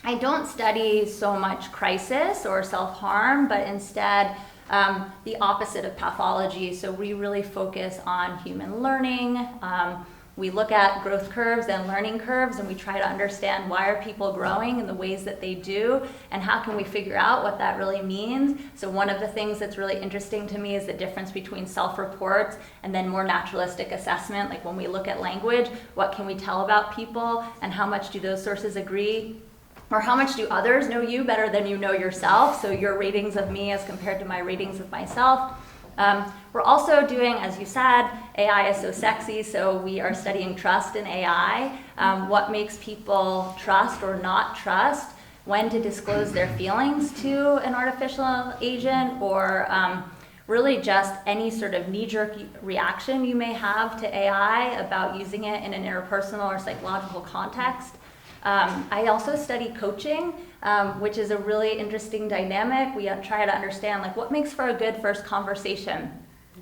I don't study so much crisis or self-harm, but instead the opposite of pathology. So we really focus on human learning. We look at growth curves and learning curves, and we try to understand why are people growing in the ways that they do, and how can we figure out what that really means. So one of the things that's really interesting to me is the difference between self-reports and then more naturalistic assessment. Like when we look at language, what can we tell about people, and how much do those sources agree? Or how much do others know you better than you know yourself? So your ratings of me as compared to my ratings of myself. We're also doing, as you said, AI is so sexy, so we are studying trust in AI, what makes people trust or not trust, when to disclose their feelings to an artificial agent, or really just any sort of knee-jerk reaction you may have to AI about using it in an interpersonal or psychological context. I also study coaching, which is a really interesting dynamic. We try to understand like what makes for a good first conversation.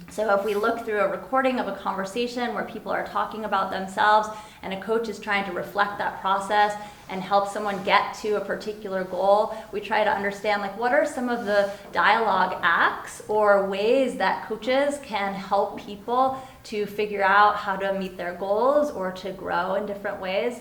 So if we look through a recording of a conversation where people are talking about themselves and a coach is trying to reflect that process and help someone get to a particular goal, we try to understand like what are some of the dialogue acts or ways that coaches can help people to figure out how to meet their goals or to grow in different ways.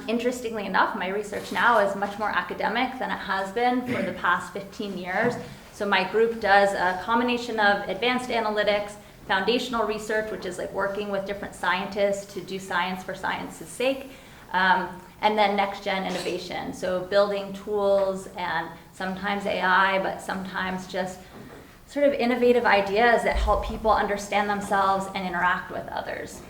Interestingly enough, my research now is much more academic than it has been for the past 15 years. So my group does a combination of advanced analytics, foundational research, which is like working with different scientists to do science for science's sake, and then next-gen innovation. So building tools and sometimes AI, but sometimes just sort of innovative ideas that help people understand themselves and interact with others.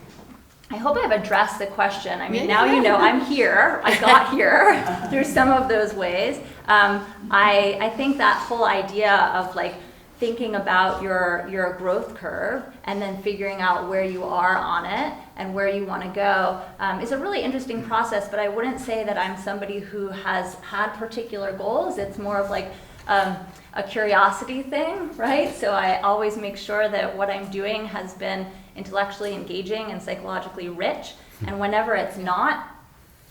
I hope I've addressed the question. I mean, now you know I'm here. I got here through some of those ways. I think that whole idea of like thinking about your growth curve and then figuring out where you are on it and where you want to go is a really interesting process, but I wouldn't say that I'm somebody who has had particular goals. It's more of like a curiosity thing, right? So I always make sure that what I'm doing has been intellectually engaging and psychologically rich, and whenever it's not,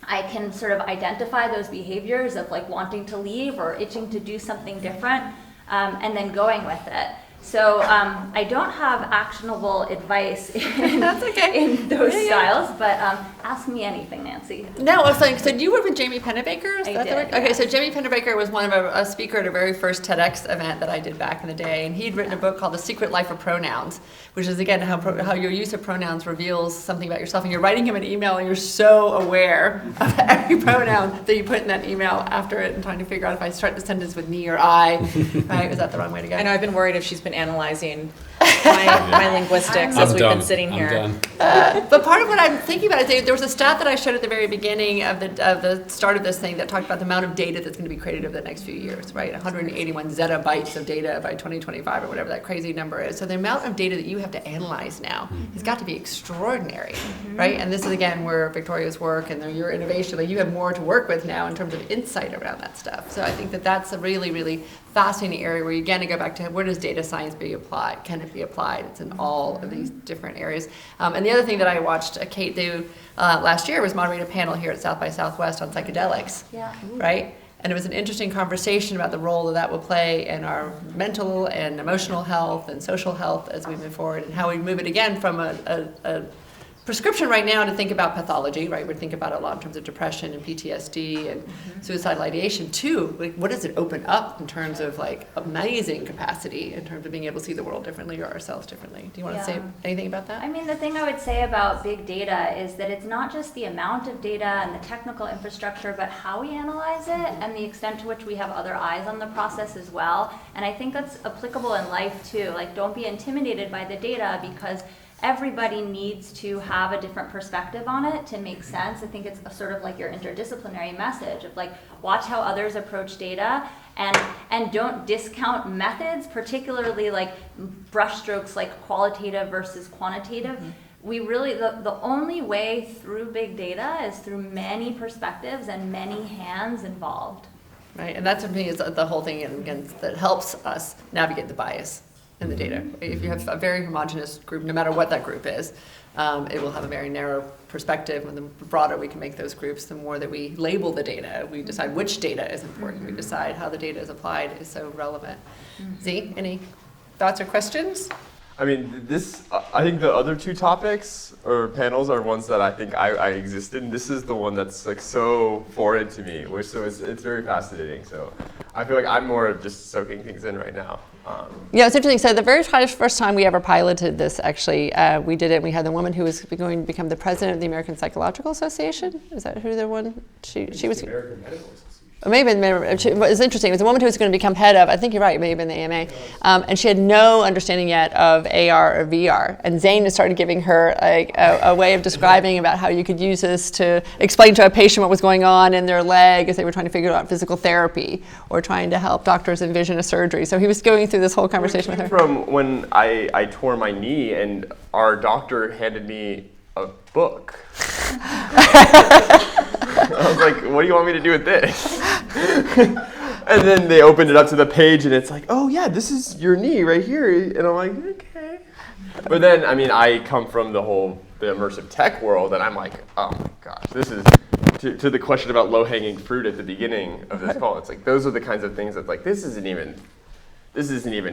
I can sort of identify those behaviors of like wanting to leave or itching to do something different, and then going with it. So I don't have actionable advice in, in those styles, but ask me anything, Nancy. No, I was saying, so do you work with Jamie Pennebaker? I did, Okay, so Jamie Pennebaker was one of a speaker at a very first TEDx event that I did back in the day, and he'd written a book called The Secret Life of Pronouns, which is again how your use of pronouns reveals something about yourself, and you're writing him an email and you're so aware of every pronoun that you put in that email after it and trying to figure out if I start the sentence with me or I, right? Was that the wrong way to go? I know, I've been worried if she's been analyzing my linguistics as we've been sitting here. But part of what I'm thinking about is there was a stat that I showed at the very beginning of the start of this thing that talked about the amount of data that's going to be created over the next few years, right? 181 zettabytes of data by 2025 or whatever that crazy number is. So the amount of data that you have to analyze now has got to be extraordinary, right? And this is again where Victoria's work and your innovation, like you have more to work with now in terms of insight around that stuff. So I think that that's a really, really fascinating area where you again to go back to where does data science be applied? Can it be applied? It's in all of these different areas. And the other thing that I watched Kate do last year was moderate a panel here at South by Southwest on psychedelics, right? And it was an interesting conversation about the role that will play in our mental and emotional health and social health as we move forward, and how we move it again from a prescription right now to think about pathology, right? We think about it a lot in terms of depression and PTSD and suicidal ideation too. Like, what does it open up in terms of like amazing capacity in terms of being able to see the world differently or ourselves differently? Do you want to say anything about that? I mean, the thing I would say about big data is that it's not just the amount of data and the technical infrastructure, but how we analyze it and the extent to which we have other eyes on the process as well. And I think that's applicable in life too. Like, don't be intimidated by the data because everybody needs to have a different perspective on it to make sense. I think it's a sort of like your interdisciplinary message of like, watch how others approach data and don't discount methods, particularly like brushstrokes like qualitative versus quantitative. We really, the only way through big data is through many perspectives and many hands involved. Right, and that's for me is the whole thing again that helps us navigate the bias in the data. If you have a very homogeneous group, no matter what that group is, it will have a very narrow perspective, and the broader we can make those groups, the more that we label the data, we decide which data is important, we decide how the data is applied is so relevant. Z, any thoughts or questions? I mean, I think the other two topics or panels are ones that I think I exist in. This is the one that's like so foreign to me, so it's very fascinating. So I feel like I'm more just soaking things in right now. Yeah, it's interesting. So the very first time we ever piloted this, actually, we did it. We had the woman who was going to become the president of the American Psychological Association. Is that who the one? She was. The American Medical Association. Maybe it was interesting. It was a woman who was going to become head of, I think you're right, it may have been the AMA, and she had no understanding yet of AR or VR. And Zane started giving her a way of describing about how you could use this to explain to a patient what was going on in their leg as they were trying to figure out physical therapy or trying to help doctors envision a surgery. So he was going through this whole conversation with her. From when I tore my knee and our doctor handed me a book. I was like, what do you want me to do with this? And then they opened it up to the page and it's like, oh yeah, this is your knee right here. And I'm like, okay. But then, I mean, I come from the immersive tech world and I'm like, oh my gosh, this is, to the question about low-hanging fruit at the beginning of this call, it's like, those are the kinds of things that like, this isn't even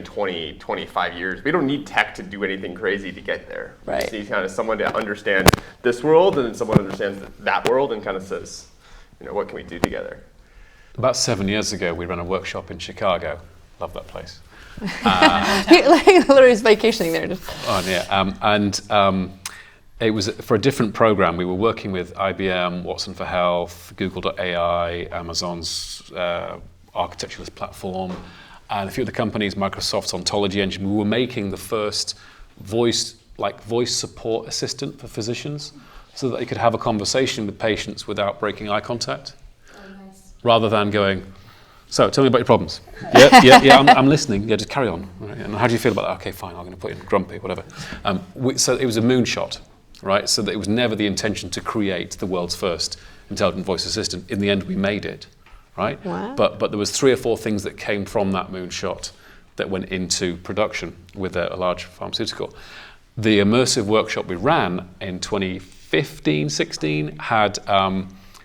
20, 25 years. We don't need tech to do anything crazy to get there. Right. We just need kind of someone to understand this world and then someone understands that world and kind of says, what can we do together? About 7 years ago, we ran a workshop in Chicago. Love that place. He literally was vacationing there. It was for a different program. We were working with IBM, Watson for Health, Google.ai, Amazon's architecturalist platform, and a few of the companies, Microsoft's Ontology Engine. We were making the first voice support assistant for physicians. so that they could have a conversation with patients without breaking eye contact, rather than going, so tell me about your problems. Yeah, I'm listening. Yeah, just carry on. Right? And how do you feel about that? Okay, fine, I'm going to put in grumpy, whatever. So it was a moonshot, right? So that it was never the intention to create the world's first intelligent voice assistant. In the end, we made it, right? Wow. But there was 3 or 4 things that came from that moonshot that went into production with a large pharmaceutical. The immersive workshop we ran in 2015, 16 had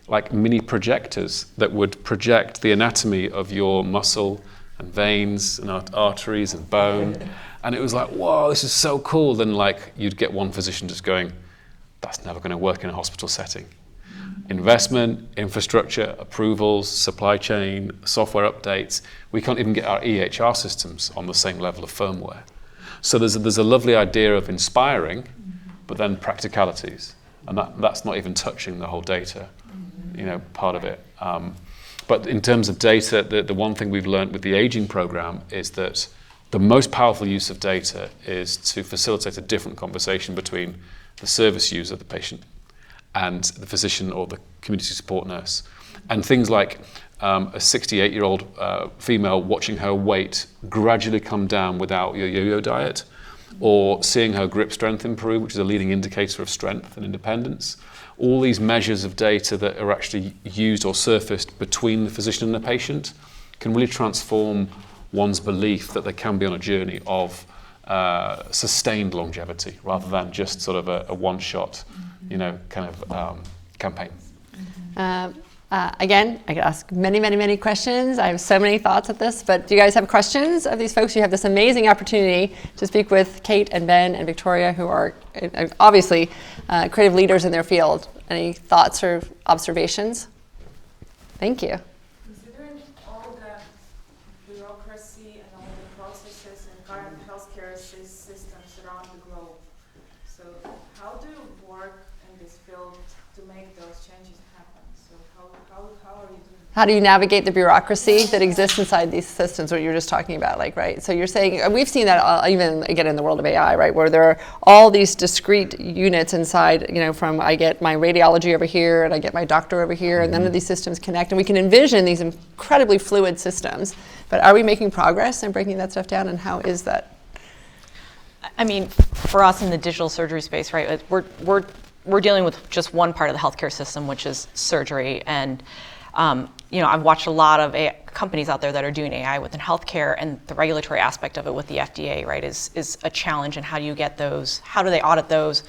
like mini projectors that would project the anatomy of your muscle and veins and arteries and bone. And it was like, whoa, this is so cool. Then like you'd get one physician just going, that's never going to work in a hospital setting. Investment, infrastructure, approvals, supply chain, software updates. We can't even get our EHR systems on the same level of firmware. So there's a lovely idea of inspiring, but then practicalities. And that's not even touching the whole data, part of it. But in terms of data, the one thing we've learned with the aging program is that the most powerful use of data is to facilitate a different conversation between the service user, the patient, and the physician or the community support nurse. And things like a 68-year-old female watching her weight gradually come down without your yo-yo diet, or seeing her grip strength improve, which is a leading indicator of strength and independence. All these measures of data that are actually used or surfaced between the physician and the patient can really transform one's belief that they can be on a journey of sustained longevity rather than just sort of a one-shot, campaign. Again, I could ask many questions. I have so many thoughts at this, but do you guys have questions of these folks? You have this amazing opportunity to speak with Kate and Ben and Victoria, who are obviously creative leaders in their field. Any thoughts or observations? Thank you. Considering all the bureaucracy and all the processes and current healthcare systems around the globe, so how do you work in this field to make those changes happen? So how are you doing? How do you navigate the bureaucracy that exists inside these systems, what you were just talking about, right? So you're saying, and we've seen that even again in the world of AI, right? Where there are all these discrete units inside, from I get my radiology over here and I get my doctor over here, and none of these systems connect. And we can envision these incredibly fluid systems, but are we making progress in breaking that stuff down, and how is that? I mean, for us in the digital surgery space, right, we're dealing with just one part of the healthcare system, which is surgery. And I've watched a lot of companies out there that are doing AI within healthcare, and the regulatory aspect of it with the FDA, right, is a challenge. And how do you get those? How do they audit those?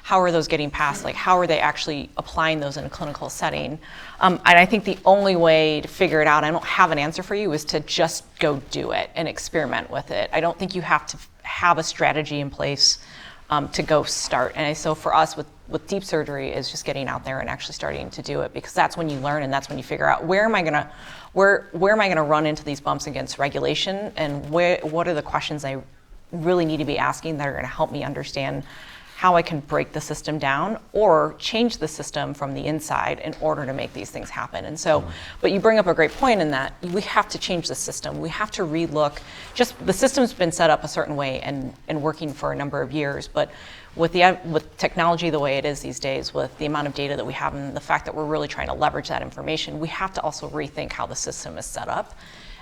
How are those getting passed? Like, how are they actually applying those in a clinical setting? And I think the only way to figure it out, I don't have an answer for you, is to just go do it and experiment with it. I don't think you have to have a strategy in place to go start. And so for us with deep surgery is just getting out there and actually starting to do it, because that's when you learn and that's when you figure out where am I gonna run into these bumps against regulation, and what are the questions I really need to be asking that are gonna help me understand how I can break the system down or change the system from the inside in order to make these things happen. And so, but you bring up a great point in that we have to change the system. We have to relook. Just the system's been set up a certain way and working for a number of years, but with technology the way it is these days, with the amount of data that we have and the fact that we're really trying to leverage that information, we have to also rethink how the system is set up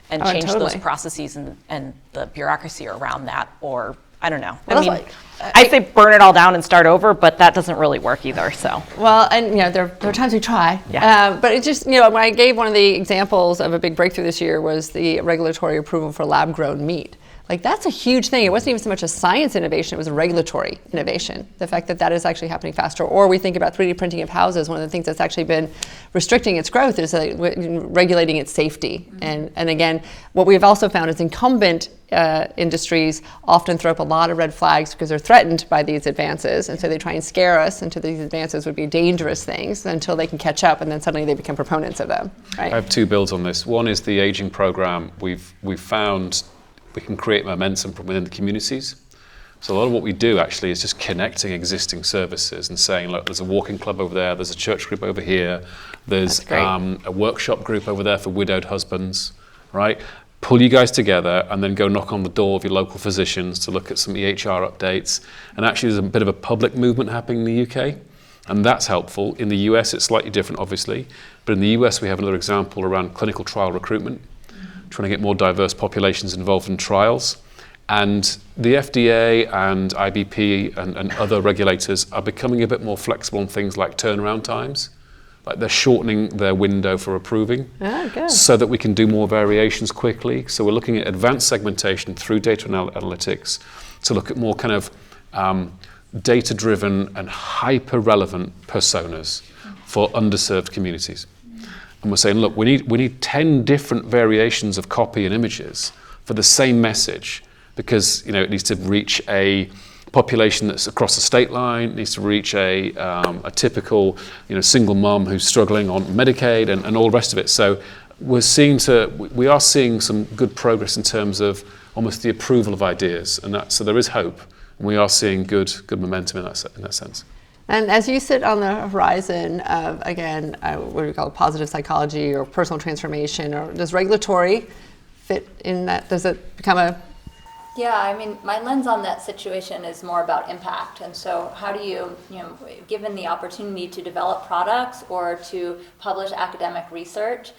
and change those processes and the bureaucracy around that, or I don't know. I mean, I say burn it all down and start over, but that doesn't really work either. So well, and there are times we try. Yeah. But it just when I gave one of the examples of a big breakthrough this year was the regulatory approval for lab-grown meat. Like, that's a huge thing. It wasn't even so much a science innovation, it was a regulatory innovation. The fact that is actually happening faster. Or we think about 3D printing of houses. One of the things that's actually been restricting its growth is regulating its safety. And again, what we've also found is incumbent industries often throw up a lot of red flags because they're threatened by these advances. And so they try and scare us into these advances would be dangerous things until they can catch up, and then suddenly they become proponents of them. Right? I have 2 builds on this. One is the aging program. We've found we can create momentum from within the communities. So a lot of what we do actually is just connecting existing services and saying, look, there's a walking club over there, there's a church group over here, there's a workshop group over there for widowed husbands, right? Pull you guys together and then go knock on the door of your local physicians to look at some EHR updates. And actually there's a bit of a public movement happening in the UK And that's helpful. In the US, it's slightly different, obviously. But in the US, we have another example around clinical trial recruitment, trying to get more diverse populations involved in trials. And the FDA and IBP and other regulators are becoming a bit more flexible on things like turnaround times. Like they're shortening their window for approving so that we can do more variations quickly. So we're looking at advanced segmentation through data analytics to look at more kind of data-driven and hyper-relevant personas for underserved communities. And we're saying, look, we need 10 different variations of copy and images for the same message, because it needs to reach a population that's across the state line, it needs to reach a typical single mom who's struggling on Medicaid and all the rest of it. So we are seeing some good progress in terms of almost the approval of ideas, and so there is hope. And we are seeing good momentum in that sense. And as you sit on the horizon of, again, what do we call it, positive psychology or personal transformation, or does regulatory fit in that? Does it become a... Yeah, I mean, my lens on that situation is more about impact. And so how do you, given the opportunity to develop products or to publish academic research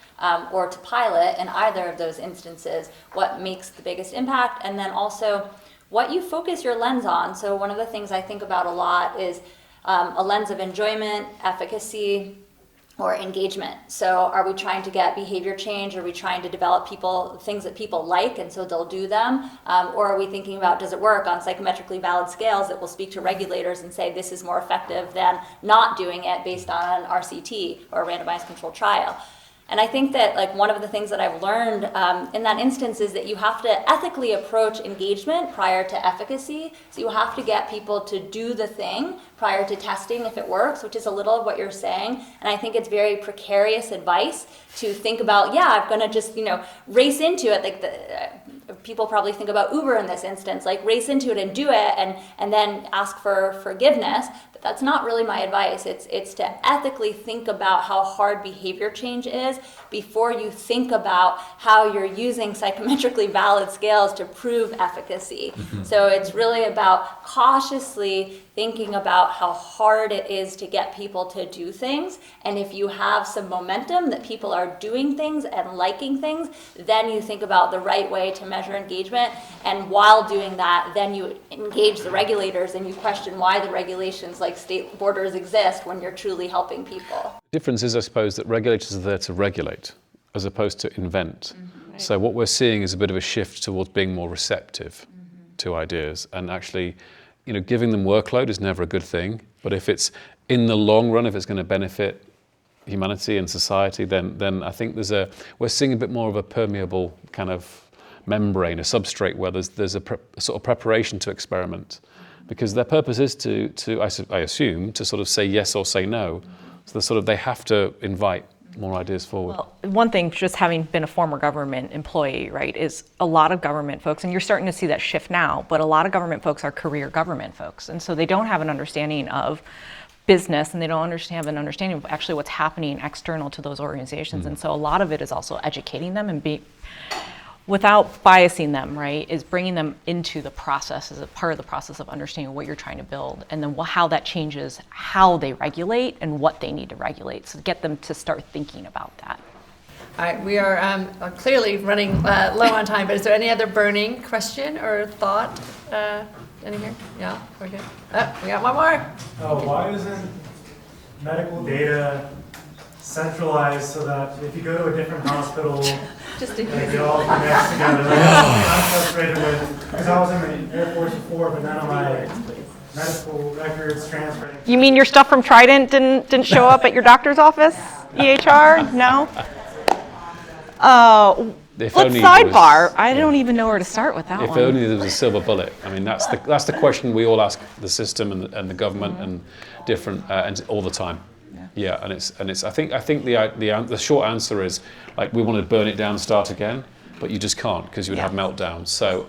or to pilot in either of those instances, what makes the biggest impact? And then also what you focus your lens on. So one of the things I think about a lot is a lens of enjoyment, efficacy, or engagement. So are we trying to get behavior change? Are we trying to develop things that people like and so they'll do them? Or are we thinking about, does it work on psychometrically valid scales that will speak to regulators and say this is more effective than not doing it based on an RCT or a randomized controlled trial? And I think that one of the things that I've learned in that instance is that you have to ethically approach engagement prior to efficacy. So you have to get people to do the thing prior to testing if it works, which is a little of what you're saying. And I think it's very precarious advice to think about, I'm going to just, race into it. People probably think about Uber in this instance, race into it and do it and then ask for forgiveness. But that's not really my advice. It's to ethically think about how hard behavior change is before you think about how you're using psychometrically valid scales to prove efficacy. So it's really about cautiously thinking about how hard it is to get people to do things. And if you have some momentum that people are doing things and liking things, then you think about the right way to measure engagement. And while doing that, then you engage the regulators and you question why the regulations like state borders exist when you're truly helping people. The difference is, I suppose, that regulators are there to regulate as opposed to invent. Right. So what we're seeing is a bit of a shift towards being more receptive to ideas, and actually giving them workload is never a good thing, but if it's in the long run, if it's going to benefit humanity and society, then I think we're seeing a bit more of a permeable kind of membrane, a substrate where there's a sort of preparation to experiment, because their purpose is to I assume to sort of say yes or say no. So they have to invite more ideas forward. Well, one thing, just having been a former government employee, right, is a lot of government folks, and you're starting to see that shift now, but a lot of government folks are career government folks. And so they don't have an understanding of business, and they don't have an understanding of actually what's happening external to those organizations. And so a lot of it is also educating them and without biasing them, right, is bringing them into the process as a part of the process of understanding what you're trying to build, and then how that changes how they regulate and what they need to regulate. So get them to start thinking about that. All right, we are clearly running low on time, but is there any other burning question or thought in here? Yeah, we're good. Oh, we got one more. Why isn't medical data centralized so that if you go to a different hospital, it all connects together? I'm frustrated with, because I was in the Air Force before, but none of my medical records transferred. You mean your stuff from Trident didn't show up at your doctor's office? EHR? No? Let's sidebar. I don't even know where to start with that one. If only there was a silver bullet. I mean, that's the question we all ask the system and the government and different and all the time. Yeah, and it's. I think the short answer is we want to burn it down and start again, but you just can't because you would have meltdowns. So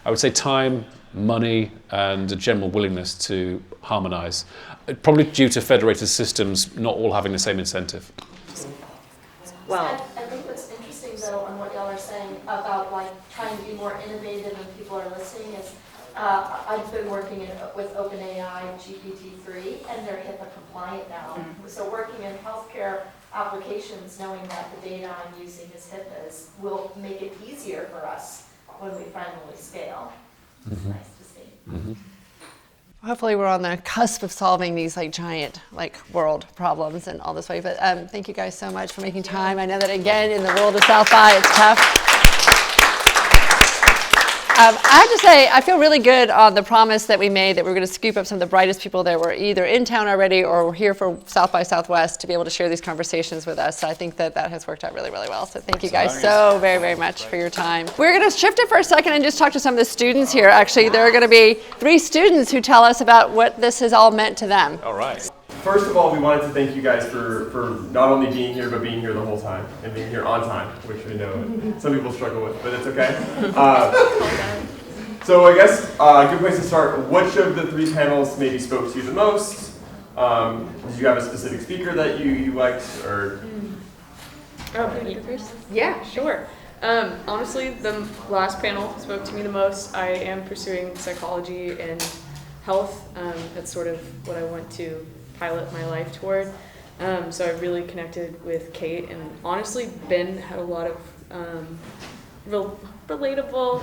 I would say time, money, and a general willingness to harmonise. Probably due to federated systems not all having the same incentive. Well, I think what's interesting though on what y'all are saying about trying to be more innovative native and people are listening is, I've been working with OpenAI GPT-3, and they're HIPAA compliant now. So working in healthcare applications, knowing that the data I'm using is HIPAA's will make it easier for us when we finally scale. It's nice to see. Hopefully we're on the cusp of solving these like giant like world problems in all this way. But thank you guys so much for making time. I know that again in the world of South by it's tough. I have to say, I feel really good on the promise that we made that we were going to scoop up some of the brightest people that were either in town already or were here for South by Southwest to be able to share these conversations with us. So I think that that has worked out really, really well. So thank you guys so very, very much for your time. We're going to shift it for a second and just talk to some of the students here. Actually, there are going to be 3 students who tell us about what this has all meant to them. All right. First of all, we wanted to thank you guys for not only being here, but being here the whole time and being here on time, which I know some people struggle with, but it's okay. So I guess a good place to start, which of the 3 panels maybe spoke to you the most? Did you have a specific speaker that you liked, or? Yeah, sure. Honestly, the last panel spoke to me the most. I am pursuing psychology and health. That's sort of what I want to pilot my life toward. So I really connected with Kate, and honestly, Ben had a lot of relatable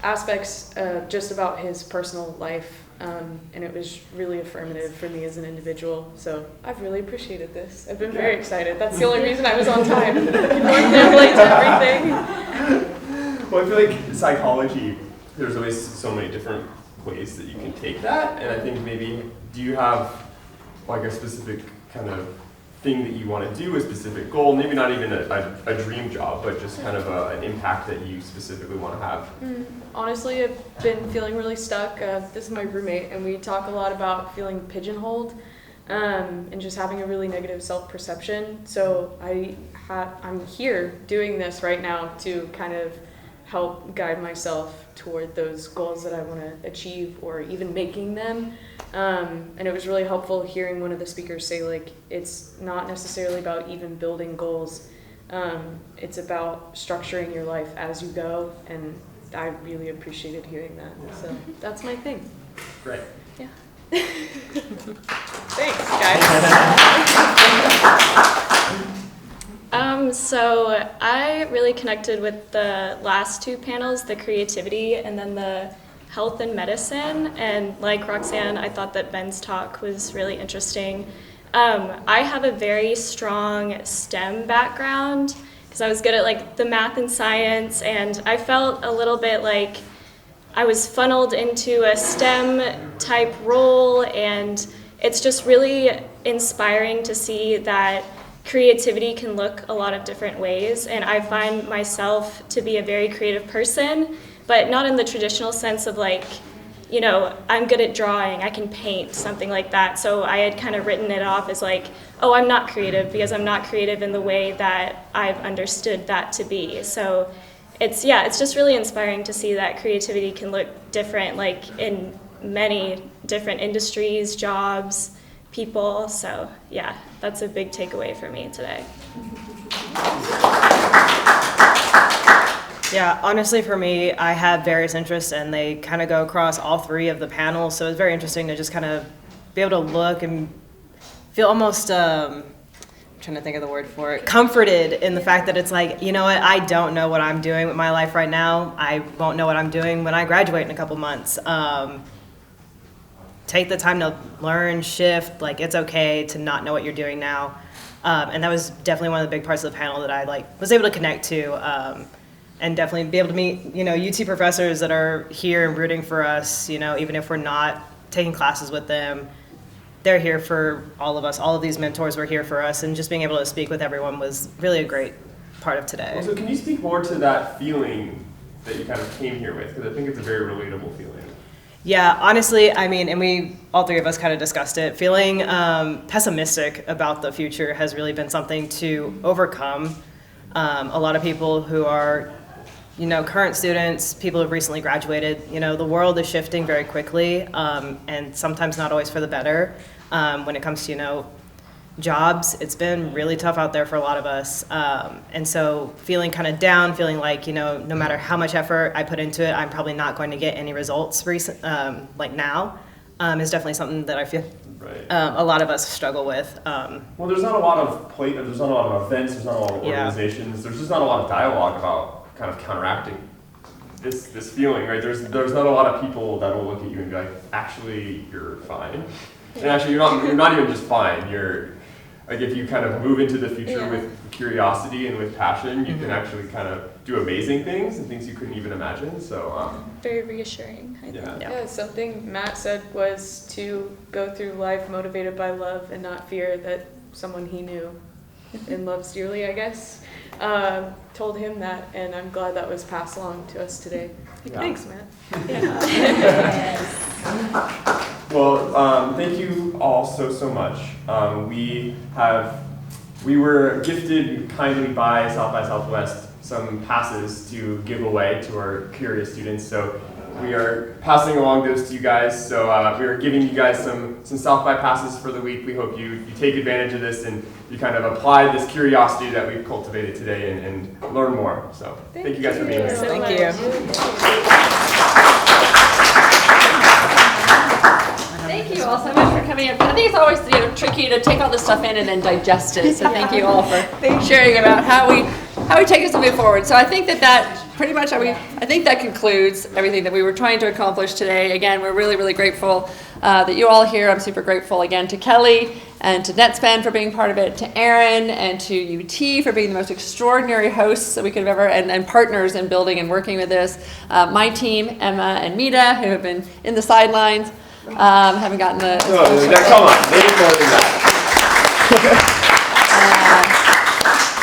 aspects just about his personal life, and it was really affirmative for me as an individual. So I've really appreciated this. I've been very excited. That's the only reason I was on time. People are there late to everything. Well, I feel like psychology, there's always so many different ways that you can take that, and I think maybe, do you have like a specific kind of thing that you want to do, a specific goal, maybe not even a dream job, but just kind of an impact that you specifically want to have? Honestly, I've been feeling really stuck. This is my roommate, and we talk a lot about feeling pigeonholed and just having a really negative self-perception. So I'm here doing this right now to kind of help guide myself toward those goals that I want to achieve, or even making them. And it was really helpful hearing one of the speakers say, like, it's not necessarily about even building goals. It's about structuring your life as you go, and I really appreciated hearing that. So that's my thing. Great. Yeah. Thanks, guys. So I really connected with the last 2 panels, the creativity and then the health and medicine. And like Roxanne, I thought that Ben's talk was really interesting. I have a very strong STEM background because I was good at like the math and science, and I felt a little bit like I was funneled into a STEM type role, and it's just really inspiring to see that creativity can look a lot of different ways, and I find myself to be a very creative person, but not in the traditional sense of like, you know, I'm good at drawing, I can paint, something like that. So I had kind of written it off as like, oh, I'm not creative because I'm not creative in the way that I've understood that to be. So it's just really inspiring to see that creativity can look different, like in many different industries, jobs, people. So yeah, that's a big takeaway for me today. Yeah, honestly for me, I have various interests and they kind of go across all 3 of the panels. So it's very interesting to just kind of be able to look and feel almost, I'm trying to think of the word for it, comforted in the fact that it's like, you know what, I don't know what I'm doing with my life right now. I won't know what I'm doing when I graduate in a couple months. Take the time to learn, shift, like it's okay to not know what you're doing now. And that was definitely one of the big parts of the panel that I was able to connect to, and definitely be able to meet, UT professors that are here and rooting for us, even if we're not taking classes with them. They're here for all of us. All of these mentors were here for us, and just being able to speak with everyone was really a great part of today. Also, can you speak more to that feeling that you kind of came here with? Because I think it's a very relatable feeling. Yeah, honestly, and we, all 3 of us kind of discussed it. Feeling pessimistic about the future has really been something to overcome. A lot of people who are, current students, people who have recently graduated, the world is shifting very quickly, and sometimes not always for the better when it comes to, jobs. It's been really tough out there for a lot of us. And so feeling kind of down, feeling like, no matter how much effort I put into it, I'm probably not going to get any results like now, is definitely something that I feel a lot of us struggle with. Well, there's not a lot of there's not a lot of events, there's not a lot of organizations, there's just not a lot of dialogue about kind of counteracting this feeling, right? There's not a lot of people that will look at you and be like, actually, you're fine. And actually, you're not even just fine. You're like, if you kind of move into the future with curiosity and with passion, you can actually kind of do amazing things and things you couldn't even imagine. So very reassuring, I think. Yeah, something Matt said was to go through life motivated by love and not fear that someone he knew and loves dearly, I guess, told him that, and I'm glad that was passed along to us today. Thanks, Matt. Well, thank you all so much. We were gifted kindly by South by Southwest some passes to give away to our curious students. So we are passing along those to you guys. So we are giving you guys some South by passes for the week. We hope you take advantage of this and you kind of apply this curiosity that we've cultivated today and learn more. So thank you guys for being here. Thank you. Thank you all so much for coming up. I think it's always tricky to take all this stuff in and then digest it. So thank you all for sharing about how we take this and move forward. So I think that pretty much I think that concludes everything that we were trying to accomplish today. Again, we're really, really grateful that you're all here. I'm super grateful again to Kelly and to NetSpan for being part of it, to Erin and to UT for being the most extraordinary hosts that we could have ever, and partners in building and working with this. My team, Emma and Mita, who have been in the sidelines. Haven't gotten the. Come on, maybe more than that.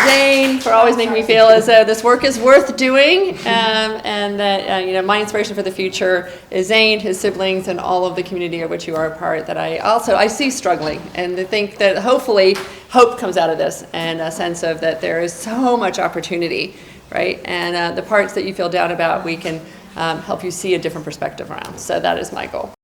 Zane for always making me feel as though this work is worth doing, and that my inspiration for the future is Zane, his siblings, and all of the community of which you are a part. That I see struggling, and to think that hopefully hope comes out of this, and a sense of that there is so much opportunity, right? And the parts that you feel down about, we can help you see a different perspective around. So that is my goal.